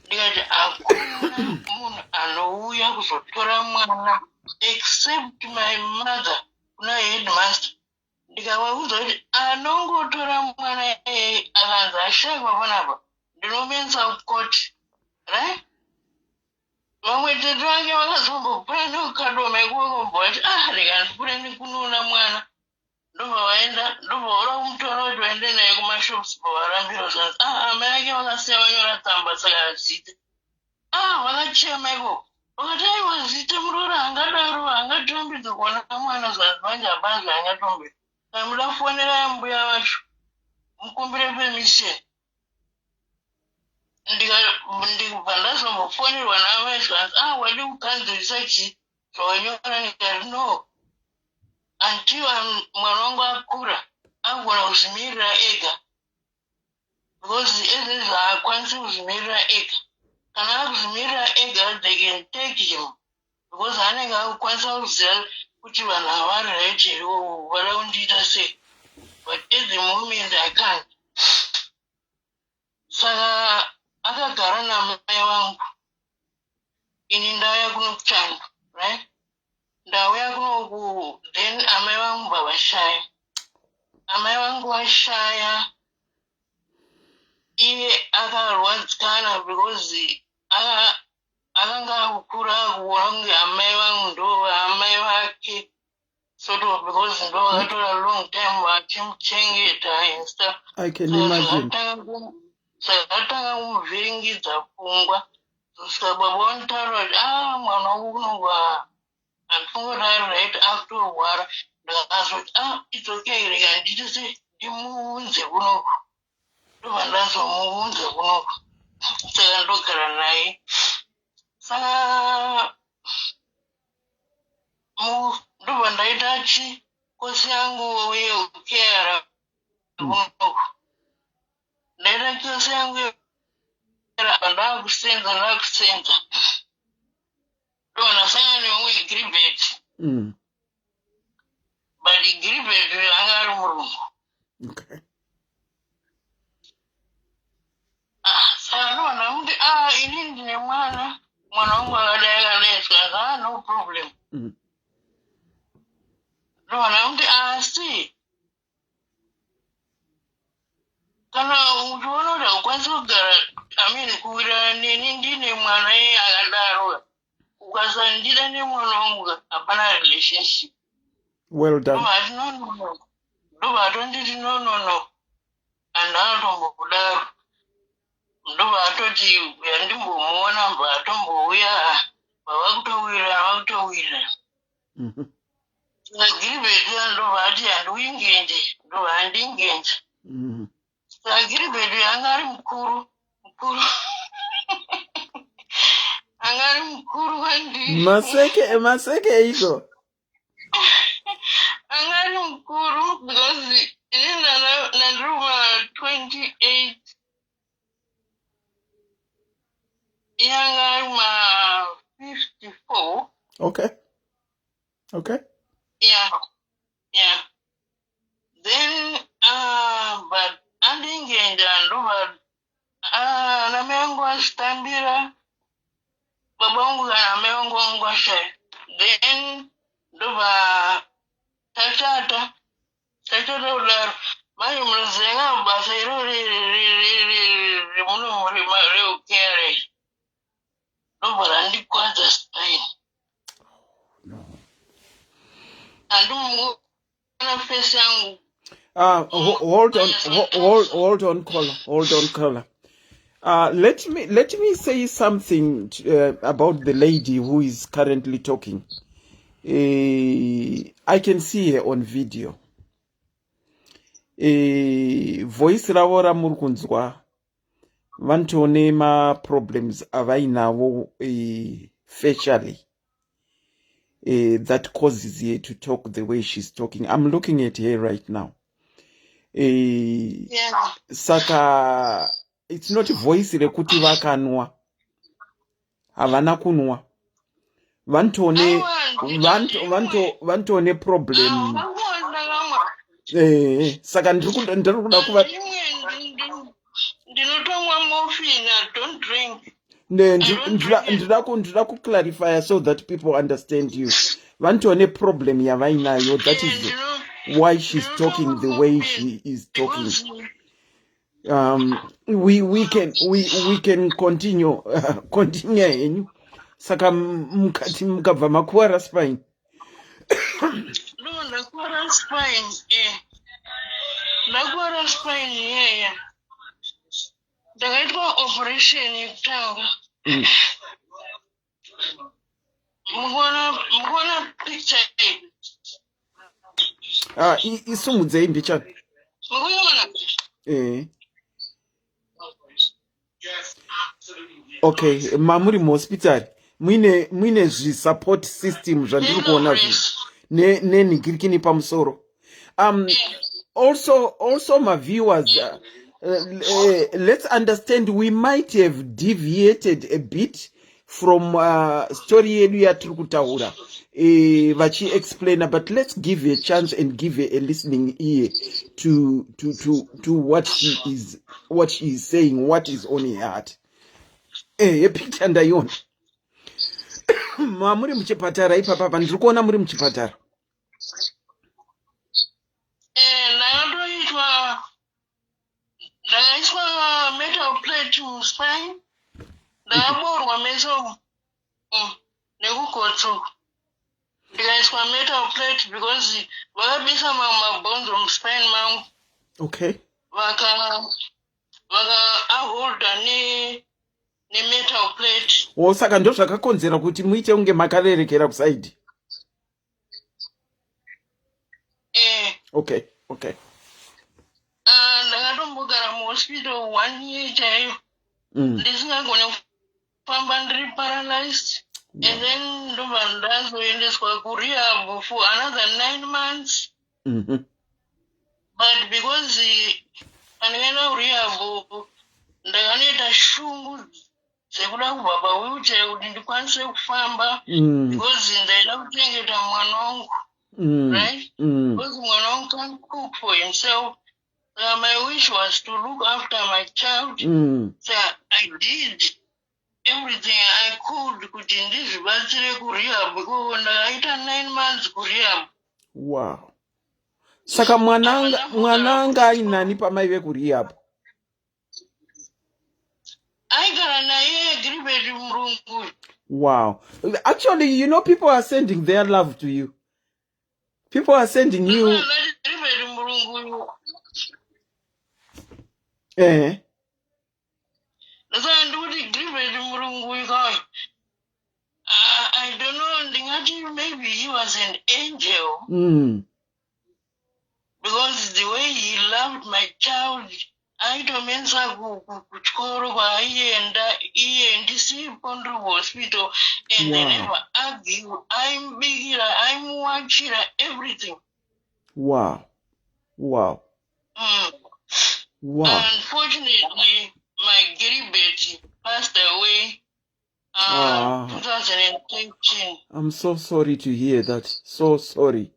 ndikati hakuna munhu anouya kuzotora mwana except my mother kuna headmaster. Ndikavaudza kuti anongotora mwana akanzi ashakwa panapa ndinomensa kukoti, right? Mamwe tetu wange vakazombokwenda nokukadome kukomboti ndikandipureni kununa mwana ndobva vaenda ndobva kumutora kuti vaende naye kumashops pavarambiro zvanzi amai ake vakasiya vanyora tsamba saka azita vakachema ikoko vakati aiwa zita murora hangadaro hangatambidza kuona mwana zvanzi manje habanzi hangatambidza kana muda kufonera yambuya vacho mukumbire permission ndikubva ndazombofonerwa navai zvanzi wadi kukanzirisa chii zvawanyora ndikati no until mwana wangu akura agona kuzvimirira ega because ezvezvo haakwanisi kuzvimirira ega kana akuzvimirira ega they can take him because anenge akukwanisa kuziva kuti vanhu havari right here vada kundiita sei but at the moment I can't. Saka akagara namai vangu ini ndauya kuno kuchando right ndauya kunoku then amai vangu vavashaya amai vangu vashaya iye akarwadzikana because akanga akukura akuona kunge amai vangu ndo amai vake sort of because ndo vakatora long time vachimuchengeta and stuff. I can imagine. Sakatanga kumuvhiringidza pfungwa kusvika baba vantaura kuti mwana wangu kunongwa handifungoti right akutorwara ndakazoti it's okay rega nditise ndimuunze kunoku ndobva ndazomuunze kunoku saka ndogara naye saka ndobva ndaita kosi yangu yeukera kunoku ndaita kosi yangu ndakusenza ndobva ndasangana neumwe giribheti but giribheti anga ari murungu saka ndobva ndamuti ini ndine mwana wangu akadai saka no problem ndobva ndamuti asi kana uchiona kuti haukwanisi kugara kuwirana neni ndine mwana iye akadaro ukasandida nemwana wangu hapana relationship. Well done. Ndobva atonditi no handatombokudaro ndobva atoti yandimbomuona mbva atombouya vakutowirana sagiribheti ndobva ati handiuyi ngenje ndobva handingenje sagiribheti anga ari mukuru anga ari mukuru kwandiri maseke iko anga ari mukuru because ini nandiri kuma-28 yanga ari ma-54. Okay. Yeah. Then but andingeenda ndobva namai vangu vazvitambira baba vangu kana amai vangu vashaya then ndobva tachata kudaro manje munoziva basa iro reukere ndobva randikwadza spaini handimuona fesi yangu. Hold on, caller. Let me say something about the lady who is currently talking. I can see her on video. Voice ravo ramurikunzwa vantone ma problems avainavo facially that causes her to talk the way she's talking. I'm looking at her right now. Saka it's not voice rekuti vakanwa havana kunwa vantone problem saka ndiri kuda kuva ndinotomwa morphine, I don't drink. ndida kuclarify so that people understand you. Vantone problem yavainayo, that is why she's talking the way she is talking. We can continue Saka mukati mukabva makuwara spine. No, ndakuwara spine. Ndakuwara spine yeah. Ndakaitwa operation yekutanga. Mukona picture iyi. Isumudzei mbichana. Mukuona? Okay, mamuri muhospitari. Muine support system zvandiri kuona zvinhu. Nenhingirikini pamusoro. Also my viewers, let's understand we might have deviated a bit from story yedu yatiri kutaura vachi explainer, but let's give a chance and give a listening ear to what she is saying, what is on her heart. Picture ndaiona. Muri muchipatara ipapa ndiri kuona muri muchipatara. Ndakaiswa metal plate muspine. Ndakaborwa meso nekugotso. Ndikaiswa metal plate because vakabisa mabhonzo muspine mangu. Okay. Vaka aholda ne metal plate. Saka ndo zvakakonzera kuti muite unge makarerekera kusaidi. Okay. Ndakatombogara muhospital 1 year chaiyo. Ndisingagone kufamba ndiri paralyzed. And then ndobva ndazoendeswa kurehab for another 9 months. But because pandikaenda kurehab ndakanoita shungu dzekuda kubva pawheelchair kuti ndikwanise kufamba. Because ndaida kuchengeta mwana wangu. Right? Because mwana wangu can't cook for himself. My wish was to look after my child. So I did everything I could kuti ndizvibatsire kurehab because ndakaita 9 months kurehab. Wow. Saka mwananga ainani pamaive kurehab? Aigara naye Gribedi Murungu. Wow. Actually, you know, people are sending their love to you. People are sending you. Gribedi Murungu. I don't know, maybe he was an angel. Because the way he loved my child, I don't mensa kuchikoro kwaienda iye ndisipo hospital, and they never argue. I'm bigger, I'm watching everything. Wow. Unfortunately, my Gribet passed away 2013. I'm so sorry to hear that. So sorry.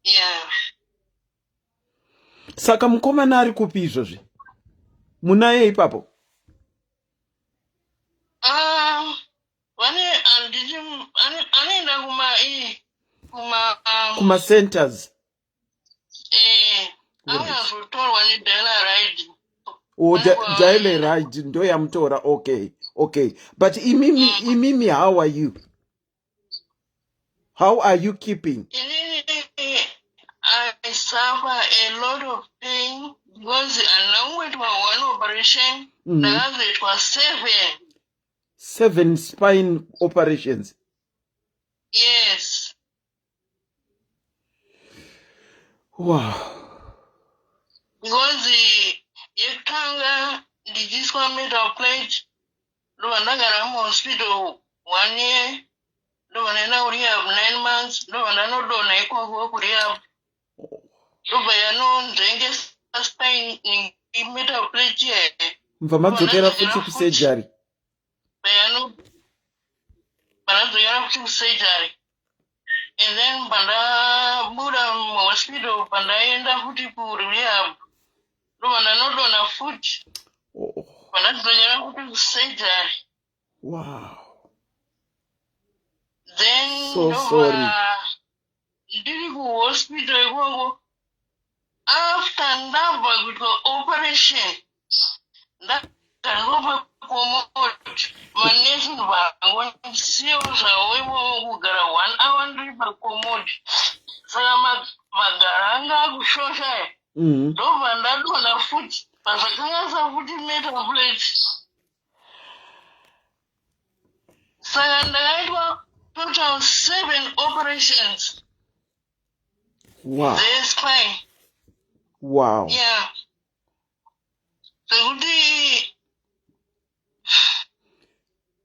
Yeah. Saka mukomana ari kupi izvozvi? Munaye ipapo? Anaenda kuma centers. Akazotorwa neDialeride. Dialeride ndo yamutora. Okay. But imimi, how are you? How are you keeping? I suffer a lot of pain because along with my one operation, it was 7 spine operations. Yes. Wow. Because yekutanga ndichiswa metal plate, ndobva ndagara muhospital 1 year, ndobva ndaenda kurehab 9 months, ndobva ndanodonha ikoko kurehab. Ndobva yanondengesa spine metal plate here. Mva madzokera futi kusurgery. Pandadzokera futi kusurgery. And then pandabuda muhospital, pandaenda futi kurehab. Ndobva ndanodonha futi. Pandadzokera futi kusurgery. Wow. Then so sorry. Ndiri kuhospital ikoko. After ndabva kuitwa operation, ndakandobva komoto. manesi vangonisiusa wewo kugara 1 hour ndiri pakomodi saka magara anga akushosha ndobva ndadona futi pazvakanga safuti metal plate saka ndakaitwa total 7 operations. Wow. The spine. Wow. Yeah. Sekuti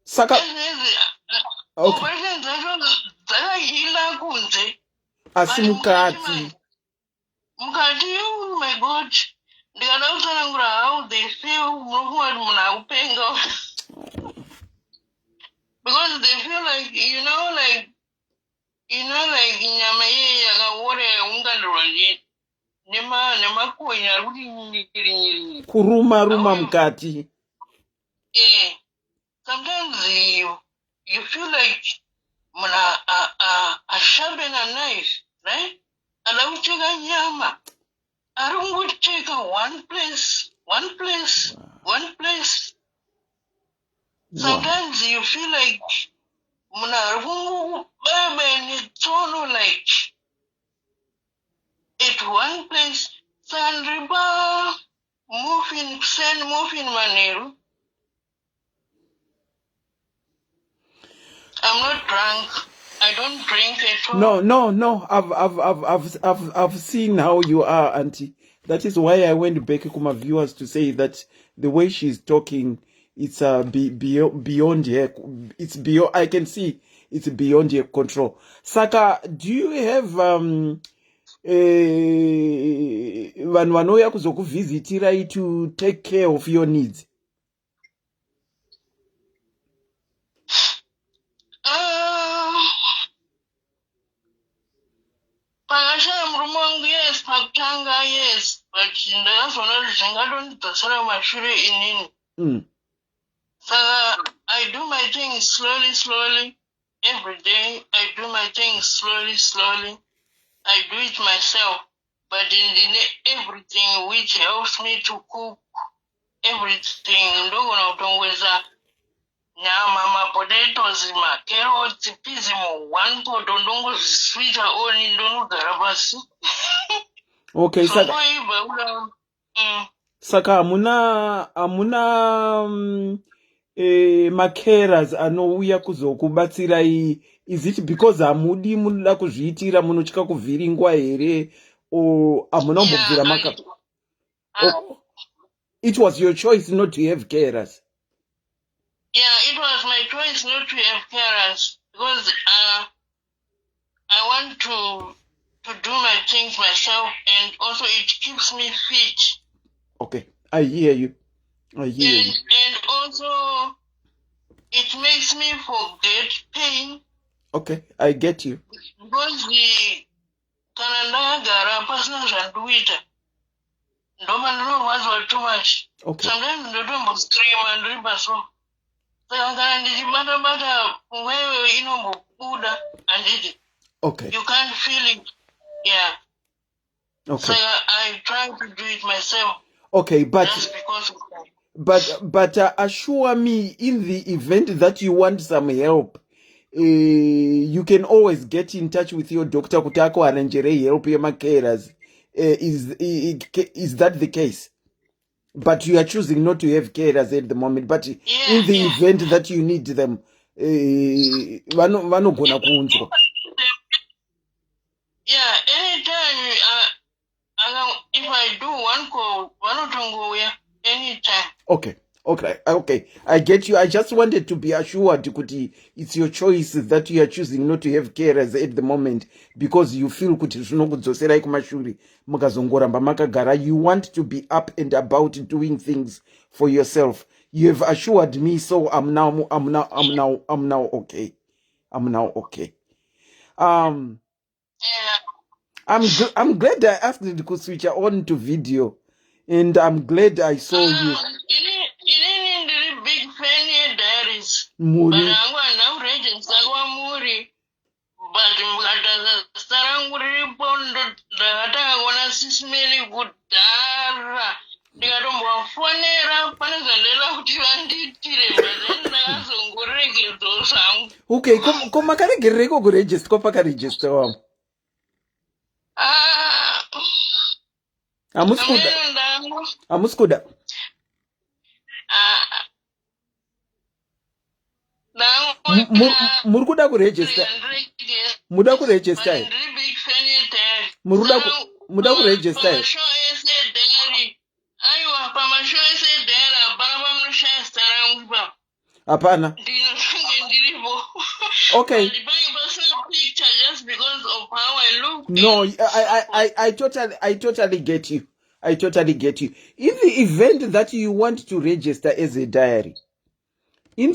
saka operations dzakahila kunze asi mukati oh my god, ndikada kutsanangura how they feel munofunga kuti munhu akupenga because they feel like nyama iye yakaora yaungandirwa nemakonye ari kuti nyirinyiri kuruma mukati. Sometimes you feel like munhu asharpen a knife, right? Ada kucheka nyama ari kungocheka one place. Sometimes you feel like munhu ari kungobaya netsono like at one place. Sandriba muffin manero. I'm not drunk. I don't drink at all. No. I've seen how you are, Auntie. That is why I went back to my viewers to say that the way she's talking, it's beyond her. It's beyond. I can see it's beyond your control. Saka, do you have vanhu vanouya kuzokuvhizitirai to take care of your needs? Pakashaya murume wangu, yes, pakutanga, yes, but ndakazona kuti zvingatondidzotsera mashure inini. Saka I do my things slowly. Every day I do my things slowly. I do it myself, but in everything which helps me to cook, everything, ndogona kutongweza nyama, mapotatoes, macarrots, peas, one pot, ndongozviswitcha on, ndonogara pasi. Okay, saka hamuna macarers anouya kuzokubatsirai. Is it because hamudi munoda kuzviitira, munotya kuvhiringwa here, or hamuna kumbobvira maka? It was your choice not to have carers. Yeah, it was my choice not to have carers because I want to do my things myself, and also it keeps me fit. Okay, I hear you. And also it makes me forget pain. Okay, I get you. Because kana ndagara pasina zvandikuita ndoma ndinorwadziwa too much. Okay. Sometimes ndotomboscreama ndiri paso. Saka kana ndichibata mwewe inombobuda handiti. Okay. You can't feel it. Yeah. Okay. So I try to do it myself. Okay, but just because of that. But assure me, in the event that you want some help, you can always get in touch with your doctor kutako arrangere help yema carers. Is that the case? But you are choosing not to have carers at the moment. But in the event that you need them, vanogona kunzwa. Yeah, anytime if I do one call, vanotongouya anytime. Okay. I get you. I just wanted to be assured kuti it's your choice that you are choosing not to have carers at the moment because you feel kuti zvinokudzoserai kumashure mukazongoramba makagara. You want to be up and about doing things for yourself. You have assured me, so I'm now okay. I'm now okay. I'm glad I asked you to switch on to video, and I'm glad I saw you. Big fan diaries. Muri. But I'm now reading Muri. But Saranguri Pondo, the Sis Melly good. They are more funny, Panazella, Okay, koma karegereko kuregister kopakaregister wamo. Amusikuda. Muri kuda kuregister. Muda kuregister. Muda kuregister. Hapana. Okay. Just because of how I look. No, I totally get you. I totally get you. In the event that you want to register as a diary, at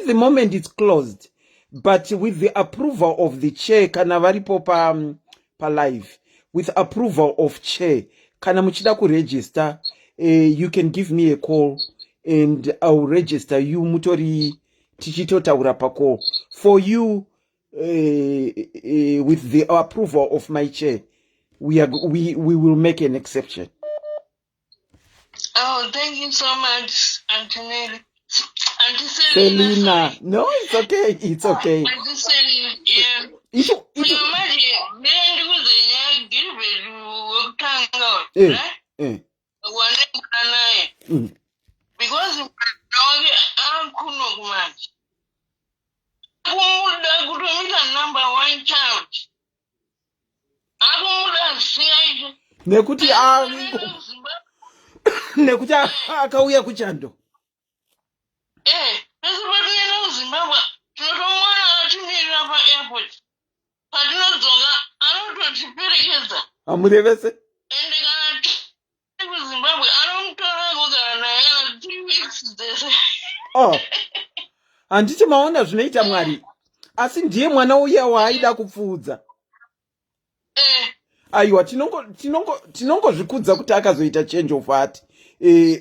the moment it's closed, but with the approval of the chair, kana varipo pa live, with approval of chair, kana muchida ku register, you can give me a call and I'll register you mutori tichitotaura pa call for you. With the approval of my chair, we will make an exception. Oh, thank you so much, Antonelli. Selina. No, it's okay. It's okay. Auntie Selina, yeah. You imagine, because number one child. Nekuti akauya kuchando. Amurevese. Oh. Anditi maona zvinoita Mwari. Asi ndiye mwana uya waaida kupfudza. Aiwa tinongozvikudza kuti akazoita change of heart.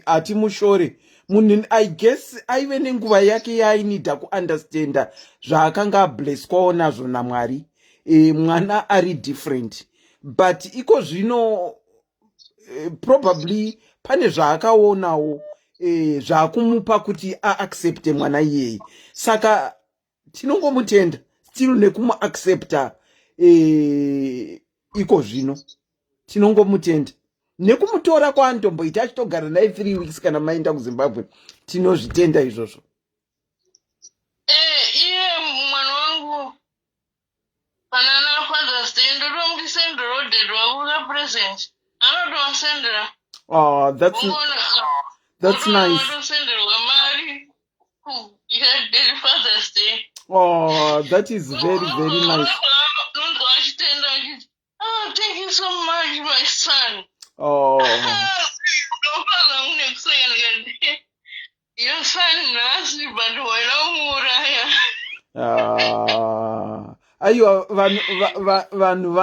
Ati mushore. Munhu I guess aive nenguva yake yaainida kuunderstanda zvaakanga blesswawo nazvo naMwari. Mwana ari different. But iko zvino probably pane zvaakaonawo zvakumupa kuti aaccepte mwana iyeye. Saka tinongomutenda still nekumuaccepta iko zvino. Tinongomutenda. Nekumutora kwaantomboita achitogara naye 3 weeks kana maenda kuZimbabwe. Tinozvitenda izvozvo. Iye mwana wangu panana Father's Day ndotomukisendera roded wakuka present. Anotowasendera. Oh, that's nice. Oh, that is very, very nice. Oh, thank you so much, my son. Oh. Your son knows me, but aiwa vanhu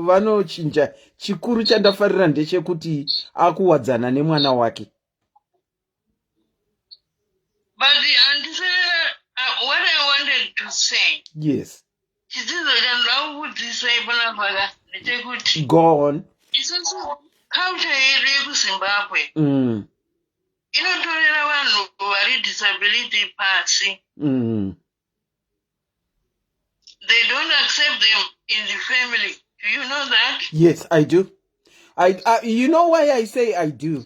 vanochinja. Chikuru chandafarira ndechekuti akuwadzana nemwana wake. But what I wanted to say. Yes. Go on. It's also culture in Zimbabwe. Inotorera vanhu vari disability pasi. They don't accept them in the family. Do you know that? Yes, I do. You know why I say I do?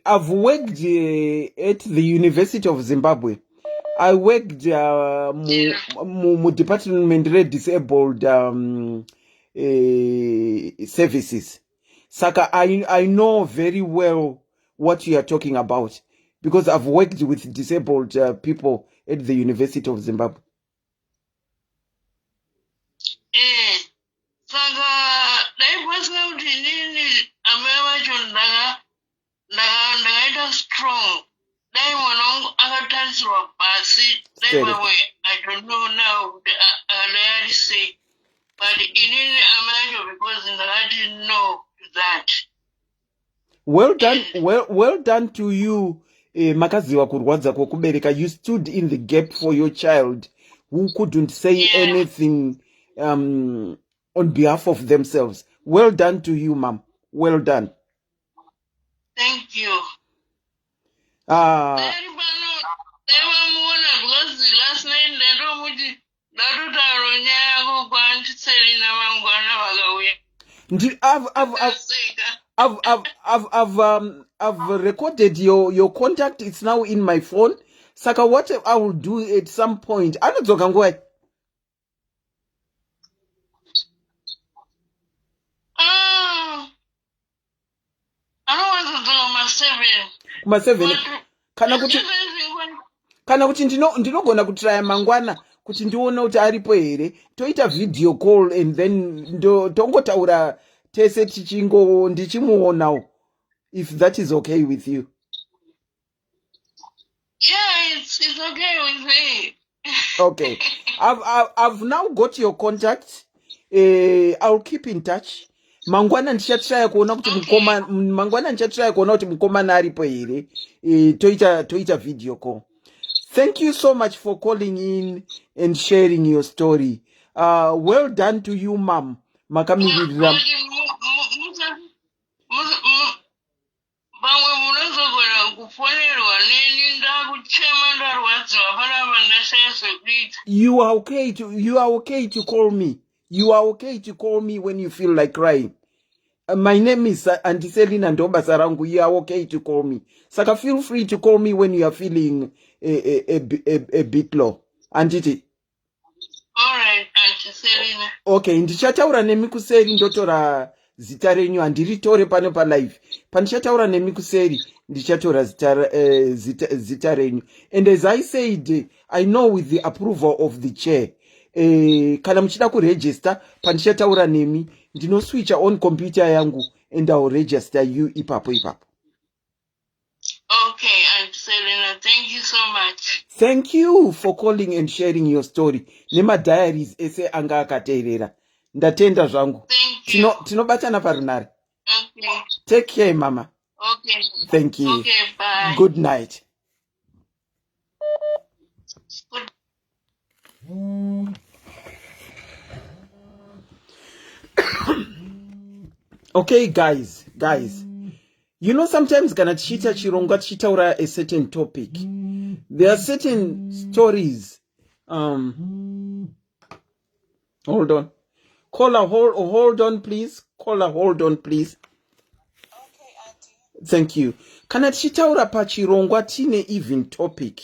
I've worked at the University of Zimbabwe. I worked Department of Disabled Services. Saka, I know very well what you are talking about because I've worked with disabled people at the University of Zimbabwe. Strong. I don't know now. I say, but in because I didn't know that. Well done. Well done to you, Makaziwa kurwadza kubereka. You stood in the gap for your child who couldn't say anything on behalf of themselves. Well done to you, ma'am. Well done. Thank you. I've recorded your contact. It's now in my phone. Saka, what I will do at some point. I don't know. Ma7 kana kuti ndinogona kutraya mangwana kuti ndione kuti aripo here toita video call and then tongotaura tese ndichimuonawo, if that is okay with you. Yeah, it's okay with me. Okay. I've now got your contact. I'll keep in touch. Mangwana ndichatraya kuona kuti mukomana aripo here. Toita video call. Thank you so much for calling in and sharing your story. Well done to you, ma'am. Makamiririra. You are okay to call me. You are okay to call me when you feel like crying. My name is Antiselina Ndomba Sarangu. You are okay to call me. Saka, feel free to call me when you are feeling a bit low. Antiti. All right, Antiselina. Okay, ndichataura nemikuseri ndotora zita renyu handiritore pano pa live. Pandichataura nemikuseri ndichatora zita renyu. And as I said, I know with the approval of the chair, kana muchida kuregister pandichataura nemi ndino switcha on computer yangu and I'll register you ipapo. Okay, Aunt Selena, thank you so much. Thank you for calling and sharing your story. Nema diaries ese anga akateerera. Ndatenda zvangu. Thank you. Tinobatana parunare. Okay. Take care, mama. Okay. Thank you. Okay, bye. Good night. Okay, guys. You know, sometimes kana tichita chirongwa tichitaura a certain topic. There are certain stories. Hold on. Caller, hold on, please. Caller, hold on, please. Okay, Auntie. Thank you. Kana tichitaura pachirongwa tine even topic.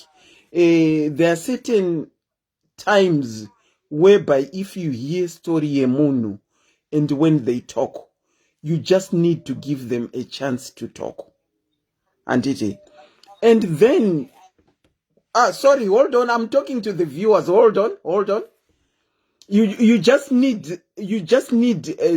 There are certain times whereby if you hear story yemunhu and when they talk, you just need to give them a chance to talk. And then, sorry, hold on. I'm talking to the viewers. Hold on. You just need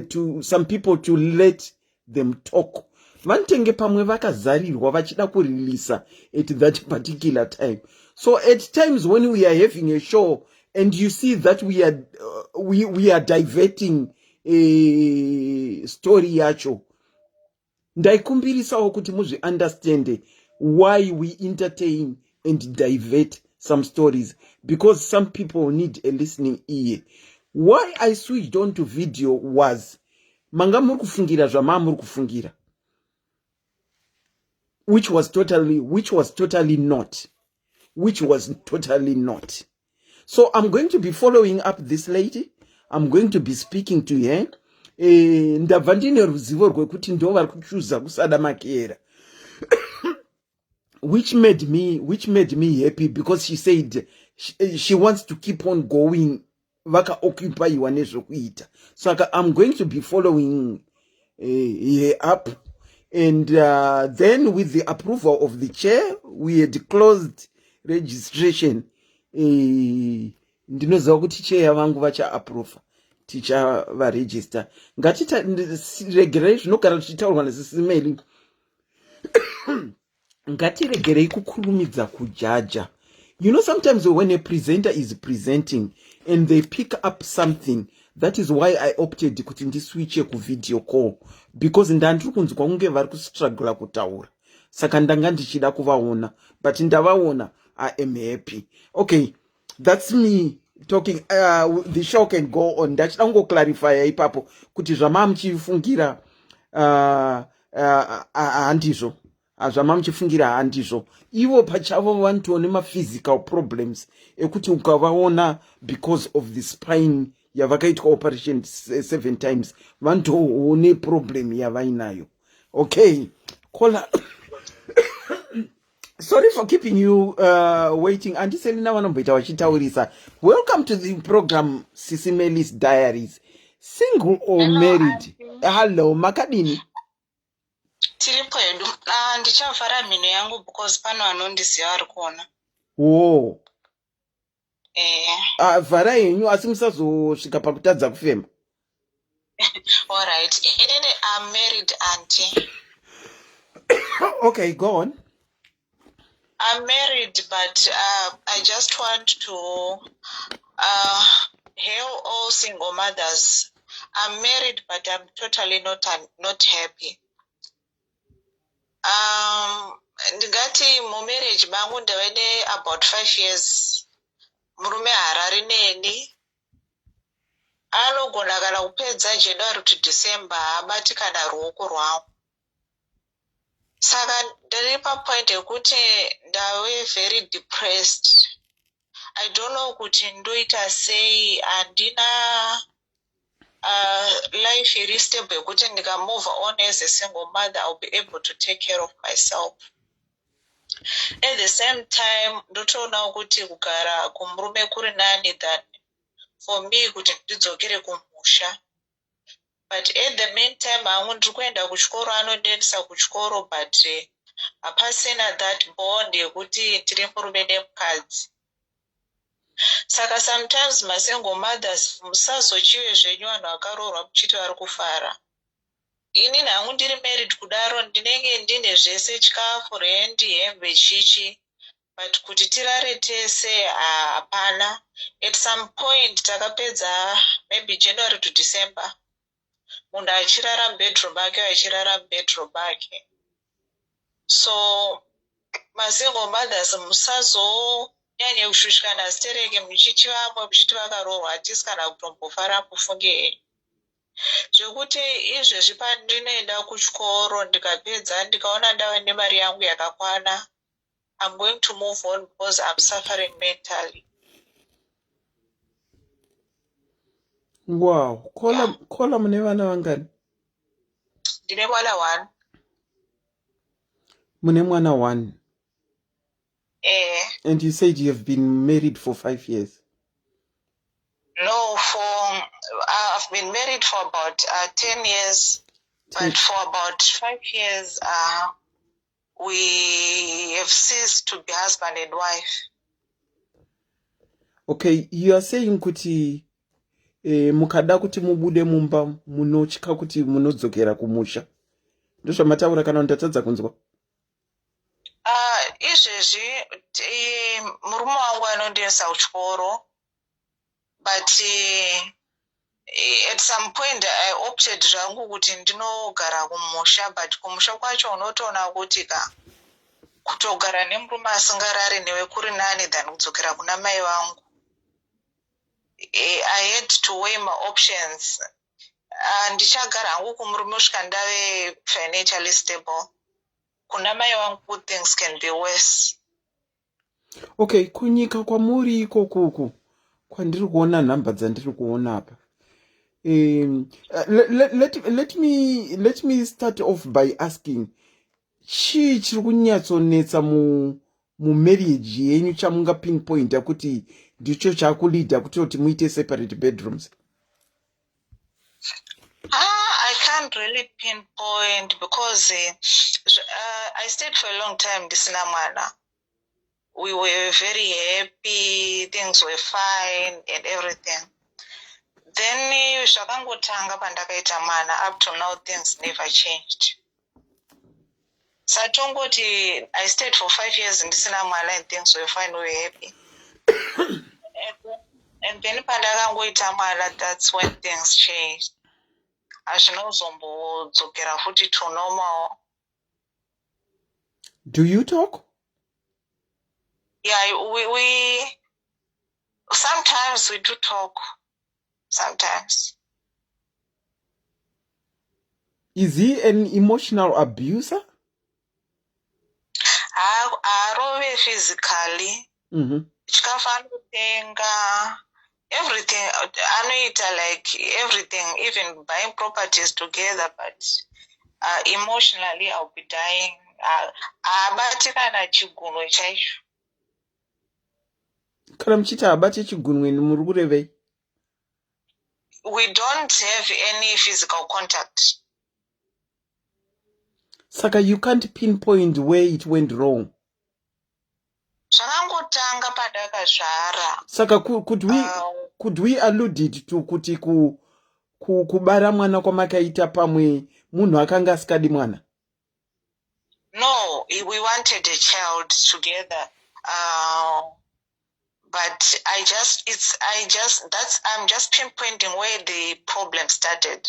to some people to let them talk. Vantenge pamwe vakazarirwa vachida kurilisa at that particular time. So at times when we are having a show and you see that we are diverting a story yacho, ndaikumbirisawo kuti muzvi understand why we entertain and divert some stories, because some people need a listening ear. Why I switched on to video was manga muri kufungira zvama muri kufungira, which was totally not. So I'm going to be following up this lady. I'm going to be speaking to her. Ndabva ndine ruzivo rwekuti ndo vari kuchuza kusada makera. Which made me happy, because she said she wants to keep on going. Vaka occupyiwa nezvokuita. So I'm going to be following her up. And then with the approval of the chair, we had closed registration. Ndinoziva kuti chair vangu vacha approve. Ticha va register. Ngatita regerei zvinogara tichitaurwa naSis Melly. Ngatiregerei kukurumidza kujaja. You know, sometimes when a presenter is presenting and they pick up something, that is why I opted kuti ndiswitche ku video call, because ndandiri kunzwa kunge vari kustruggle kutaura. Saka ndanga ndichida kuvaona, but ndavaona, I am happy. Okay, that's me talking. The show can go on. Ndachida kungo clarify ipapo kuti zvama muchifungira handizvo. Zvama muchifungira handizvo. Ivo pachavo vantu ne physical problems ekuti ukavaona because of the spine yavakaitwa operation 7 times vantoone problem yavainayo. Okay, caller. Sorry for keeping you waiting. Auntie Selina vanomboita vachitaurisa. Welcome to the program Sis Melly's Diaries. Single or Hello, married? Auntie. Hello, makadini. Tiri kwedu. Ndichavhara mhino yangu because pano anondiziva vari kuona. Oh. Vhara yenyu asi musazosvika pakutadza kufema. All right. I'm married, Auntie. Okay, go on. I'm married, but I just want to hail all single mothers. I'm married, but I'm totally not happy. Ndingati mumarriage mangu ndavene about 5 years. Murume harari neni. Anogona kana kupedza January to December habati kana ruoko rwangu. Saka ndiri papoint yekuti ndave very depressed. I don't know kuti ndoita sei, handina life iri stable yekuti ndika move on as a single mother, I'll be able to take care of myself. At the same time, ndotoona kuti kugara kumurume kuri nani than for me kuti ndidzokere kumusha. But at the meantime, hangu ndiri kuenda kuchikoro, anondiendesa kuchikoro, but hapasina that bond yekuti tiri murume nemukadzi. Saka sometimes masingle mothers musazochiwe zvenyu vanhu vakaroorwa muchiti vari kufara. Ini hangu ndiri married kudaro ndinenge ndine zvese, chikafu, rendi, hembe, chichi, but kuti tirare tese hapana. At some point takapedza maybe January to December, munhu achirara mubedroom ake achirara mubedroom ake. So masingle mothers musazonyanye kushushikana stereke muchiti vamwe muchiti vakaroorwa, hatisi kana kutombofara mufunge henyu. Zvekuti izvezvi pandinoenda kuchikoro ndikapedza ndikaona ndava nemari yangu yakakwana, I'm going to move on because I'm suffering mentally. Wow. Kola mune vana vangani? Ndine mwana 1. Mune mwana 1. And you said you have been married for 5 years. No, I've been married for about 10 years, but for about 5 years, we have ceased to be husband and wife. Okay, you are saying kuti mukada kuti mubude mumba munotya kuti munodzokera kumusha. Ndozvamataura kana ndatadza kunzwa? Izvezvi murume wangu anondiendesa kuchikoro, but at some point I opted zvangu kuti ndinogara kumusha, but kumusha kwacho unotoona kuti kutogara nemurume asingarari newe kuri nani than kudzokera kuna mai vangu. I had to weigh my options. Ndichagara hangu kumurume kusvika ndave financially stable. Kuna mai vangu good things can be worse. Okay, kunyika kwamuri ikokuku kwandiri kuona nhamba dzandiri kuona apa. Let me start off by asking, chii chiri kunyatsonetsa mu marriage yenyu chamunga pinpoint kuti ndicho chakulida kuti muite separate bedrooms? I can't really pinpoint because I stayed for a long time ndisina mwana. We were very happy, things were fine and everything. Then zvakangotanga pandakaita mwana, up to now things never changed. Satongoti I stayed for 5 years ndisina mwana and things were fine, we were happy. And then pandakangoita mwana, that's when things changed. Azvinozombodzokera futi to normal. Do you talk? Yeah, we sometimes we do talk. Sometimes. Is he an emotional abuser? Arove physically. Chikafa anotenga, everything anoita like everything, even buying properties together, but emotionally I'll be dying. Abati kana chigunwe chaicho. Kana muchiti abate chigunwe muri kurevei? We don't have any physical contact. Saka you can't pinpoint where it went wrong. Zvakangotanga padakazvara. Saka could we allude it to kuti kubara mwana kwamakaita pamwe munhu akanga asikadi mwana? No, we wanted a child together. But I'm just pinpointing where the problem started.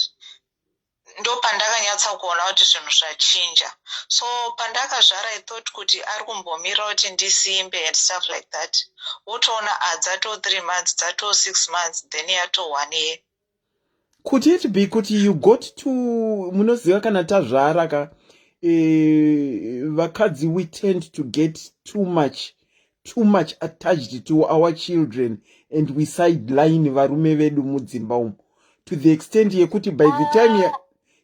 Ndo pandakanyatsa kuona kuti zvinhu zvachinja. So pandakazvara I thought kuti ari kumbomira kuti ndisimbe and stuff like that. Wotoona dzato 3 months, dzato 6 months, then yato 1 year. Could it be kuti you got to munoziva kana tazvara ka vakadzi we tend to get too much attached to our children and we sideline varume vedu mudzimba umu to the extent yekuti by the time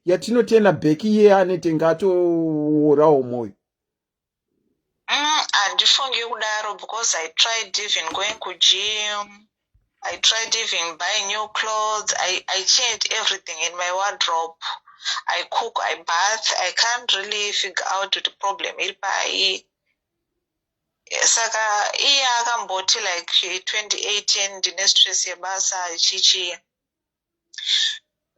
yatinotena bheki iye anete ngatorawo moyo. Handifungi kudaro because I tried even going to gym. I tried even buying new clothes. I changed everything in my wardrobe. I cook, I bath. I can't really figure out the problem. Saka iye akamboti like 2018 ndine stress yebasa chichi.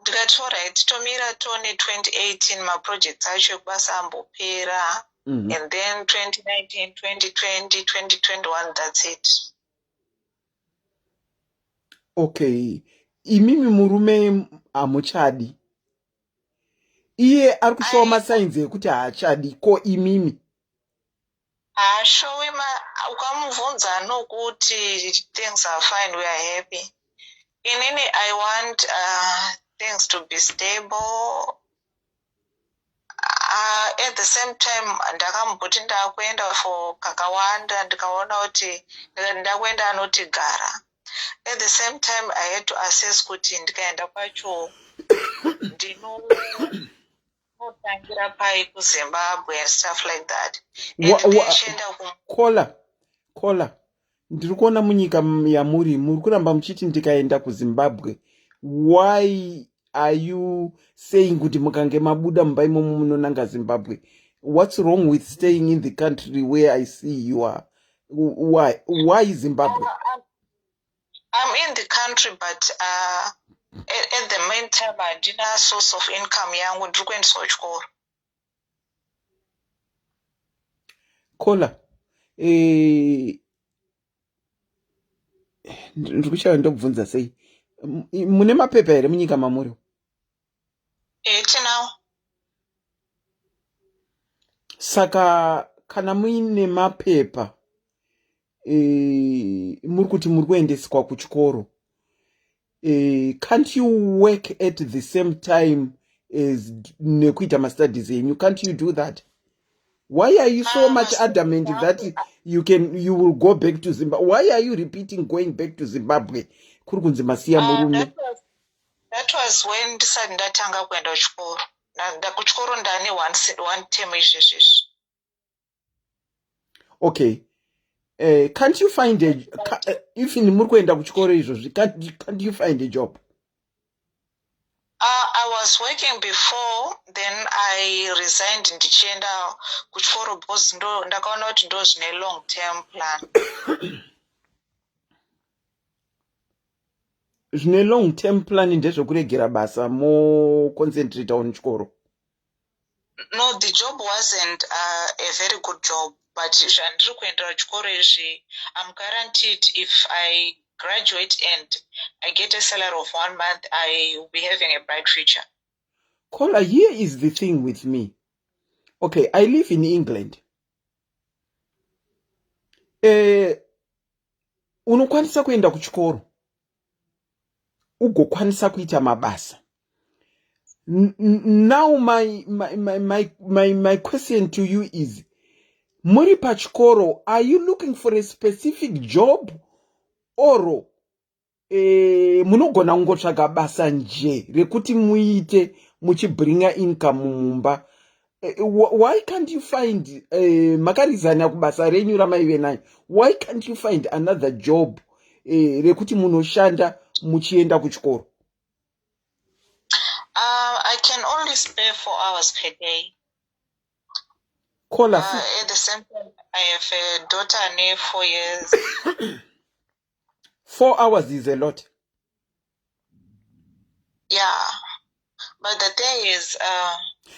Ndikati alright, tomira tone 2018 maprojects acho ekubasa ambopera. And then 2019, 2020, 2021, that's it. Okay. Imimi murume amuchadi. Iye ari kushowa masigns ekuti haachadi ko imimi. Show him ukamubvunza nokuti things are fine, we are happy. Inini I want things to be stable. At the same time ndakamubhuti ndakuenda for kakawanda ndikaona kuti ndakuenda anoti gara. At the same time I had to assess kuti ndikaenda kwacho ndinotangira pai kuZimbabwe and stuff like that. Kola ndiri kuona munyika yamuri muri kuramba muchiti ndikaenda kuZimbabwe. Why are you saying kuti mukange mabuda mumba imomo munonanga Zimbabwe? What's wrong with staying in the country where I see you are? Why Zimbabwe? I'm in the country, but at the meantime I didn't have a source of income yangu ndiri kuendeswa kuchikoro. Kola ndiri kushaya ndokubvunza sei. Mune mapepa here munyika mamuri? Tinawo. Saka kana muine mapepa muri kuti muri kuendeswa kuchikoro, can't you work at the same time as nekuita mastudies enyu? Can't you do that? Why are you so much adamant that you will go back to Zimbabwe? Why are you repeating going back to Zimbabwe? Kuri kunzi masiya murume. That was when ndisati ndatanga kuenda kuchikoro. Kuchikoro ndane one term izvezvi. Okay. Can't you find if in muri kuenda kuchikoro izvozvi, can't you find a job? I was working before, then I resigned ndichienda kuchikoro because ndakaona kuti ndo zvine long term plan. Zvine long term plan ndezvokuregera basa mo concentrate on chikoro? No, the job wasn't a very good job, but zvandiri kuendera chikoro izvi I'm guaranteed if I graduate and I get a salary of 1 month, I will be having a bright future. Kola, here is the thing with me. Okay, I live in England. Unokwanisa kuenda kuchikoro ugokwanisa kuita mabasa. Now my question to you is, muri pachikoro, are you looking for a specific job or munogona kungotsvaga basa nje rekuti muite muchibringa income mumba. Why can't you find makarizana kubasa renyu ramaive nayo? Why can't you find another job rekuti munoshanda muchienda kuchikoro? I can only spare 4 hours per day. At the same time, I have a daughter near 4 years. 4 hours is a lot. Yeah, but the thing is,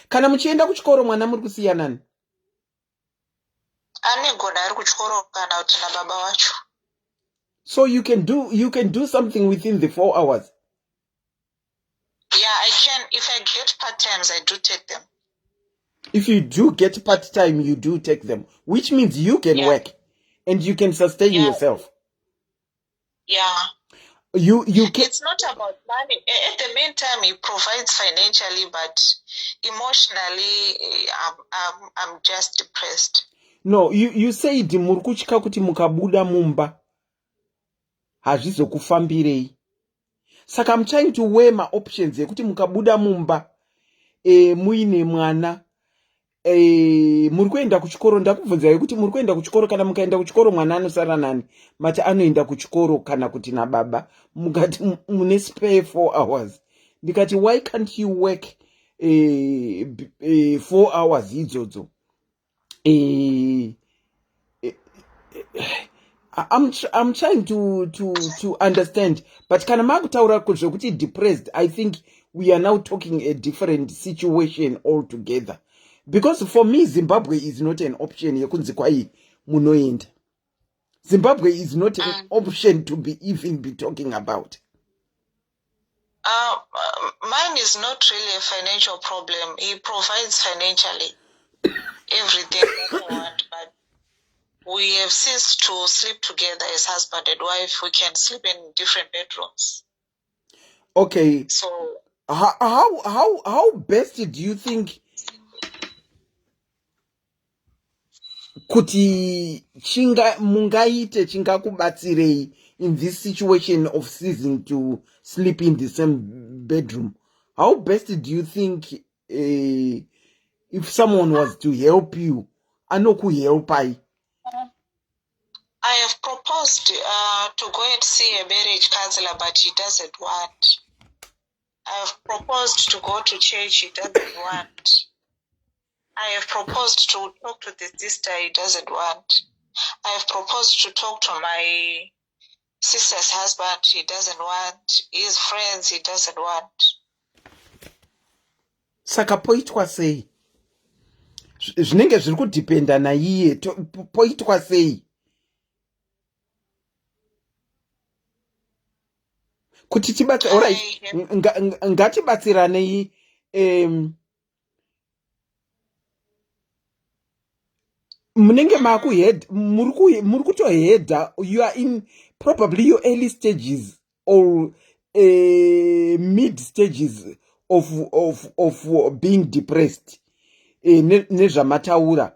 kana muchienda kuchikoro mwana muri kusiya nani? anegona ari kuchikoro kana kuti nababa wacho. So you can do something within the 4 hours. Yeah, I can. If I get part-times, I do take them. If you do get part-time, you do take them, which means you can work and you can sustain yourself. Yeah. You can. It's not about money. At the meantime, he provides financially, but emotionally, I'm just depressed. No, you said muri kutya kuti mukabuda mumba hazvizokufambirei. Saka I'm trying to weigh my options yekuti mukabuda mumba muine mwana muri kuenda kuchikoro. Ndakubvunzai kuti muri kuenda kuchikoro. Kana mukaenda kuchikoro mwana anosara nani? Mati anoenda kuchikoro kana kuti nababa. Mukati mune spare 4 hours. Ndikati why can't you work 4 hours idzodzo? I'm trying to understand, but kana makutaura kuti depressed, I think we are now talking a different situation altogether. Because for me, Zimbabwe is not an option. Yekunzi kwai munoenda. Zimbabwe is not an option to even be talking about. Mine is not really a financial problem. He provides financially everything that I want, but we have ceased to sleep together as husband and wife. We can sleep in different bedrooms. Okay. So how best do you think kuti mungaite chingakubatsirei in this situation of ceasing to sleep in the same bedroom? How best do you think if someone was to help you, anokuhelpai? I have proposed to go and see a marriage counselor, but he doesn't want. I have proposed to go to church, he doesn't want. I have proposed to talk to the sister, he doesn't want. I have proposed to talk to my sister's husband, he doesn't want. His friends, he doesn't want. Saka poitwa sei? Zvinenge zviri kudependa naiye. Poitwa sei? Kuti tibatse, alright, ngatibatsiranei munenge muri kutohedha. You are in probably your early stages or mid stages of being depressed. Nezvamataura.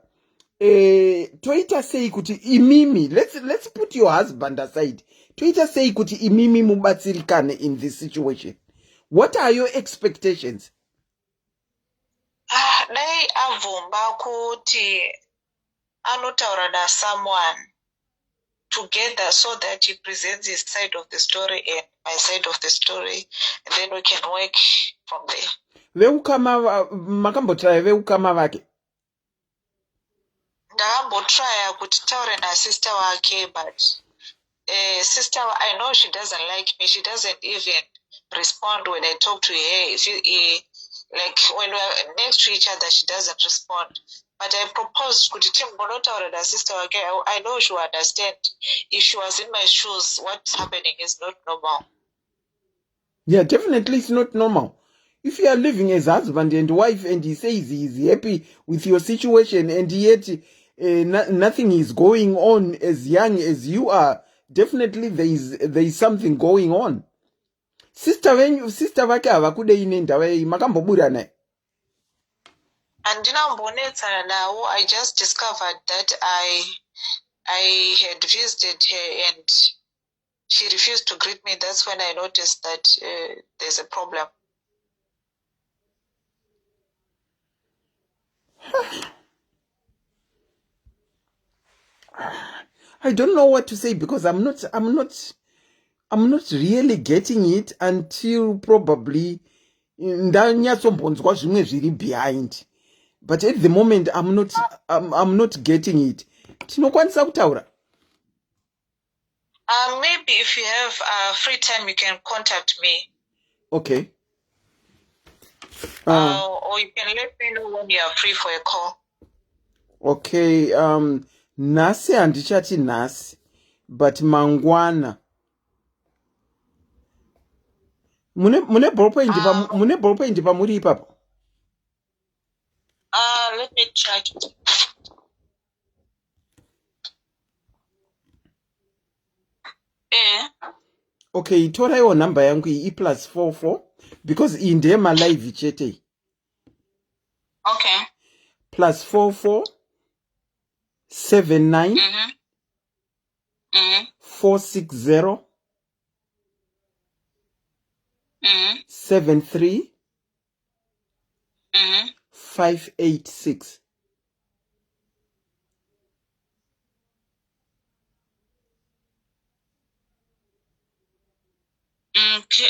Toita sei kuti imimi, let's put your husband aside. Toita sei kuti imimi mubatsirikane in this situation. What are your expectations? Dai avumba kuti anotaura na someone together so that he presents his side of the story and my side of the story, and then we can work from there. Makambotraya veukama vake? Ndakambotraya kuti taure na sister wake, but sister, I know she doesn't like me. She doesn't even respond when I talk to her. Like when we're next to each other, she doesn't respond. But I proposed kuti timbonotaura na sister wake. I know she will understand. If she was in my shoes, what's happening is not normal. Yeah, definitely it's not normal. If you are living as husband and wife and he says he is happy with your situation and yet nothing is going on as young as you are, definitely there is something going on. Sister vake havakudei nendava iyi, makambobura naye? Andinambonetsana nawo. I just discovered that I had visited her and she refused to greet me. That's when I noticed that there's a problem. I don't know what to say because I'm not really getting it until probably ndanyatsomboonzwa zvimwe zviri behind. But at the moment I'm not getting it. Tinokwanisa kutaura? Maybe if you have free time, you can contact me. Okay. Or you can let me know when you are free for a call. Okay. Nhasi handichati nhasi, but mangwana. Mune ballpoint pamuri ipapo? Let me check. Okay, toraiwo number yangu iyi +44 because iyi ndeye malive chete. Okay. +44 79 460 73 586.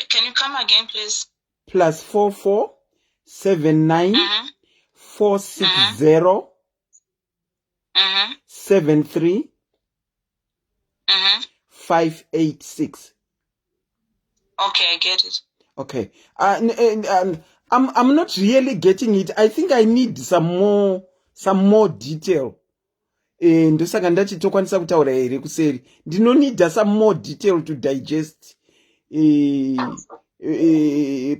Can you come again, please? +44 79 460 73 586. Okay, I get it. Okay. I'm not really getting it. I think I need some more detail. Ndosaka ndachitokwanisa kutaura here kuseri. Ndinonida some more detail to digest.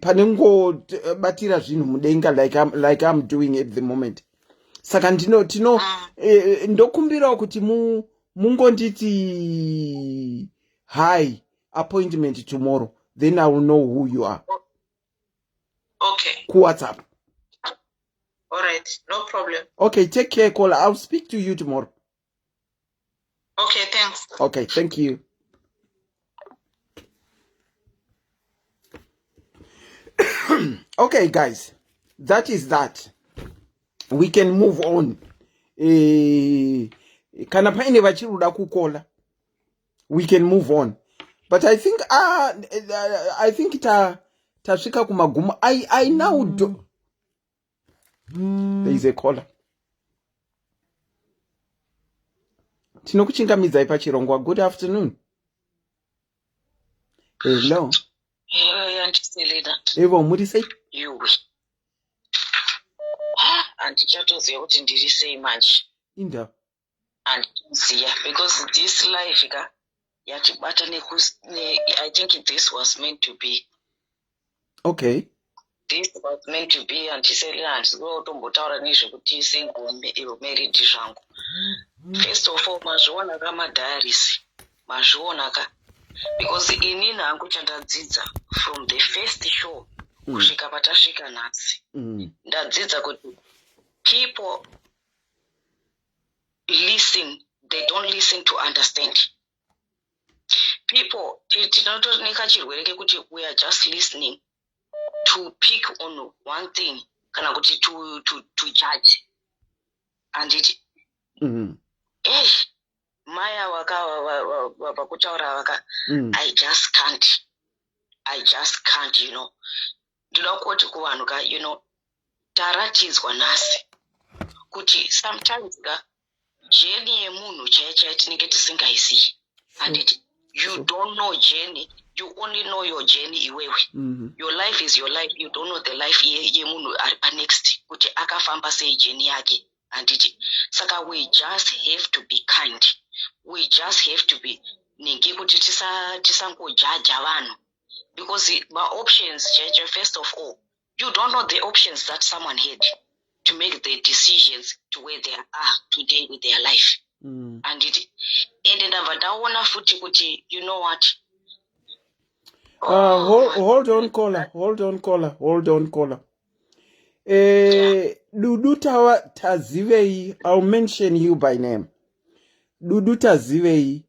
Panengobatira zvinhu mudenga like I'm doing at the moment. Saka ndokumbirawo kuti mungonditi hi appointment tomorrow. Then I will know who you are. Okay. WhatsApp. All right, no problem. Okay, take care, caller. I'll speak to you tomorrow. Okay, thanks. Okay, thank you. Okay, guys, that is that. We can move on. Kana paine vachiruda kukola. We can move on. But I think tasvika kumaguma. I now do. There is a caller. Tinokuchingamidza pachirongwa. Good afternoon. Hello. Evo muri sei? Iwe. Andichatoziva kuti ndiri sei manje. Inda. Andiziya because this life yatibata I think this was meant to be. Okay. This was meant to be andiselera handikutombotaura nezvekuti sengombe married zvangu. First of all mazviona kamadhayaris. Mazviona ka. Because inini hangu chandadzidza from the first show kusvika patasvika nhasi. Ndadzidza kuti people listen, they don't listen to understand. People tinotoneka chirwere kekuti we are just listening to pick on one thing kana kuti to judge. And it Maya pakutaura waka I just can't, you know. Ndinoda kuti kuvanhu ka, you know, taratidzwa nhasi kuti sometimes journey yemunhu chaiye tinenge tisingaizivi. And you don't know journey, you only know your journey iwewe. Your life is your life, you don't know the life yemunhu ari panext kuti akafamba sei journey yake. And saka we just have to be kind. We just have to be ningi kuti tisangojaja vanhu. Because my options, first of all, you don't know the options that someone had to make the decisions to where they are today with their life. And ndavadaona futi kuti, you know what? Hold on, caller. Dudu Tazivei, I'll mention you by name. Dudu Tazivei,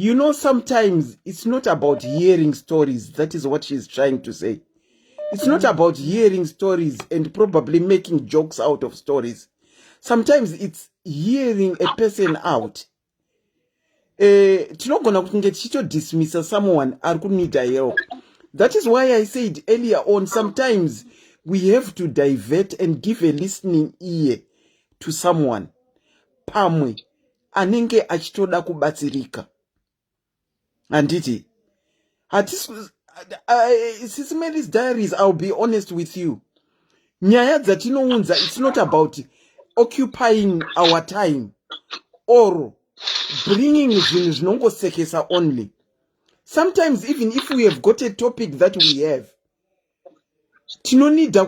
You know, sometimes it's not about hearing stories. That is what she's trying to say. It's not about hearing stories and probably making jokes out of stories. Sometimes it's hearing a person out. Tinogona kunge tichitodismissa someone ari kunida help. That is why I said earlier on, sometimes we have to divert and give a listening ear to someone. Pamwe anenge achitoda kubatsirika. Anditi. Sis Melly's diaries, I'll be honest with you. Nyaya dzatinounza, it's not about occupying our time or bringing zvinhu zvinongosekesa only. Sometimes even if we have got a topic that we have, tinonida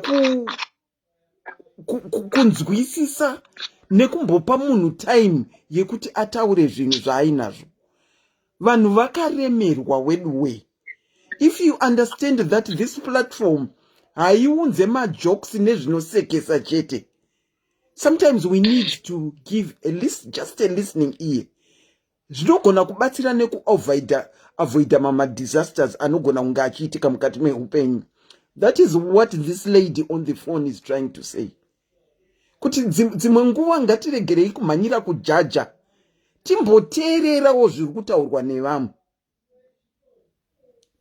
kunzwisisa nekumbopa munhu time yekuti ataure zvinhu zvaainazvo. Vanhu vakaremerwa wedwe. If you understand that this platform haiunze majokes nezvinosekesa chete, sometimes we need to give just a listening ear. Zvinogona kubatsira avoida mama disasters anogona kunge achiitika mukati meupenyu. That is what this lady on the phone is trying to say. Kuti dzimwe nguva ngatiregerei kumhanyira kujaja, timboteererawo zviri kutaurwa nevamwe.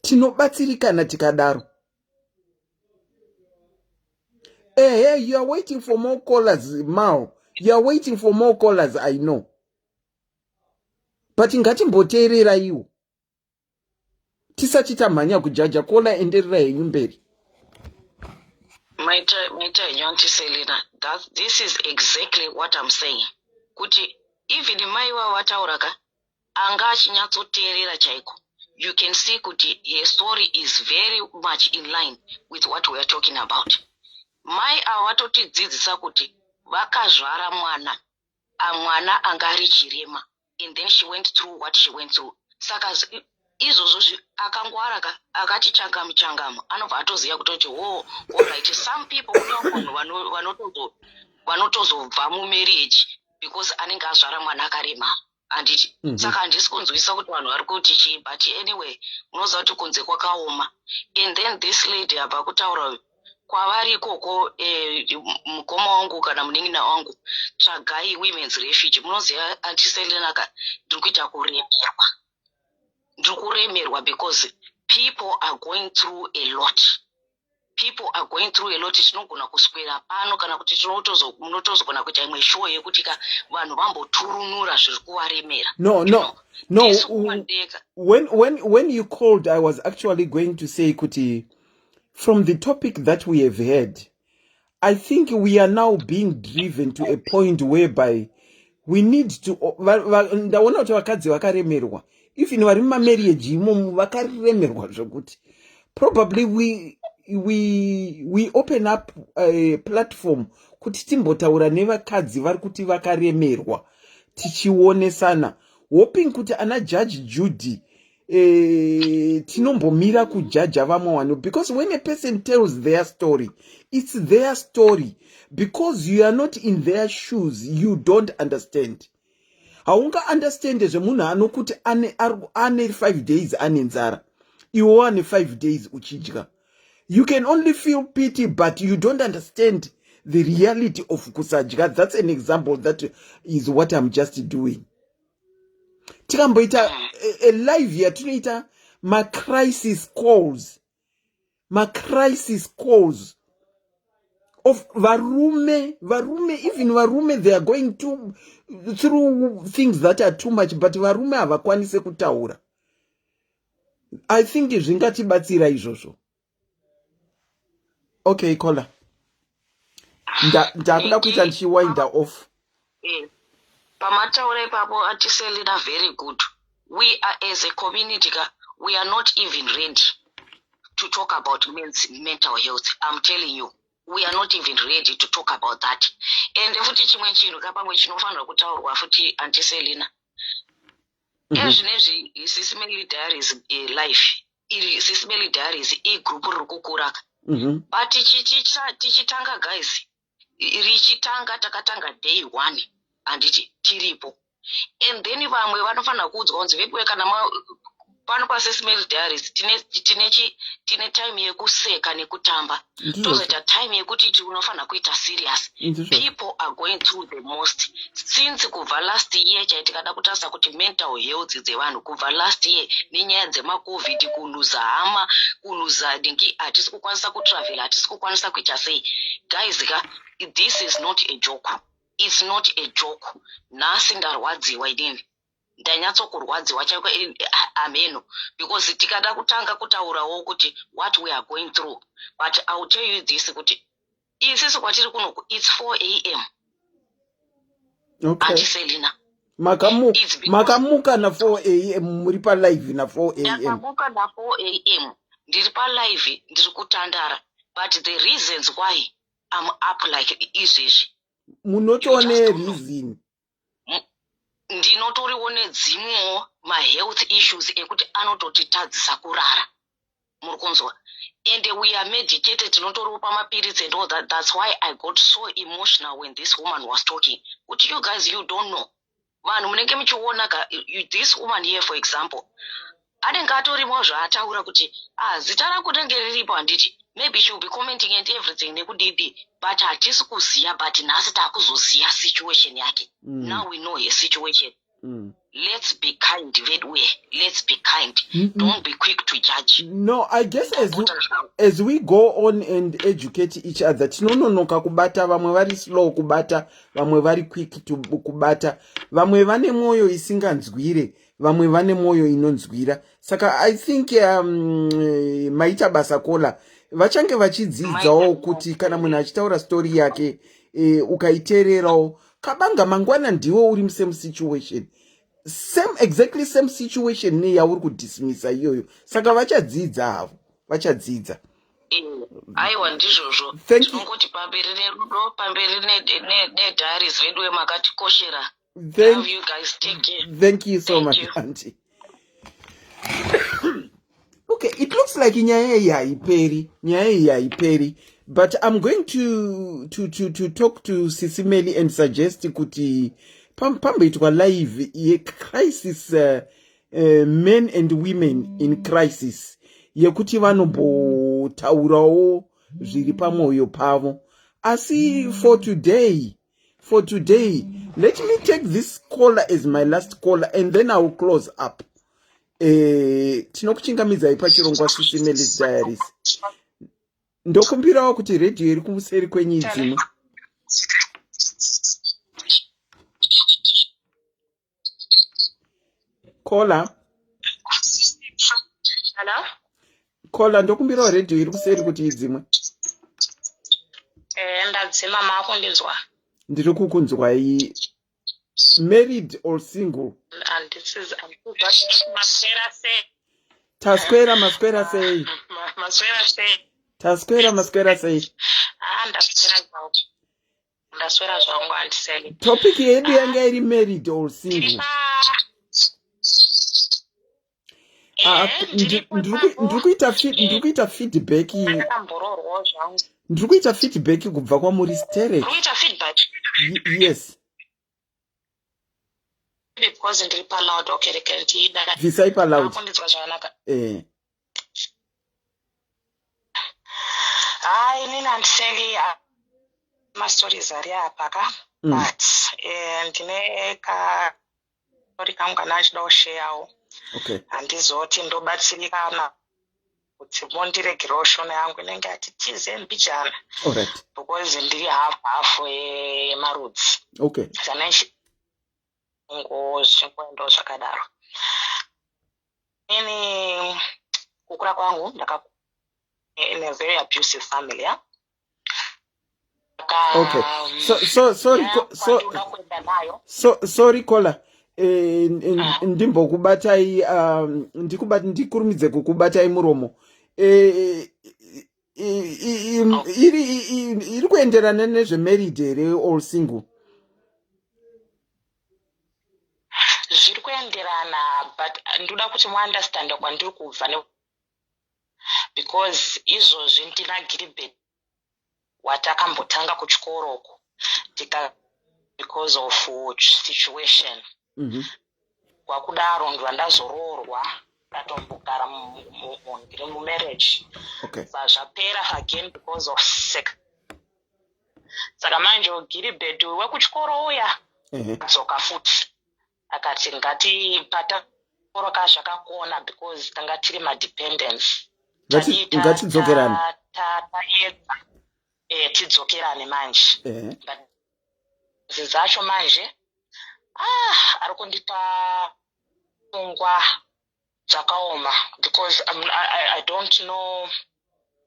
Tinobatsirikana tikadaro. Hey, you are waiting for more callers, Mao. You are waiting for more callers, I know. But ngatimboteerera iwo. Tisati tamhanya kujaja, kola enderera henyu mberi. Maita Auntie Selina, this is exactly what I'm saying. Kuti even maiwa watauraka anga achinyatsoteerera chaiko. You can see kuti her story is very much in line with what we are talking about. Mai awatotidzidzisa kuti vakazvara mwana anga ari chirema, and then she went through what she went through. Saka izvozvo akangwara akati changama anobva atoziva kutoti alright, some people vanotozobva mumarriage because anenge azvara mwana akarema. Anditi saka handisi kunzwisisa kuti vanhu vari kuti chii, but anyway unoziva kuti kunze kwakaoma. And then this lady abva kutaura kwavari ikoko, mukoma wangu kana munin'ina wangu, tsvagai women's refuge. Munoziva antiselenaka ndiri kuita kuremerwa because people are going through a lot. Tinogona kuswera pano kana kuti munotozogona kuita imwe show yekuti vanhu vamboturunura zviri kuvaremera. No. When you called, I was actually going to say, Kuti, from the topic that we have had, I think we are now being driven to a point whereby we need to. Ndaona kuti vakadzi vakaremerwa. Even vari mumarriage imomo vakaremerwa zvokuti. Probably we open up a platform kuti timbotaura nevakadzi vari kuti vakaremerwa tichionesana, hoping kuti ana Judge Judy tinombomira kujaja vamwe vanhu, because when a person tells their story, it's their story. Because you are not in their shoes, you don't understand. Haunga understand zvemunhu anokuti ane 5 days ane nzara, iwo ane 5 days uchidya. You can only feel pity, but you don't understand the reality of kusadya. That's an example. That is what I'm just doing. Tikamboita a live here, tunoita ma crisis calls of varume, even varume, they are going through things that are too much, but varume havakwanise kutaura. I think zvingatibatsira izvozvo. Okay, caller. Ndakuda kuita ndichiwinda off. Pamataura ipapo atiselina very good. We are, as a community, we are not even ready to talk about men's mental health. I'm telling you, we are not even ready to talk about that. And futi chimwe chinhu kapamwe chinofanira kutaurwa futi antiselina. Ezvinezvi Sis Melly Diaries life. Sis Melly Diaries group riri kukura. But tichitanga guys, takatanga day one and tiripo. and then vamwe vanofanira kuudzwa kunzi vepiwe kana pano paSis Melly Diaries tine time yekuseka nekutamba, tozoita time yekuti unofanira kuita serious. People are going through the most since kubva last year chaitikada kutarisa kuti mental health dzevanhu kubva last year nenyaya dzemacovid, kuluza hama, kuluza dingi, hatisi kukwanisa kutravel, hatisi kukwanisa kuita sei. Guys, this is not a joke. It's not a joke. Nhasi ndarwadziwa idini, ndanyatsokurwadziwa chaiko ameno, because tikada kutanga kutaurawo kuti what we are going through, but I will tell you this kuti isisi kwatiri kunoku it's 4 a.m. Okay. Auntie Selina, makamuka na 4 a.m. muri pa live na 4 a.m. Makamuka na 4 a.m. ndiri pa live ndiri kutandara, but the reasons why I'm up like izvezvi munotoone reason. Ndinotoriwo nedzimwewo mahealth issues ekuti anototitadzisa kurara, muri kunzwa, and we are medicated, tinotoriwo pamapiritsi and all that. That's why I got so emotional when this woman was talking. But you guys, you don't know, vanhu munenge muchiona this woman here for example, anenge atorimo zvaataura kuti zita rako rinenge riripo, handiti maybe she will be commenting and everything nekudidi, but hatisi kuziya, but nhasi taakuzoziya situation yake. Now we know her situation. Let's be kind, Vedwe. Let's be kind. Don't be quick to judge. No, I guess as we go on and educate each other, tinononoka kubata, vamwe vari slow kubata, vamwe vari quick to kubata, vamwe vane moyo isinganzwire, vamwe vane moyo inonzwira. Saka I think maita basa kola vachange vachidzidzawo kuti kana munhu achitaura story yake ukaiteererawo kabanga mangwana ndiwo uri musame situation, exactly same situation neyauri kudismissa iyoyo. Saka vachadzidza havo, vachadzidza. Aiwa ndizvozvo, tinongoti pamberi nerudo, pamberi neDiaries Vedwe makatikoshera. Love you guys, take care. Thank you so much, Auntie. Okay, it looks like nyaya haiperi, but I'm going to talk to Sis Melly and suggest kuti pamboitwa live ye crisis, men and women in crisis, yekuti vanombotaurawo zviri pamwoyo pavo. Asi for today, let me take this caller as my last caller and then I will close up. Tinokuchingamidza pachirongwa Sis Melly's Diaries. Ndokumbirawo kuti radio iri kumuseri kwenyu dzimwe. Caller. Hello? Caller, ndokumbirawo radio iri kuseri kuti idzimwe. Ndadzima makundinzwa. Ndiri kukunzwa. Married or single? And this is maswera sei. Taswera maswera sei. Maswera sei. Taswera maswera sei. Ndaswera zvangu andiseli. Topic yedu yanga iri married or single. Ndikuita feedback. Ndikuita feedback kubva kwamuri stereo. Ndikuita feedback. Yes. Because ndiri pa loud, okay, rekerti dada. Visai pa loud. Nakundinzwa zvakanaka. Inini handiseli ma-stories ari apa ka, but ndine story kangu kana ndinoda kusharewo. Okay. Handizoti ndobatsirikana kuti mondiregerawo shona yangu inenge ati tize mbijana. All right. Because ndiri half yemarudzi. Okay. Ndo zvakadaro. Ini kukura kwangu ndaka in a very abusive family, yeah? Okay. Sorry caller. Ndimbokubatai ndikurumidze kukubatai muromo. Iri kuenderana nezvemarried here or single? Zviri kuenderana, but ndoda kuti muunderstand kwandiri kubva, because izvozvi ndina Gilbert watakambotanga kuchikoroko tika because of situation. kwakudaro ndandazoroorwa ndatombogara ndiri mumarriage zvapera again because of sex. Saka manje Gilbert wekuchikoro uya adzoka futi akati ngatipata chikoro kazvakakona because tanga tiri madependence ngatidzokerane taedza tidzokerane manje zvizacho manje ari kundipa pfungwa dzakaoma because I don't know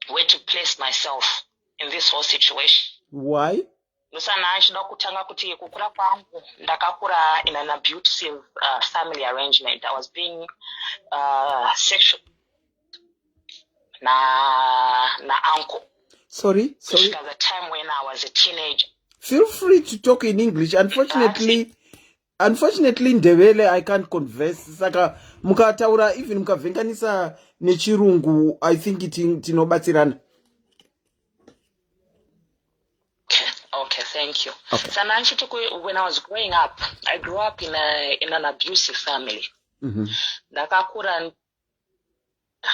where to place myself in this whole situation. Why? Nusana achida kutanga kuti kukura kwangu ndakakura in an abusive family arrangement. I was being sexual na uncle. Sorry. At the time when I was a teenager. Feel free to talk in English. Unfortunately, Ndebele, I can't converse. Saka mukataura even mukavhenganisa nechirungu, I think tinobatsirana. Okay, thank you. Okay. So when I was growing up, I grew up in an abusive family. Ndakakura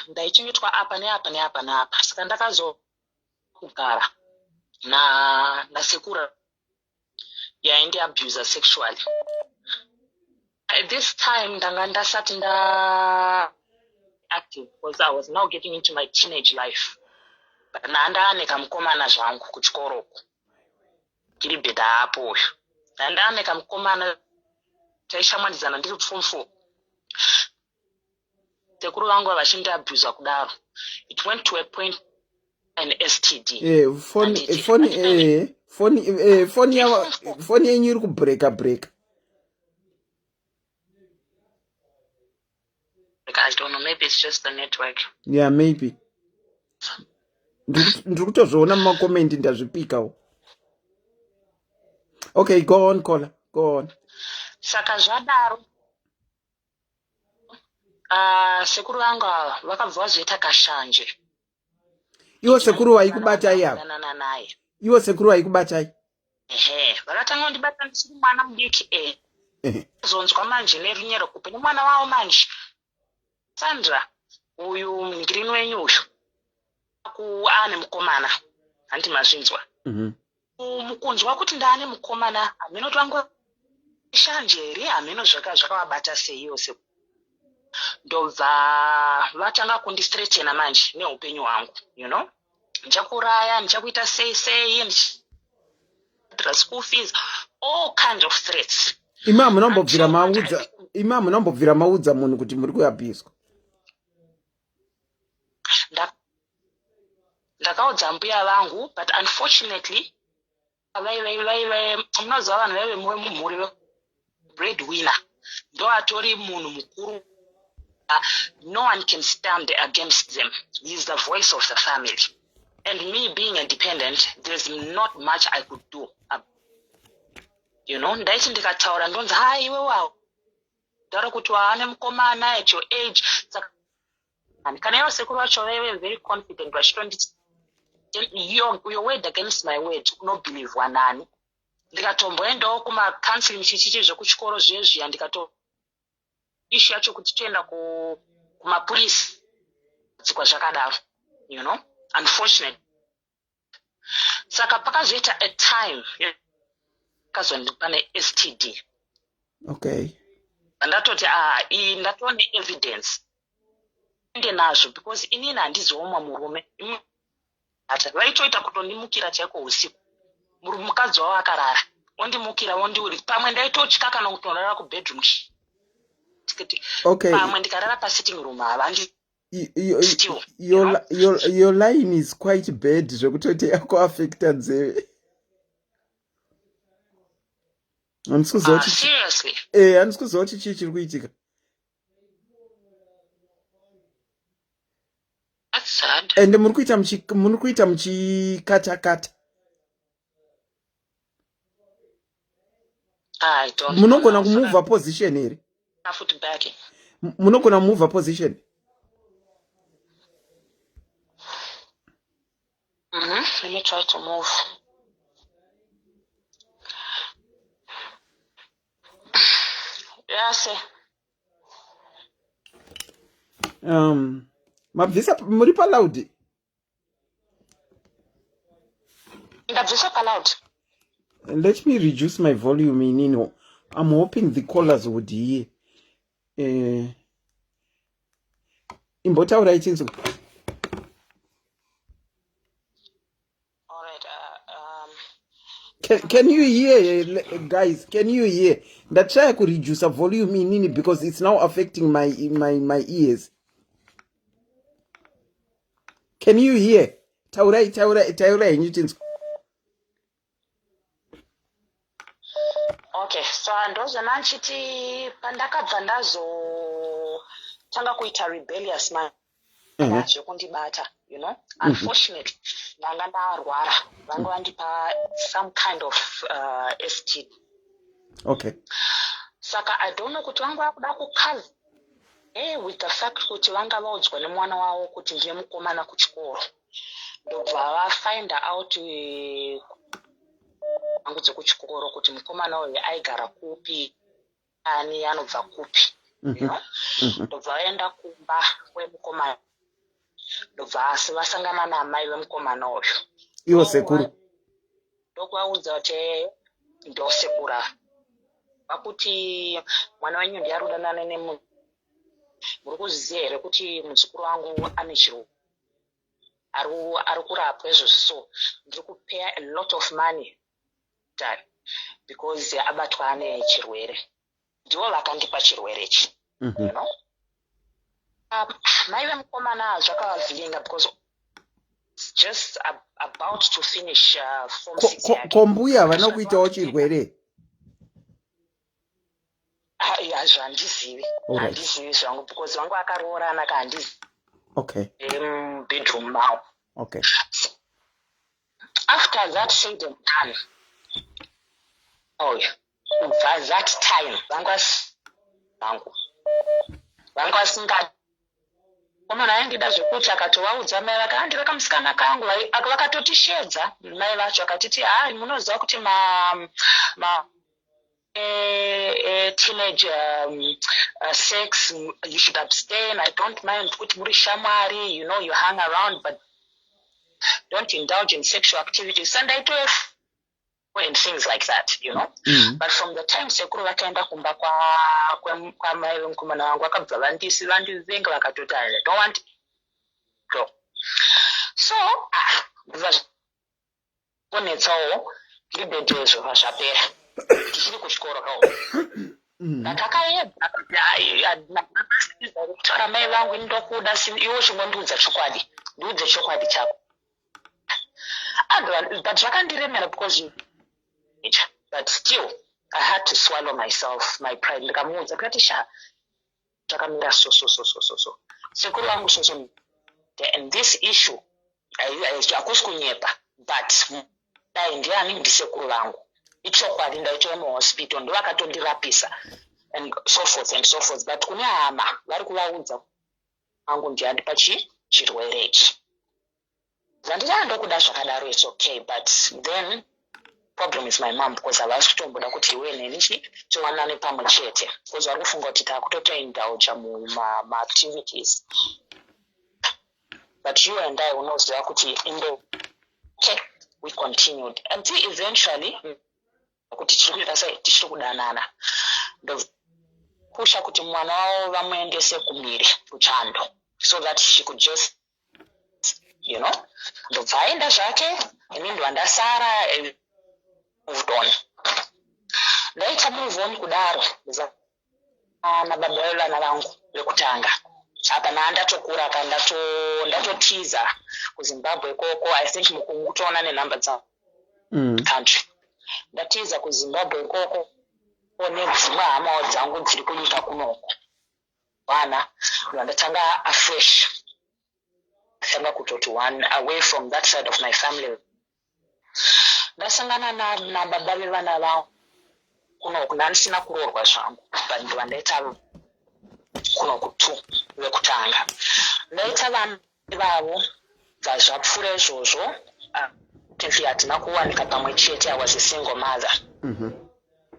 ndaichengetwa apa neapa. Saka ndakazogara na sekura yaindi abuser sexually. At this time ndanga ndasati active because I was now getting into my teenage life. Ndaane kamkomana zvangu kuchikoroko. Kiri beda apo uyu. Ndaane kamkomana taishamwanidzana ndiri form 4. Sekuru vangu vachindi abuser kudaro. It went to a point an STD. Phone yenyu iri kubreaka. I don't know, maybe it's just the network. Yeah, maybe. Ndikutozviona mumakomendi ndazvipikawo. Okay, go on, Kola. Go on. Saka zvadaro. Sekuru vangu vakabva vazoita kashanje. Iwo sekuru waikubatai apo. Iwo sekuru waikubatai. Vakatanga kundibata ndisiri mwana mudiki zonzwa manje nerunyero kupe nemwana wavo manje. Sandra, uyu mngirinu wenyu uyu ane mukomana handi mazvinzwa. Mukunzwa kuti ndaane mukomana hameno twangu shanje here hameno zvakavabata seiyo sekuru. Ndobva vatanga kundistretchena manje neupenyu hwangu, you know. Ndichakuraya, ndichakuita sei, school fees, all kinds of threats. Imam nambobvira maudza munhu kuti muri kuyabhiswa. Ndakaudza mbuya vangu, but unfortunately munoziva vanhu vaive mumhuri breadwinner ndo atori munhu mukuru. No one can stand against them. He is the voice of the family. And me being independent, there's not much I could do. You know, ndaiti ndikataura ndonzi iwe wawo ndaro kuti waane mukomana at your age. Kana iwo sekuru vacho vaive very confident vachitonditi your word against my word unobhilievwa nani. Ndikatomboendawo kumacounseling chichichi zvekuchikoro zvezviya ndikato ishu yacho kuti toenda kumapurisi dzikwa zvakadaro, you know, unfortunate. Saka pakazoita a time kazondipa STD. Okay. Ndatoti iyi ndatoone evidence ende nazvo because inini handizooma murume vaitoita kutondimukira chaiko usiku. Mukadzi wavo akarara wondimukira wondiuri pamwe ndaitotya kana kutorara kubedroom. Okay. Your line is quite bad. Zvekutoti yako affecta nzeve. Seriously? Handisikuziva kuti chii chiri kuitika. That's sad. And muri kuita muchikata. I don't know. Munogona kumove position here. Foot backing. Munogona move position. Let me try to move. Yes. Mabvisa muri pa loud. Ndabvisa pa loud. Let me reduce my volume in. I'm hoping the callers would hear. Imbotaura ichinzo. All right. Can you hear, guys? Can you hear? That try to reduce the volume in because it's now affecting my ears. Can you hear? Taura inyutinzo. Okay, so ndozo nanchiti pandakabva ndazo tanga kuita rebellious man zvekundibata, you know. Unfortunately, ndanga ndarwara, vanga vandipa some kind of STD. Okay. Saka I don't know kuti vanga vakuda kukaza with the fact kuti vanga vaudzwa nemwana wavo kuti ndiye mukomana kuchikoro. Ndobva vafind out angu dzekuchikoro kuti mukomana uyu aigara kupi, ani anobva kupi, you know. Ndobva vaenda kumba kwemukomana, ndobva vasangana namai vemukomana uyu. Iwo sekuru. Ndokuvaudza kuti ndosekura vakuti mwana wenyu ndiye arudana nemunhu. Muri kuziva here kuti muzukuru wangu ane chirwere ari kurapwa izvozvo, so ndiri kupay a lot of money because abatwa ane chirwere. Ndivo vakandipa chirwere ichi, you know. Mai vemukomana zvakavavhiringa because it's just about to finish form 6 yake. Kombuya vanokuitawo chirwere. Hazvandizivi, handizivi zvangu because vangu vakaroorana kahandizivi. Okay. Bedroom now. Okay. So, after that said and done, by that time, vangu vasinga komana aindida zvekuti akatovaudza mai vakandira kamusikana kangu vakatotishedza mai vacho akatiti munoziva kuti teenage sex, you should abstain. I don't mind kuti muri shamwari, you know, you hang around, but don't indulge in sexual activities. And I do and things like that, you know. But from the time sekuru vakaenda kumba kwa mai vemukomana wangu vakabva vandivenga vakatoti I don't want to. So vonetsawo libedezvo zvapera tichiri kuchikoro kawo ndakakaedza kutaura mai vangu ndokuda iwo chingondiudza chokwadi, ndiudze chokwadi chako. But zvakandiremera because but still I had to swallow myself, my pride. Ndikamuudza kuti zvakamira so sekuru vangu so and this issue hakusi kunyepa, but ndiani ndisekuru vangu ichokwadi ndaichova muhospital ndovakatondirapisa and so forth, but kune hama vari kuvaudza vangu ndiandipa chirwere ichi. Zvandira ndokuda zvakadaro, it's okay, but then problem is my mom because havasi kutomboda kuti iwe neni tiwanane pamwe chete because vari kufunga kuti takutotoindulja activities. But you and I unoziva kuti okay, we continued until eventually kuti tichiri kudanana ndopusha kuti mwana wavo vamuendese kumhiri kuchando so that she could just, you know, ndobva aenda zvake ini ndo ndasara moved on. Ndaita move on kudaro nababa vevana vangu vekutanga apa nandatokura ka ndatotiza kuZimbabwe koko. I think mukutoona nenhamba dza country ndatiza kuZimbabwe koko one dzimwe hama dzangu dziri kunyika kunoko vana ndatanga afresh tanga kutoti one away from that side of my family. Ndasangana na baba vevana vangu kunoko ndisina kuroorwa zvangu but ndoandaita kunoko tu vekutanga ndaita vana vavo zvapfuura izvozvo hatina kuwanika pamwe chete. I was a single mother.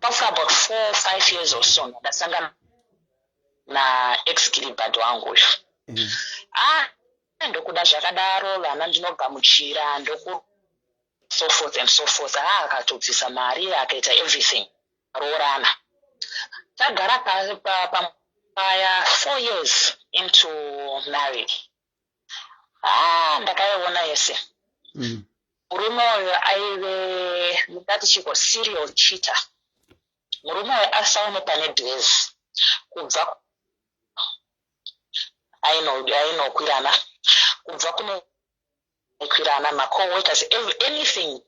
after about 4 or 5 years or so ndasangana na ex-girlfriend wangu uyu. Ndokuda zvakadaro vana ndinogamuchira ndoku so forth and so forth. Akatodzisa mari akaita everything roorana. Tagara paya 4 years into marriage. Ndakaiona yese. Murume uyu aive mukati chiko serial cheater. Murume uyu asaone pane dress kubva ainokwirana kubva kuno kwirana my co-workers anything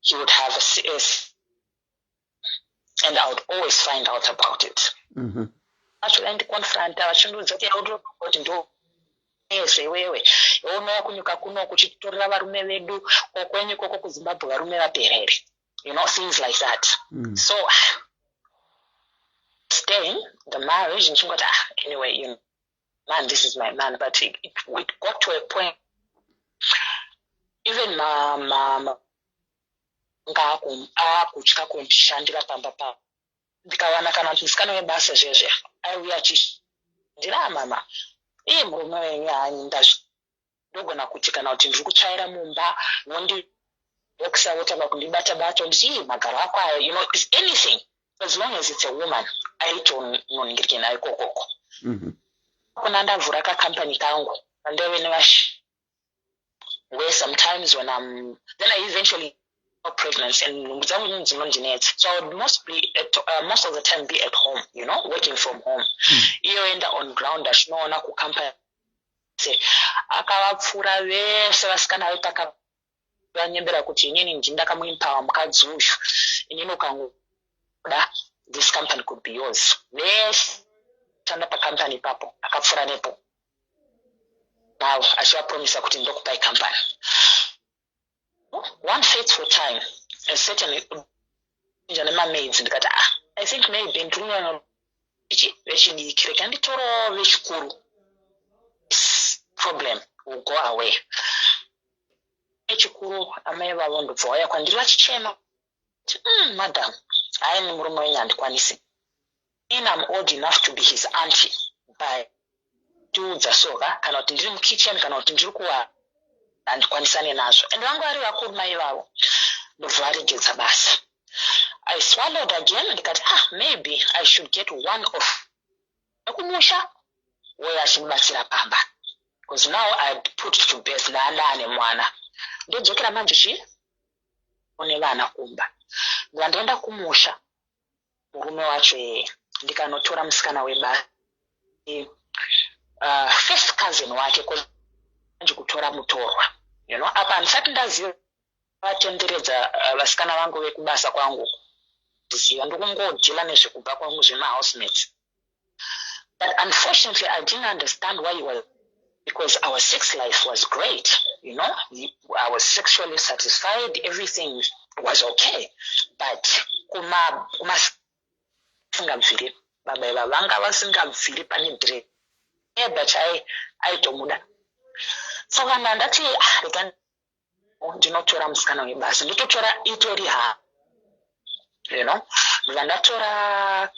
he would have a CS and I would always find out about it. Actually and confront vachindudza kuti ndo yese wewe unoya kunyuka kuno kuchitorera varume vedu kokwenyu koko kuZimbabwe varume vaperere, things like that. So staying the marriage and chingota anyway, man, this is my man, but it got to a point even mama kutya kundishandira pamba pa ndikawana kana kuti musikana webasa zvezve aiuya ndira mama murume wenyu hanyi ndogona kuti kana kuti ndiri kutsvaira mumba nondibokisa wotanga kundibata bata nditi magaro ako ayo is anything as long as it's a woman aitononingirike nayo kokoko. Kuna ndavhura kacompany kangu ndove nevashi where sometimes when then I eventually got pregnant and so I would most of the time be at home, working from home. Iyo enda on ground achinoona kucompany akavapfura vese vasikana vaipaka vanyembera kuti inini ndindakamuimpawa mukadzi uyu inini ukangoda this company could be yours. Vese tanda pacompany papo akapfura nepo now achivapromisa kuti ndokupai company. One fateful time a certain maids ndikati I think maybe ndinoona vechidiki reka nditoro vechikuru problem will go away. Vechikuru amai vavo ndobva vauya kwandiri vachichema madam haini murume wenyu handikwanisi. I'm old enough to be his auntie by tiudza soka kana kuti ndiri mukitchen kana kuti ndiri kuwa handikwanisane nazvo and vangu vari vakuru mai vavo ndobva varegedza basa. I swallowed again ndikati maybe I should get one of ekumusha uye achimubatsira pamba because now I put to bed ndaane mwana ndodzokera manje une vana kumba ndandaenda kumusha murume wacho ndikanotora musikana webasa first cousin wake kwanje kutora mutorwa apa ndisati ndaziva vatenderedza vasikana vangu vekubasa kwangu ziva ndokungodhila nezvekubva kwangu zvemahousemate. But unfortunately I didn't understand why he was, because our sex life was great, I was sexually satisfied, everything was okay, but singabviri baba vavanga vasingabviri pane dress but aitomuda saka ndandati reka ndinotora musikana webasa nditotora itori ndandatora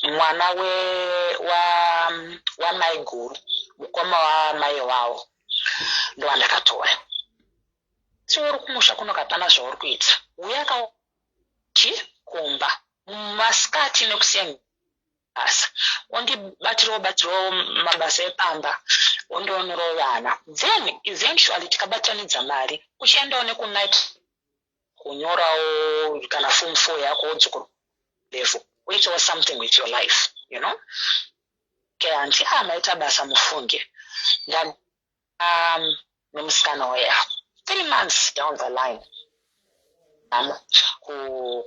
mwana wa mai guru mukoma wa mai wavo ndowandakatora uri kumusha kuno kapana zvauri kuita uya kumba masikati nekusiya basa ondibatirawo mabasa epamba ondionerawo vana then eventually tikabatanidza mari uchiendawo nekunight kunyorawo kana form 4 yako wodzokera level uitawo something with your life anti maita basa mufunge nemusikana waya 3 months down the line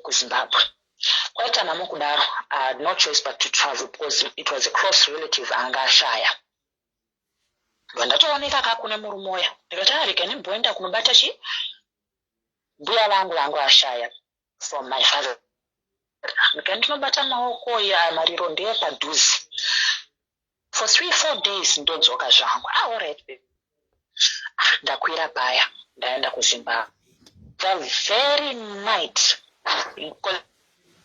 kuZimbabwe kwaita namo kudaro I had no choice but to travel because it was a close relative anga ashaya ndatooneka kakune murume uya ndikati reka ndimboenda kunobata mbuya vangu ashaya from my father ndinobata maoko ya mariro ndeepadhuze for 3-4 days ndodzoka zvangu alright baby ndakwira paya ndaenda kuZimbabwe the very night,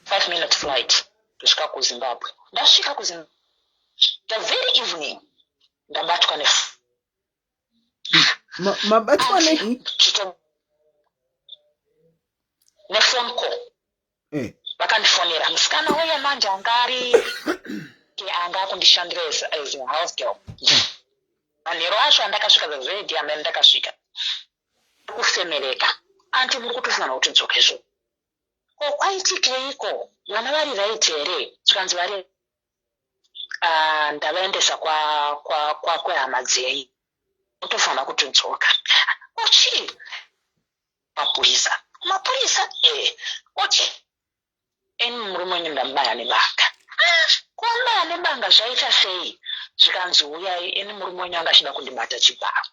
5-minute flight, kusvika kuZimbabwe. Ndasvika kuZimbabwe. The very evening, ndabatwa mabatwa nefone call. Vakandifonera musikana uya manje angari anga kundishandira as a house girl. Manhero acho andakasvika the very day amene ndakasvika kufemereka anti muri kutofana kuti dzokezvo ko kwaitikeiko vana vari right here tikanzi vari ndavaendesa kwehama dzenyu utofana kutodzoka ochi mapurisa ochi eni murume wenyu ndamubaya nebanga kumbaya nebanga zvaita sei zvikanzi uyai eni murume wenyu anga achida kundibata chibharo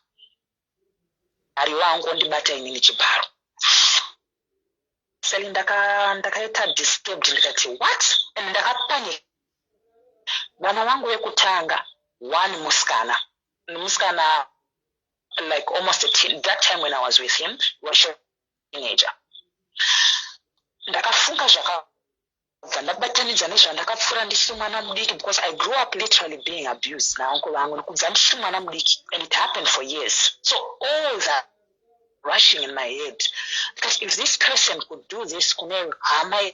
ari wangu ndibata inini chibharo seli ndakaita disturbed ndikati what and ndakapanic vana vangu vekutanga one musikana like almost a teen. That time when I was with him was a teenager. Ndakafunga ndabatanidza nezvandakapfura ndisiri mwana mudiki because I grew up literally being abused nauncle vangu nekubva ndisiri mwana mudiki and it happened for years. So all that rushing in my head because if this person could do this kune hama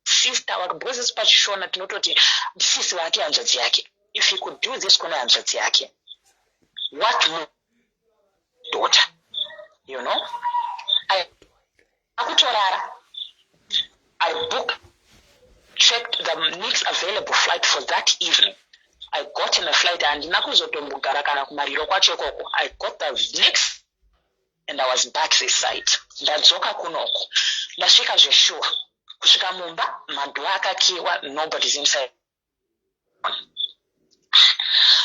sister wakabhozisi pachishona tinototi sisi wake hanzvadzi yake if he could do this kune hanzvadzi yake what more daughter, you know. I checked the next available flight for that evening. I got in a flight and I got the next and I was back this side. Ndadzoka kunoko. Ndasvika zveshuwa. Kusvika mumba, madhoo akakiwa, nobody's inside.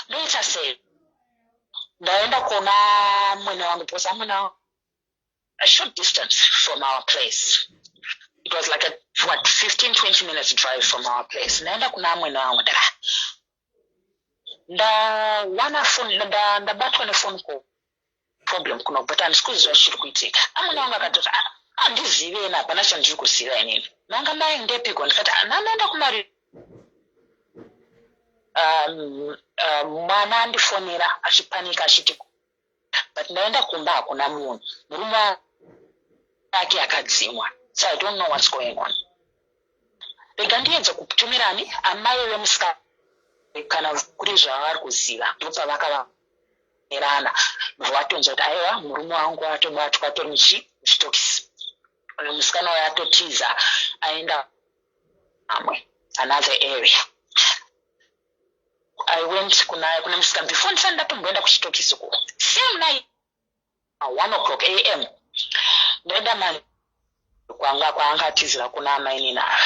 Later say, ndaenda kona mwene wangu because I'm a short distance from our place. It was like a 15-20 minutes drive from our place. Ndaenda kuna mwene wangu ndabatwa nefone call problem kuno but andisikuziva chiri kuitika. Mwene wangu akatoti handizivi ena hapana chandiri kuziva inini. Nanga ndaendepiko ndikati ndaenda kumari mwana andifonera achipanika achiti but ndaenda kumba hakuna munhu murume wake akadzimwa so I don't know what's going on. Rega ndiedza kutumirani amai vemusikana kana kuri zvavari kuziva ndopavakaerana vatonza kuti aiwa murume wangu atobatwa atori muchitokisi musikana wayo atotiza aenda amwe another area. I went kuna musikana before ndisati ndatomboenda kuchitokisi ko same night 1 a.m. ndaenda mani kwaanga atizira kuna amai nina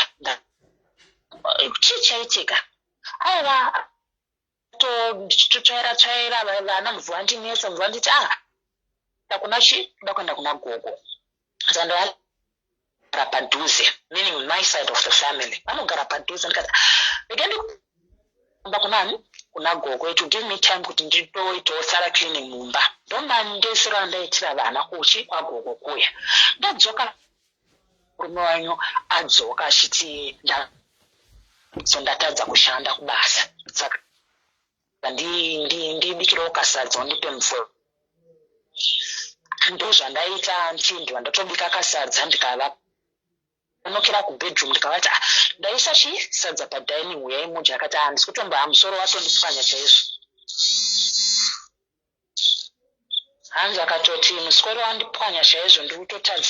chii chaitika aiva totsvaira vana mvura ndinesa mvura nditi ndakuna chi kuda kuenda kuna gogo sandogara padhuze meaning my side of the family vanogara padhuze ndikati regendi kunani kuna gogo to give me time kuti nditoitawo thorough cleaning mumba ndomandesera ndaitira vana kuchi kwagogo kuya ndadzoka murume wanyu adzoka achiti ndatadza kushanda kubasa saka ndibikirawo kasadza ndipe mvura ndozvandaita ndindwa ndatobika kasadza ndikava anokera kubedroom ndikavati ndaisa sadza padining uyai muja akati handisi kutomba musoro watondipwanya chaizvo hanzi akatoti musoro wandipwanya chaizvo ndiri kutotadza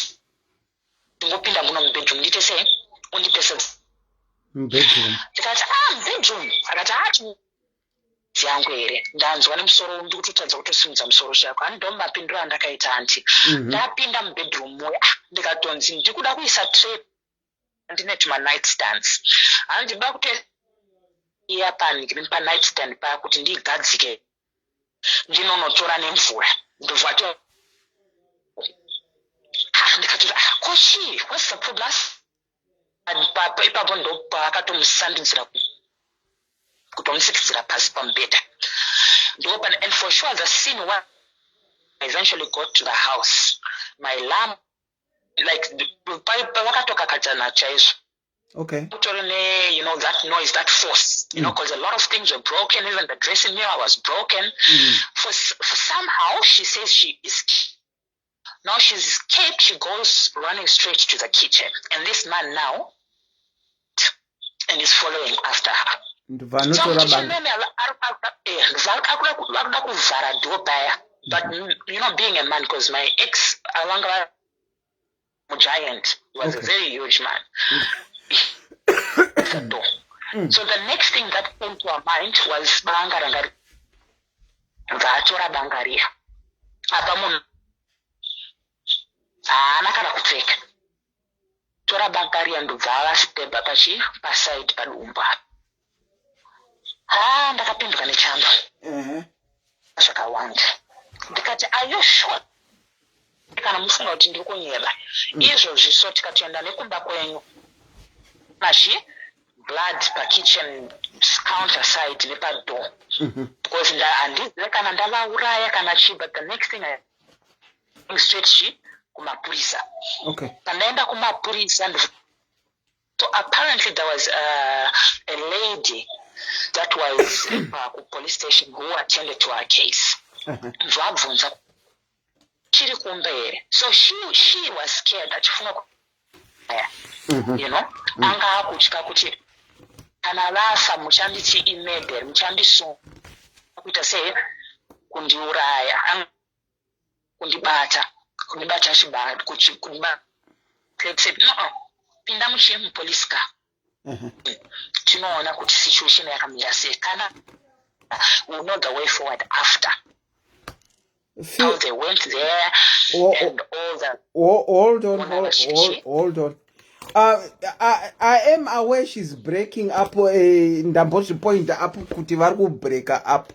ndingopinda muno mubedroom ndite sei undipe sadza mubedroom ndikati mubedroom akati yangu here ndanzwa nemusoro ndiri kutotadza kutosimudza musoro chako handindo mapinduro andakaita anti ndapinda mubedroom muya ndikatonzi ndikuda kuisa tray ndine tuma night stands handiba kuti iya ndiri panight stand paya kuti ndigadzike ndinonotora nemvura ndobva ndikati kochi what's the problem ipapo ndopakatomusandudzira kutomusikizira pasi pamubhedha ndopana and for sure the scene when I eventually got to the house my lamp like pavakatoka kachana chaizvo. Okay. You know, that noise, that force, you know, because a lot of things were broken. Even the dressing mirror was broken. For somehow she says now she's escaped. She goes running straight to the kitchen, and this man now and is following after her. But you know, being a man, because my ex giant was a very huge man. So the next thing that came to our mind was bangarangari. Vatora bangaria. Abamun. Nakara kupfeka. Tora bangaria ndubva steba pachi paside padumba. Ndakapinduka nechando. Zvakawanda. Ndikati, are you sure? Kana mufunga kuti ndiri kunyeba. Izvozvi so tikatoenda nekumba kwenyu. Mashi blood pa kitchen counter side nepa door. Because handizive kana ndavauraya kana chi, but the next thing I straight kumapurisa. Okay. Kandaenda kumapurisa. So apparently there was a lady that was police station who attended to our case. So she was scared that you know, anga kuchika kuti analasa muchandichi imede muchandiso kuita sei kundiuraya kundibata chibado kundiba said no pinda muchimu police car. Tinoona kuti situation yakamira sei kana we'll know the way forward after. How they went there and all that. Hold on. I am aware she's breaking up. Ndamboshi point up kuti vari kubreaka up.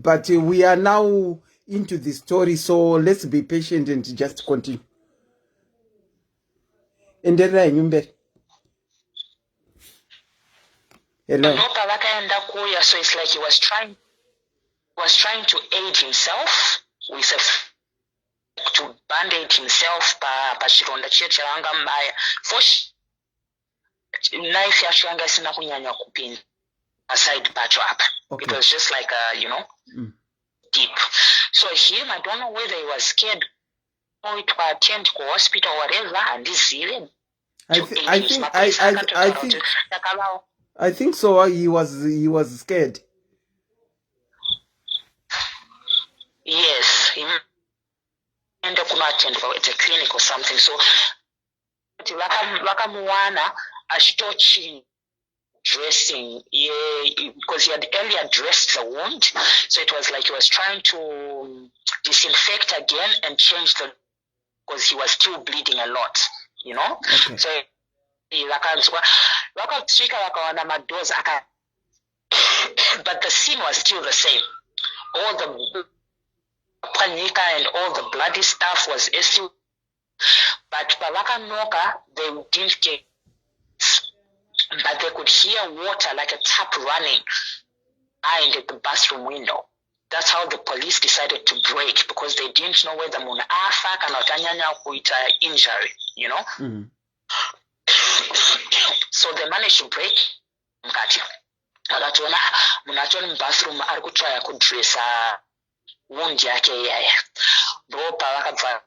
But we are now into the story, so let's be patient and just continue. Endelea nyumbe. Hello. So it's like he was trying to aid himself with to band-aid himself pachironda chiye chaanga mbaya. For knife yacho yanga isina kunyanya kupinda aside pacho apa. Okay. It was just like you know, deep. So him, I don't know whether he was scared or to attend to hospital or whatever, and this even. I think so. He was scared. Yes, he ended up attend at a clinic or something. So, Wakamuana ashtochi dressing, because he had earlier dressed the wound, so it was like he was trying to disinfect again and change because he was still bleeding a lot, you know. Okay. So but the scene was still the same. All the panika and all the bloody stuff was still, but Noka, they didn't get, but they could hear water like a tap running behind at the bathroom window. That's how the police decided to break, because they didn't know whether Muna Afa kanotanyanya kuita injury, you know. So they managed to break. Akatona munachoni bathroom ari kutry kudressa wound yake yaya. Ropa vakabva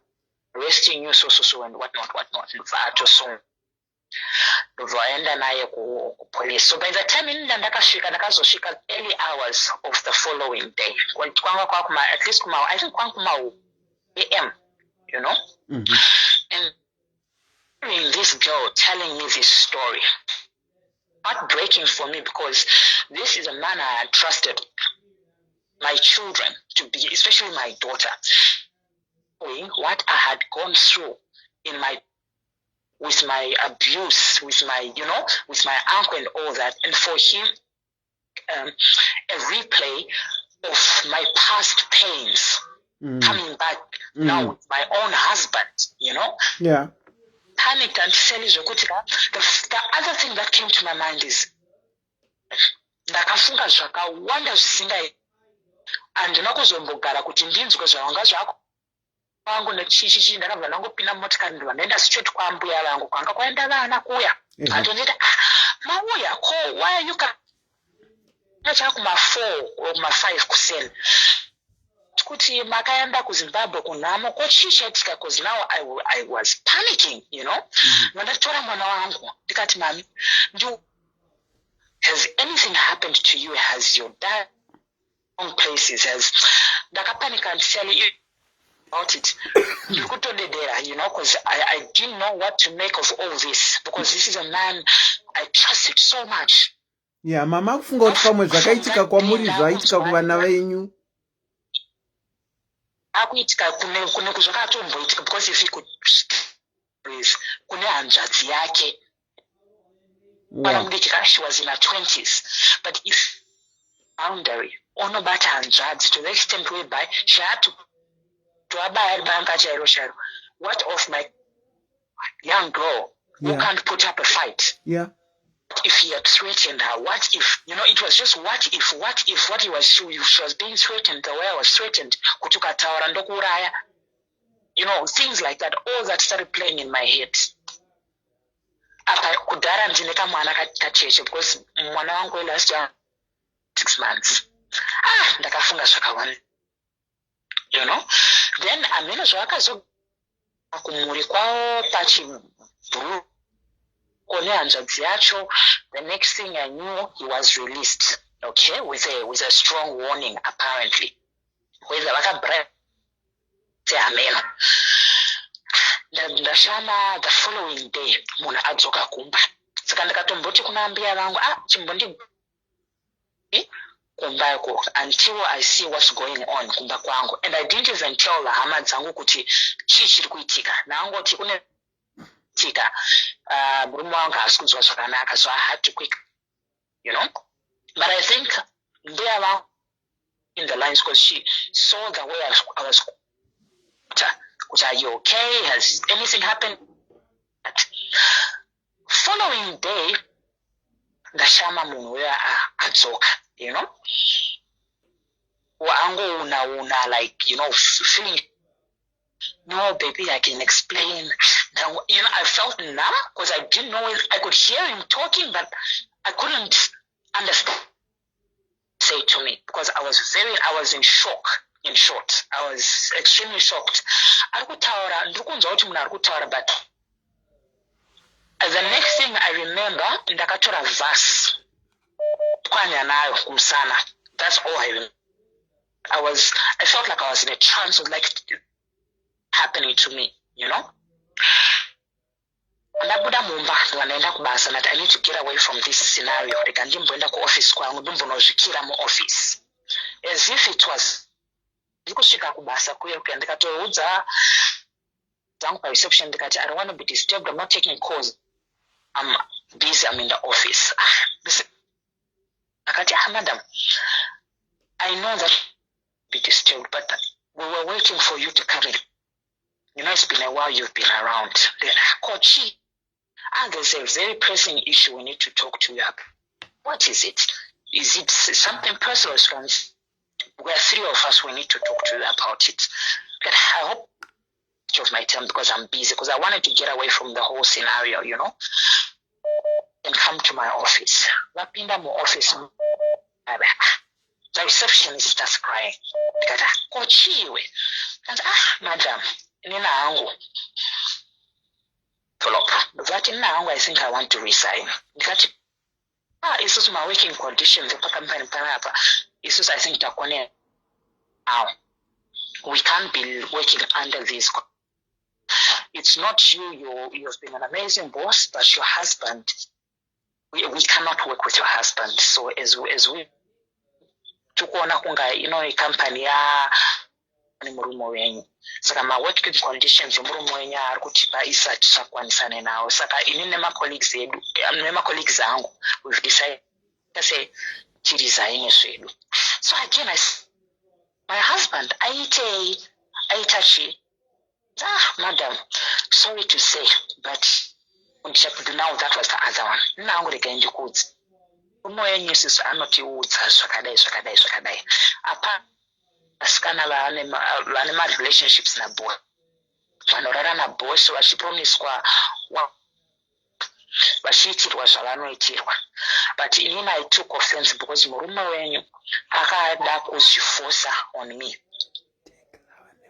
resting you so and whatnot. Vato so vaenda naye ku police. So by the time ndakazosvika early hours of the following day, at least I think kuma AM, you know. And hearing this girl telling me this story, heartbreaking for me, because this is a man I had trusted my children to be, especially my daughter, knowing what I had gone through with my abuse, with my uncle and all that, and for him, a replay of my past pains coming back now with my own husband, you know. Yeah. Panicked and the other thing that came to my mind is ndakafunga zvakawanda zvisingai, andina kuzombogara kuti ndinzwe zvavanga zvako wangu nechichichi ndakabva ndangopinda motikari ndibva ndaenda straight kwambuya vangu kwanga kwaenda vana kuya atondita mauya ko why you can chakuma 4 or kuma 5 kuseni kuti makaenda kuZimbabwe kunhamo ko chii chaitika because now I was panicking, you know. Ndatora mwana wangu ndikati mami has anything happened to you? Has your dad on places? Has ndakapanic and tell you about it. You know, because I didn't know what to make of all this because this is a man I trusted so much. Yeah, mama kufunga kuti pamwe zvakaitika kwamuri zvaitika kuvana venyu. Akuitika kune kuzvakatomboitika because if he could kune hanzvadzi yake. She was in her 20s, but if boundary onobata hanzvadzi to the extent whereby she had to abaya banka chairo. What of my young girl who can't put up a fight? Yeah. What if he had threatened her? What if, you know, it was just what if she was being threatened the way I was threatened, kutuka tawara ndokuraya, you know, things like that, all that started playing in my head. Apa kudara ndineka mwana kacheche because mwana wangu last 6 months. Ndakafunga zvakawanda. You know? Then ameno zvakazo kumuri kwao pachibhuru kone hanzvadzi yacho. The next thing I knew, he was released, okay, with a strong warning apparently. Whether vakabra ameno. Ndashama the following day munhu adzoka kumba. Saka ndakatomboti kuna mbuya vangu chimbondi kumba yako until I see what's going on kumba kwangu. And I didn't even tell the hama dzangu kuti chii chiri kuitika. Nangoti kune tika murume wangu asikudzwa zvakanaka, so I had to quick, you know. But I think mbuya vangu in the lines because she saw the way I was. Are you okay? Has anything happened? Following day, ndashama munhu uya adzoka, you know. Wangu una like, you know, feeling, no baby, I can explain. Now, you know, I felt numb because I didn't know I could hear him talking, but I couldn't understand say to me because I was in shock. In short, I was extremely shocked. Arikutaura, ndikunzwa kuti munhu arikutaura, but the next thing I remember, ndakatora verse kwanya nayo kumsana. That's all I remember. I felt like I was in a trance, of like happening to me, you know. Ndabuda mumba ndanaenda kubasa that I need to get away from this scenario. Reka ndimboenda ku office kwangu, ndimbonozvikira mu office. As if it was ndikusvika kubasa kuyo ndikatoudza dzangu pa reception ndikati I don't want to be disturbed, I'm not taking calls, I'm busy, I'm in the office. Akati madam, I know that be disturbed, but we were waiting for you to come in. You know, it's been a while you've been around. Then Kochi, there's a very pressing issue we need to talk to you about. What is it? Is it something personal? We're 3 of us, we need to talk to you about it. But I hope of my time because I'm busy, because I wanted to get away from the whole scenario, you know, and come to my office. Lapinda my office, the receptionist starts crying. And madam, nina angu. But I think I want to resign. This is my working conditions. This is, I think, now we can't be working under these. It's not you. You've been an amazing boss, but your husband, we cannot work with your husband. So as we took on a company, saka my working conditions murume wenyu ari kutipa isati sakwanisane nawo, saka ini colleagues angu we've decided to say tiresign zvedu. So again my husband aitachi madam, sorry to say, but now that was the other one. Nangu rega ndikudza murume wenyu isusu anotiudza zvakadai apa asikana vane ma relationships na boy vanorarama bosi vachipromiswa vachiitirwa zvavanoitirwa. But inini I took offense because murume wenyu akada kuzviforsa on me.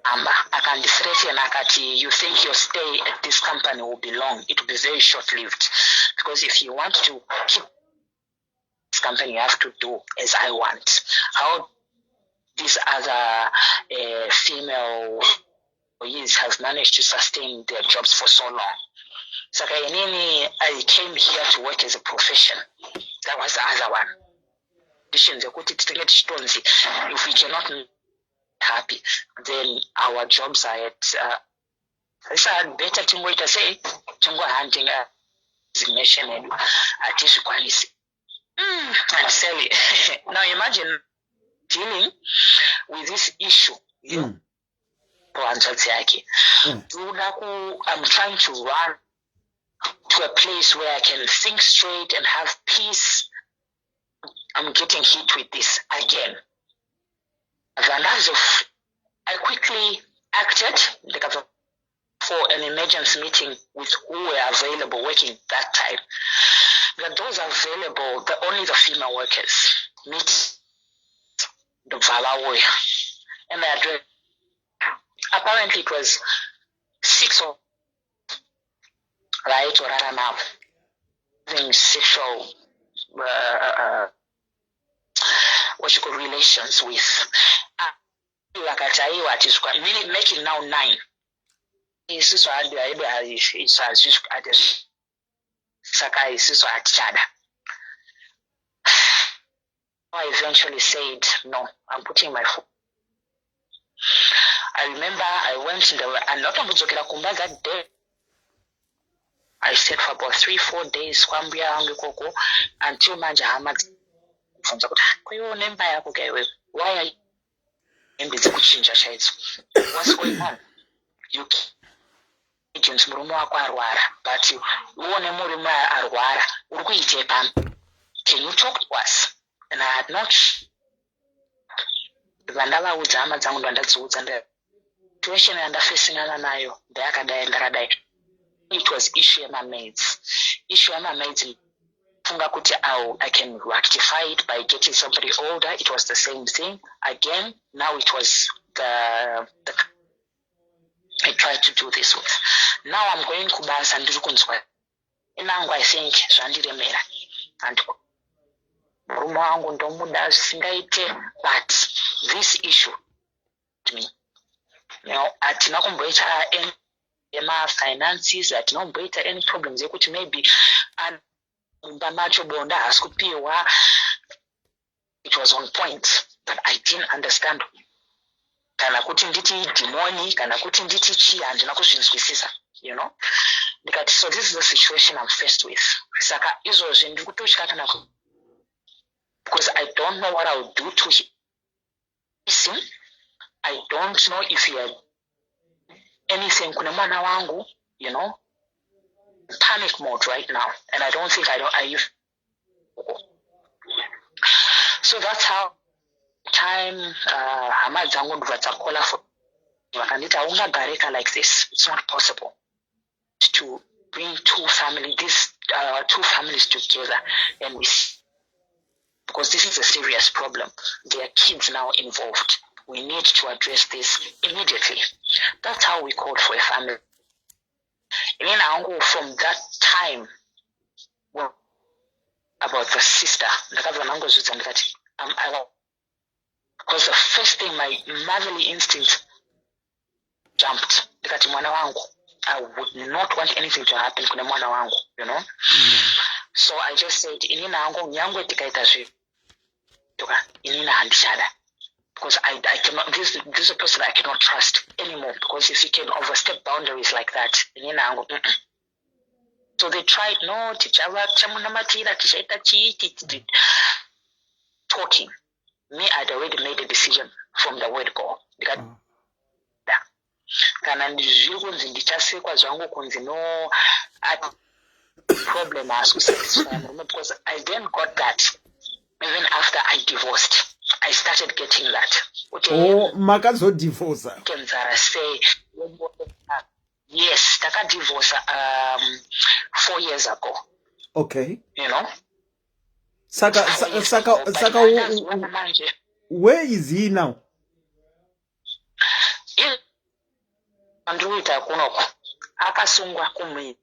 Akandithreaten akati, you think your stay at this company will be long, it will be very short-lived, because if you want to keep this company you have to do as I want. How these other female employees have managed to sustain their jobs for so long. So I came here to work as a profession. That was the other one. If we cannot be happy, then our jobs are at better to wait to say hunting a resignation and at least quality. I'm silly. Now imagine dealing with this issue. I'm trying to run to a place where I can think straight and have peace. I'm getting hit with this again. I quickly acted for an emergency meeting with who were available working that time. But those available, only the female workers meet the Valawoya. And I addressed. Apparently it was 6 or right or now having sexual what you call relations with making now 9. I eventually said, no, I'm putting my foot. I remember I went in and not that day. I stayed for about 3-4 days until Manja Hamad. Why are you what's going on? You agents but you can you talk to us? And I had not situation and facing it was issue my maids. I can rectify it by getting somebody older. It was the same thing. Again, now it was the I tried to do this with. Now I'm going to Kubas and Rukunzwa. And now I think Shandiremera and but this issue to me. At Nakumbreta any finances, at no better any problems, which maybe and it was on point, but I didn't understand. So this is the situation I'm faced with. Because I don't know what I would do to him. I don't know if he had anything, panic mode right now, and I don't think so that's how time like this. It's not possible to bring two families together and because this is a serious problem. There are kids now involved. We need to address this immediately. That's how we called for a family. And then from that time, well, about the sister, because the first thing my motherly instinct jumped. I would not want anything to happen to mwana wangu, So I just said, because I cannot, this is a person I cannot trust anymore, because if he can overstep boundaries like that, so they tried, no, talking. Me, I'd already made a decision from the word go. Because I then got that. Even after I divorced, I started getting that. Oh, makazo divorce. Say Yes, taka divorce 4 years ago. Okay. You know? Saka, where is he now? Andruita kunoko. Akasungwa kumiri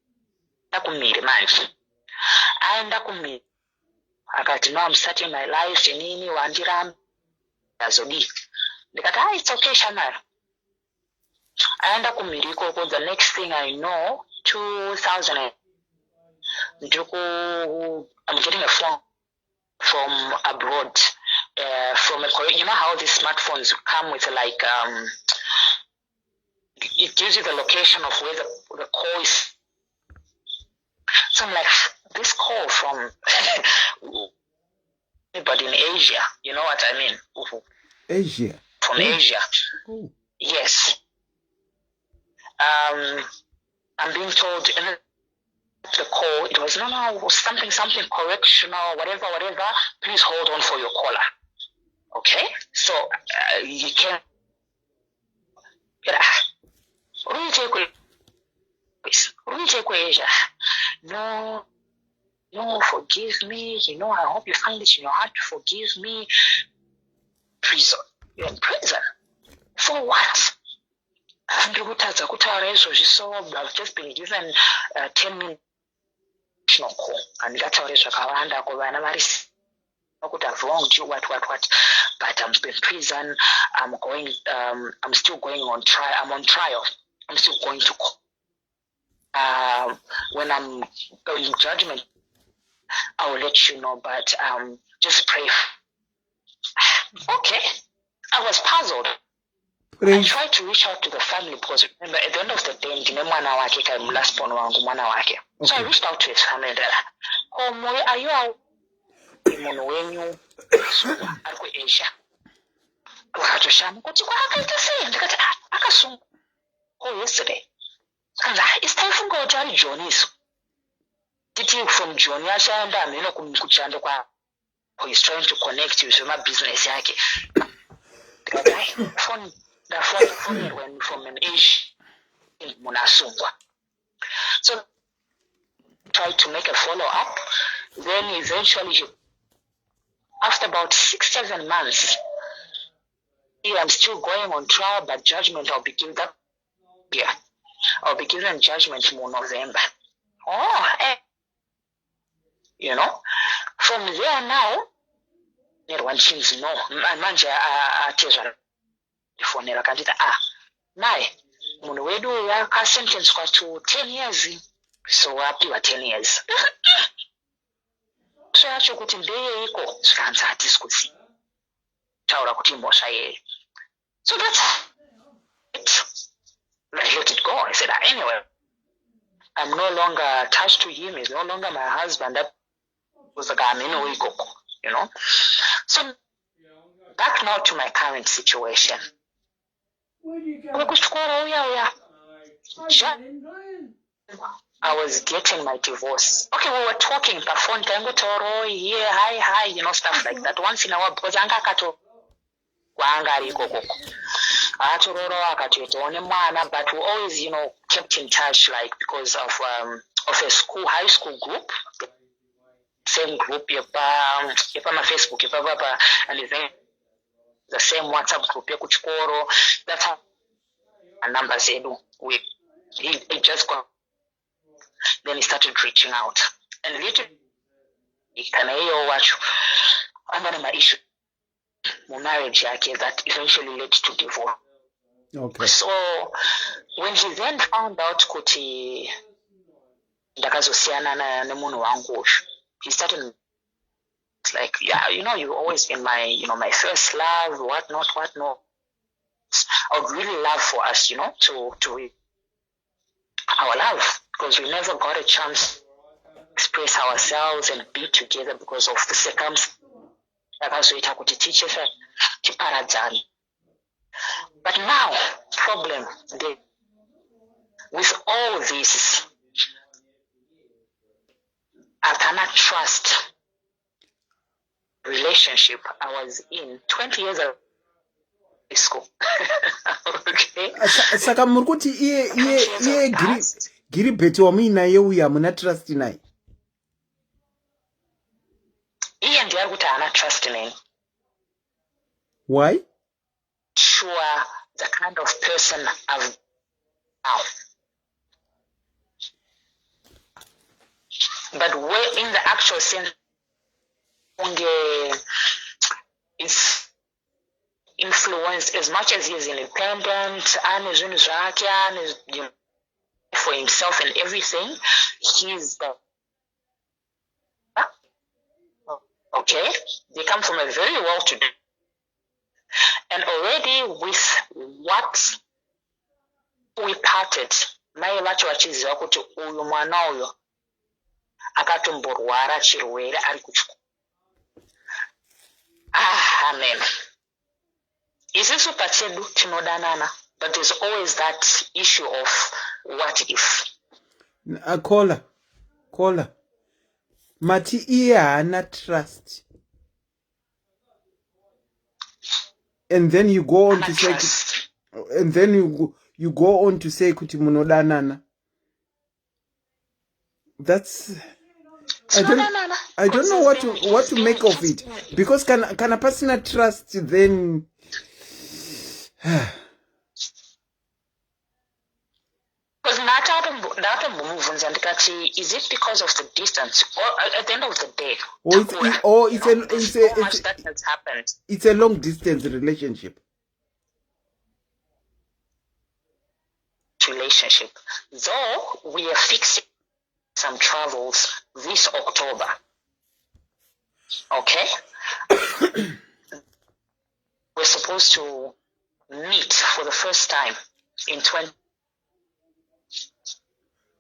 manje. Aenda kumiri. Akati, no, I'm starting my life. Nini, wandiram. Azodi. Ndikati, it's okay, Shamara. Aenda kumiri koko. The next thing I know, 2000. I'm getting a phone from abroad. From a Korean, you know how these smartphones come with like it gives you the location of where the call is. So I'm like, this call from anybody in Asia, you know what I mean? Asia. From Asia. Oh. Yes. I'm being told in the call, it was no, something correctional, whatever. Please hold on for your caller. Okay? So you can. No, forgive me. You know, I hope you find it in your heart to forgive me. Prison. You're in prison. For what? I've just been given 10 minutes. And that's always I've wronged you, what. But I'm in prison. I'm still going on trial. I'm on trial. I'm still going to court. When I'm going to judgment, I will let you know, but just pray. Okay. I was puzzled. I tried to reach out to the family because remember, at the end of the day, so I reached out to his family and are you out? Asia. Yesterday. It's time for go to Johnny's. From Johnny, he's trying to connect you to my business. The phone went from an Asian in Munasungwa. So tried to make a follow-up. Then eventually, after about 6-7 months, I'm still going on trial, but judgment I'll be given that year. I'll be given judgment in November. You know, from there now, one things no, manje atezwa fonera kandita naye munhu wedu yakasentence kwa to 10 years, so wapiwa 10 years. So yacho kuti ndeye iko zvikanzi hatisi kuzi taura kuti mbosva yeye. So that's it. I let it go. I said anyway, I'm no longer attached to him. He's no longer my husband. That was like I'm in a week, you know. So back now to my current situation. I was getting my divorce. Okay, we were talking per phone, yeah, hi, you know, stuff like that. Once in a while, because but we always, you know, kept in touch, like because of a high school group. Same group, my Facebook, and then the same WhatsApp group, that's how our numbers he just got. Then he started reaching out, and literally, I'm my issue, my marriage, that eventually led to divorce. Okay. So when he then found out kuti ndakazosiyana nemunhu wangu, he started like, yeah, you know, you've always been my, you know, my first love, whatnot. I would really love for us, you know, to our love, because we never got a chance to express ourselves and be together because of the circumstances. But now, problem with all this, I cannot trust relationship I was in 20 years ago. school. Okay. Saka muri kuti iye Gilbert wamuinaye uyu hamuna trust naye. Iye ndiye ari kuti haana trust neni. Why? Sure, the kind of person I've now. But where in the actual sense, it's influenced as much as he is independent and for himself and everything. He's okay. They come from a very well-to-do, and already with what we parted, mai vacho vachiziva kuti uyu mwana uyo akatomborwara chirwere ari kuchikoro. Amen. Isisu pachedu tinodanana, but there's always that issue of what if. Caller. Mati iye haana trust. And then you go on to say, and then you go on to say kuti munodanana. That's I don't know what to make of it, because can a person trust then because is it because of the distance, or at the end of the day, that has happened? It's a long distance relationship. Though we are fixing some travels this October. Okay? We're supposed to meet for the first time in 20.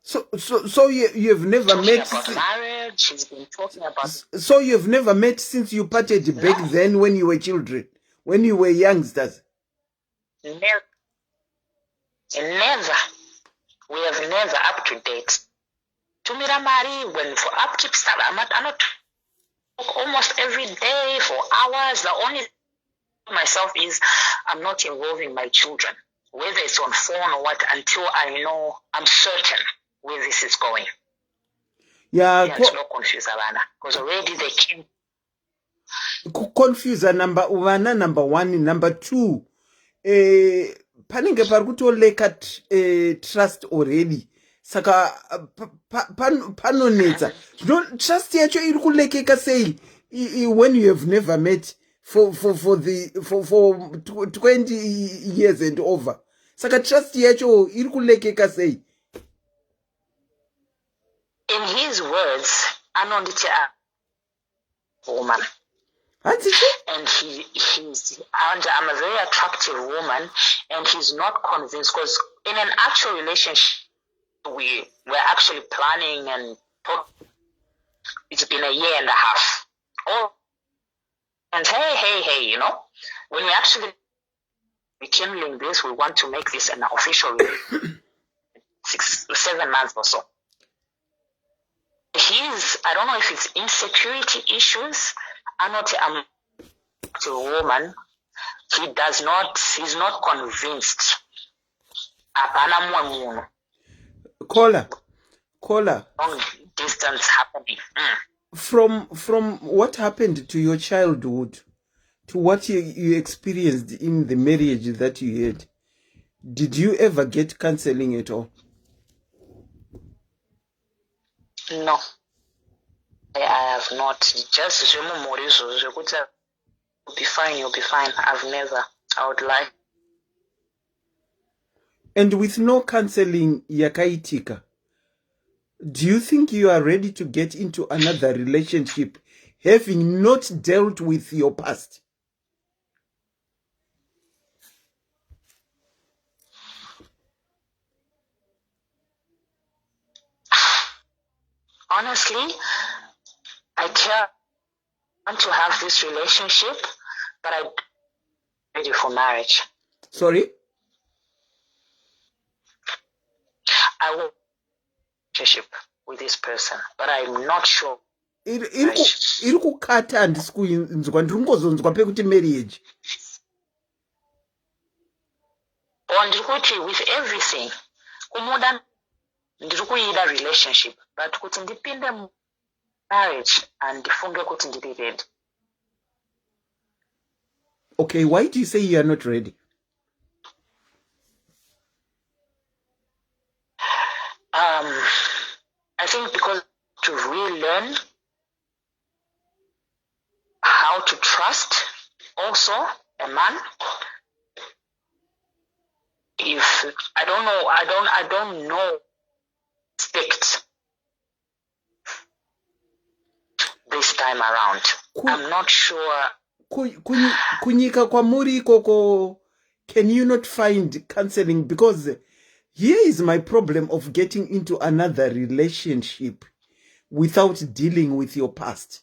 So you've never met about marriage. She's been talking about. So you've never met since you parted back then when you were children, when you were youngsters. Never. We have never up to date. To Miramari, when for upkeep stuff, I'm not almost every day for hours. The only myself is I'm not involving my children, whether it's on phone or what, until I know I'm certain where this is going. Yeah, no confuse Alana, because already they came. Confuse number one, number two. Panenge parikutoleka trust already. Saka panonetsa. Trust yacho iri kulekeka sei when you have never met for 20 years and over. Saka trust yacho iri kulekeka sei. In his words, anondita woman. And I'm a very attractive woman, and he's not convinced, because in an actual relationship, we were actually planning and it's been a year and a half. Oh, and hey, you know, when we actually rekindling this, we want to make this an official 7 months or so. I don't know if it's insecurity issues. I'm not a woman. He's not convinced. Caller. Long distance happening. From what happened to your childhood to what you experienced in the marriage that you had, did you ever get counseling at all? No. I have not. Just you'll be fine. I've never. I would like. And with no counseling yakaitika, do you think you are ready to get into another relationship having not dealt with your past? Honestly, I want to have this relationship, but I'm ready for marriage. Sorry? I want a relationship with this person, but I'm not sure. Iri kukata handisi kuinzwa, ndiri kungozonzwa pekuti marriage. or ndikuti with everything kumuda ndikuida relationship but kuti ndipinde marriage and ndifunge kuti ndiri ready. Okay, why do you say you are not ready? I think because to really learn how to trust also a man. If I don't know respect this time around. I'm not sure. Kunyika kwa muri koko, can you not find counseling? Because here is my problem of getting into another relationship without dealing with your past.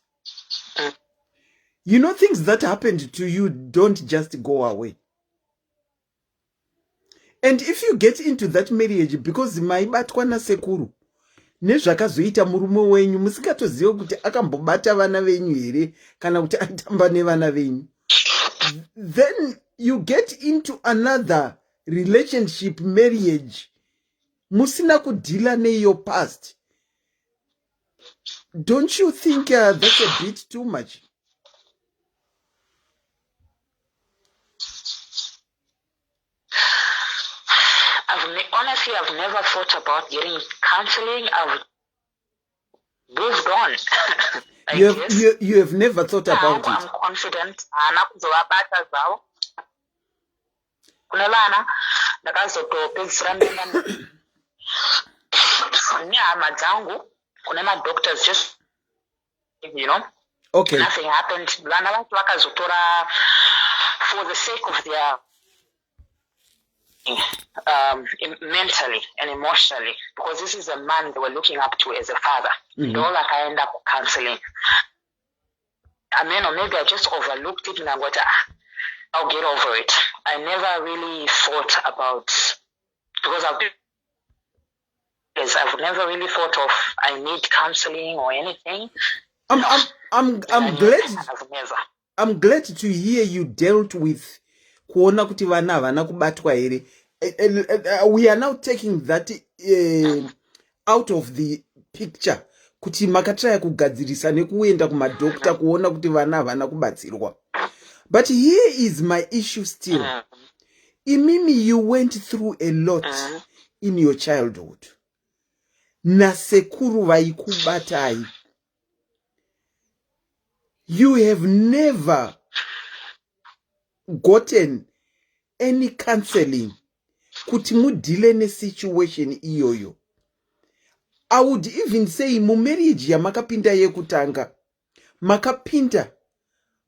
You know, things that happened to you don't just go away. And if you get into that marriage, because maibatwana sekuru, nezvakazoita murume wenyu musikatoziva kuti akambobata vana venyu here kana kuti atamba nevana venyu, then you get into another relationship, marriage, musina kudila ne your past. Don't you think that's a bit too much? Honestly, I've never thought about getting counseling. I've moved on. You have never thought about it. I'm confident. Doctors just, okay. Nothing happened. For the sake of their mentally and emotionally, because this is a man they were looking up to as a father. I end up counseling. I mean, or maybe I just overlooked it and I got, I'll get over it. I never really thought about, because I've never really thought of I need counseling or anything. I'm glad to hear you dealt with kuona kuti vana vana kubatwa here. We are now taking that out of the picture. Kuti makatraya kugadzirisa nekuenda kumadokta kuona kuti vana vana kubatsirwa. But here is my issue still. Imimi, you went through a lot in your childhood. Nasekuru vaikubatai. You have never gotten any counseling kuti mudile ne situation iyoyo. I would even say mu marriage ya makapinda yekutanga, makapinda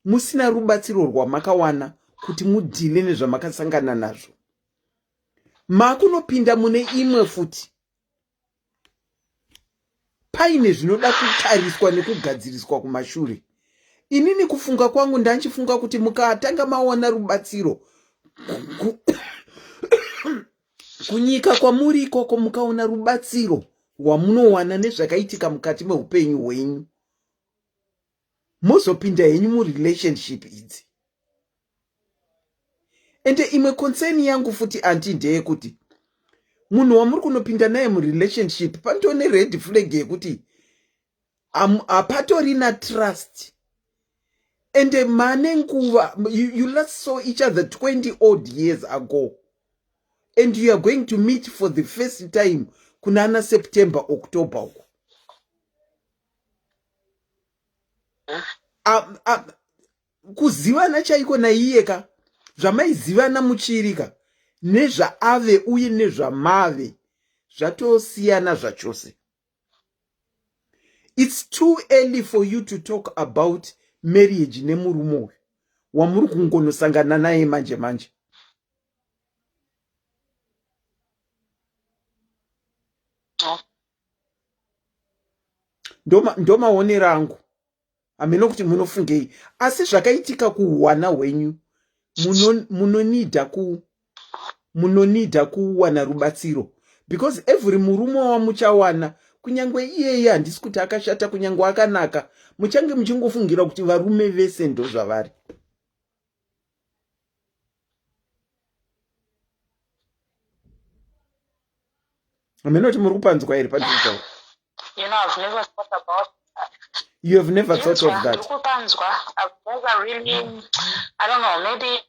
musina rubatsiro rwa makawana kuti mudile nezvamakasangana nazvo. Makunopinda mune imwe futi paine zvinoda kutariswa nekugadziriswa kumashure. Inini kufunga kwangu ndanchifunga kuti mukatanga maona rubatsiro kunyika kwamuri ikoko mukaona rubatsiro wamunowana nezvakaitika mukati meupenyu hwenyu, mozopinda henyu mu relationship idzi. Ende imwe concern yangu futi anti ndeye kuti munhu wamuri kunopinda naye mu relationship pantone red flag yekuti apatorina trust. And you last saw each other 20 odd years ago. And you are going to meet for the first time kunana September, October. Kuzivana chaiko na iyeka. Zvamaizivana muchirika. Nezva ave uye nezva mave. Zvatosiyana zvachose. It's too early for you to talk about marriage nemurumo wamuri kungonosangana naye manje manje. Ndoma one rangu ameno kuti munofungei, asi zvakaitika kuhwana hwenyu munonida kuwana rubatsiro, because every murume wamuchawana kunyangwe iyeye handisi kuti akashata, kunyangwe akanaka, muchange muchingofungira kuti varume vese ndo zvavari. Amenoti muri kupanzwa here patiri. You know, I've never thought about that. You have never thought of that? I've never really, I don't know, maybe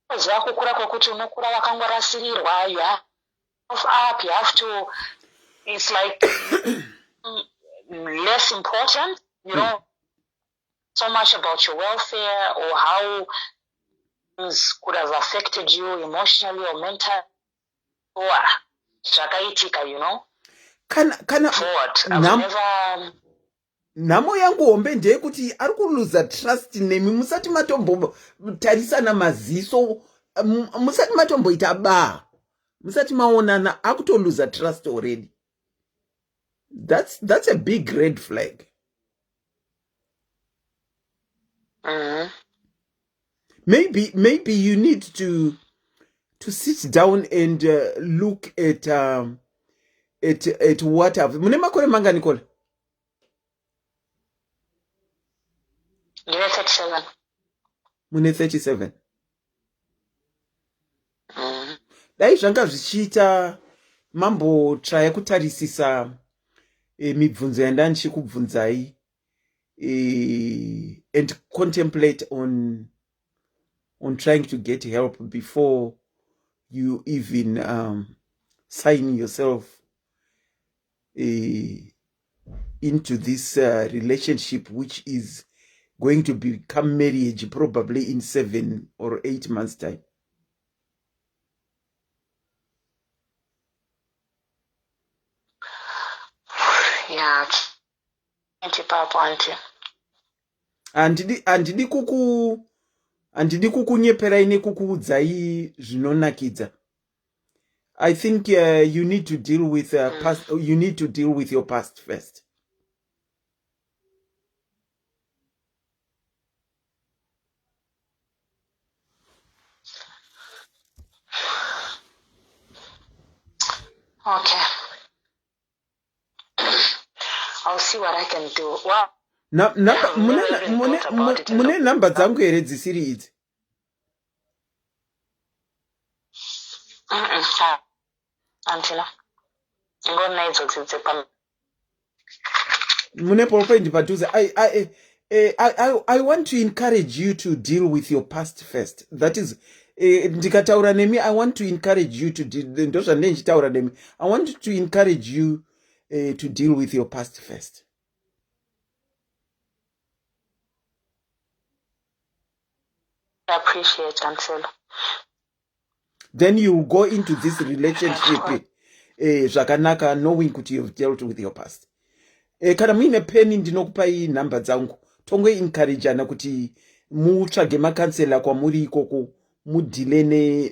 kukura kwekuti unokura wakangorasirirwa, you have up, you have to, it's like less important, you know, so much about your welfare or how things could have affected you emotionally or mentally, or zvakaitika, you know. Kana nhamo yangu hombe ndeyekuti ari kuluza trust nemi musati matombo tarisana maziso, musati matomboita ba, musati maonana akutoluza trust already. That's a big red flag. Maybe you need to sit down and look at what have mune makore manga Nicole? 37. Mune 37. Dai zvanga zvichiita mambo try kutarisisa mibvunzo yanda ndichikubvunzai and contemplate on trying to get help before you even sign yourself into this relationship, which is going to become marriage probably in 7 or 8 months' time. Yeah, handidi kukunyeperai nekukuudzai zvinonakidza. I think you need to deal with past. You need to deal with your past first. Okay. I'll see what I can do. Well, mune namba dzangu here dzisiri idzi? Antila. Ngona idzo dzepam. Mune profile padhuze. I want to encourage you to deal with your past first. That is ndikataura nemi, I want to encourage you to ndozva ndichitaura nemi. I want to encourage you to deal with your past first. I appreciate Ansel. Then you go into this relationship zvakanaka, knowing kuti you've dealt with your past. Kana muine peni ndinokupai namba dzangu, tongwe encourageana kuti mutsvage makansela kwamuri ikoko, mudhile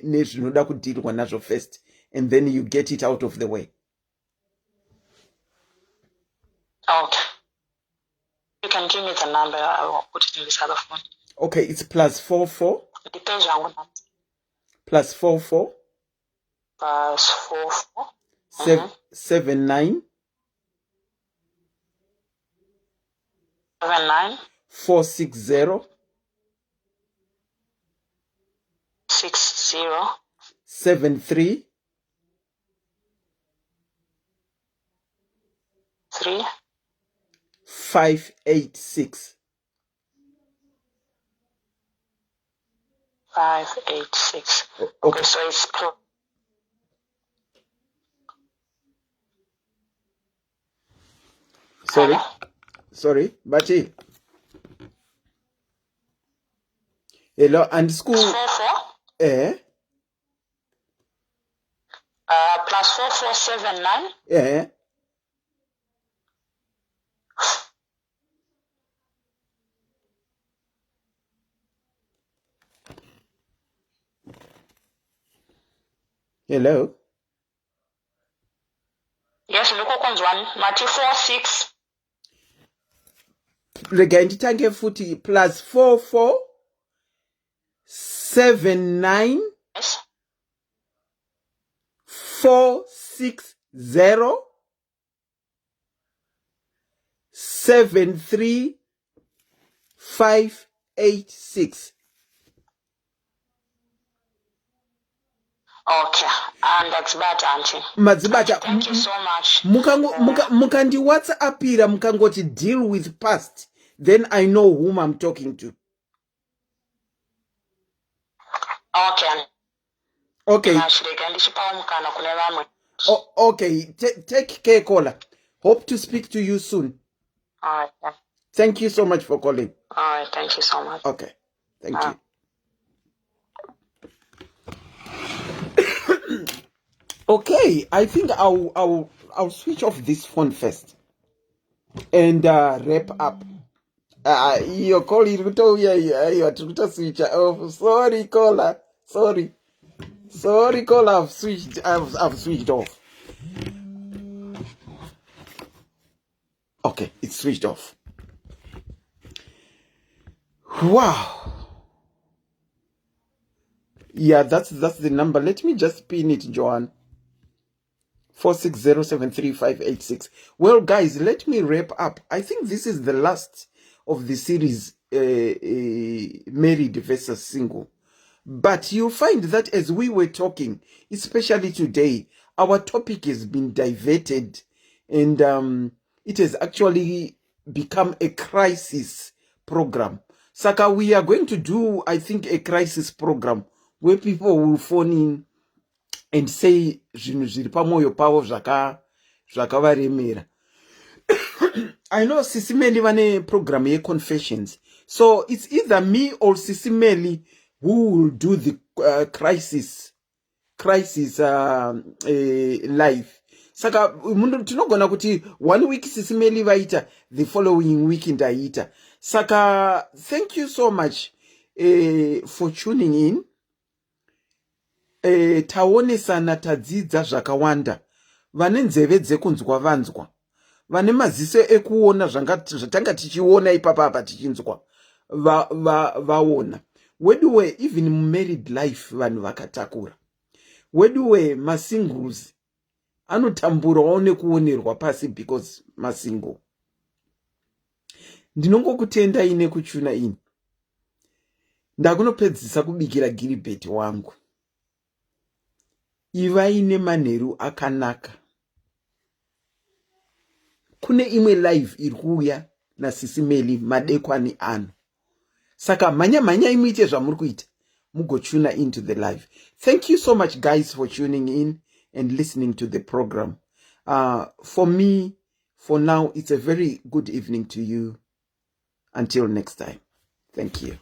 nezvinoda kudhilwa nazvo first, and then you get it out of the way. Okay. You can give me the number. I will put it in this other phone. Okay, it's +44. It depends on what number. +44. +44. 79. 79. 460. 60. 73. 3. 586. 586. Okay, so it's sorry, Bachi. Hello, and school. +44. +4479. Hello. Yes, look one. Mati 46. Rega nditange futi +44 79. Yes. 460 73 586. Okay, and that's bad, Auntie. Madzibata, Thank you so much. Mukandi WhatsAppira mukangoti deal with past, then I know whom I'm talking to. Okay. Okay. Okay, take care, caller. Hope to speak to you soon. All right. Thank you so much for calling. All right, thank you so much. Okay, thank you. Okay, I think I'll switch off this phone first and wrap up. Your call is to switch off. Sorry, caller. Sorry, caller. I've switched off. Okay, it's switched off. Wow. Yeah, that's the number. Let me just pin it, Joanne. 460735586. Well, guys, let me wrap up. I think this is the last of the series, married versus single. But you'll find that as we were talking, especially today, our topic has been diverted, and it has actually become a crisis program. Saka, we are going to do, I think, a crisis program where people will phone in and say zvinhu zviri pamwoyo pavo zvakavaremera. I know Sis Melly vane program confessions, so it's either me or Sis Melly who will do the crisis live. Saka tinogona kuti 1 week Sis Melly vaita, the following week ndaita. Saka thank you so much for tuning in. Taonesana, tadzidza zvakawanda. Vane nzeve dzekunzwa vanzwa, vane maziso ekuona zvatanga tichiona ipapa tichinzwa vaona. Weduwe even married life vanhu vakatakura. Weduwe masingles anotamburawo nekuonerwa pasi because masingle. Ndinongokutendai nekuchuna ini. Ndakunopedzisa kubikira Gilbert wangu. Ivaine manheru akanaka. Kune imwe live iri kuuya naSis Melly madekwani ano. Saka manya imuite zvamuri kuita, mugochuna into the live. Thank you so much, guys, for tuning in and listening to the program. For me, for now, it's a very good evening to you. Until next time. Thank you.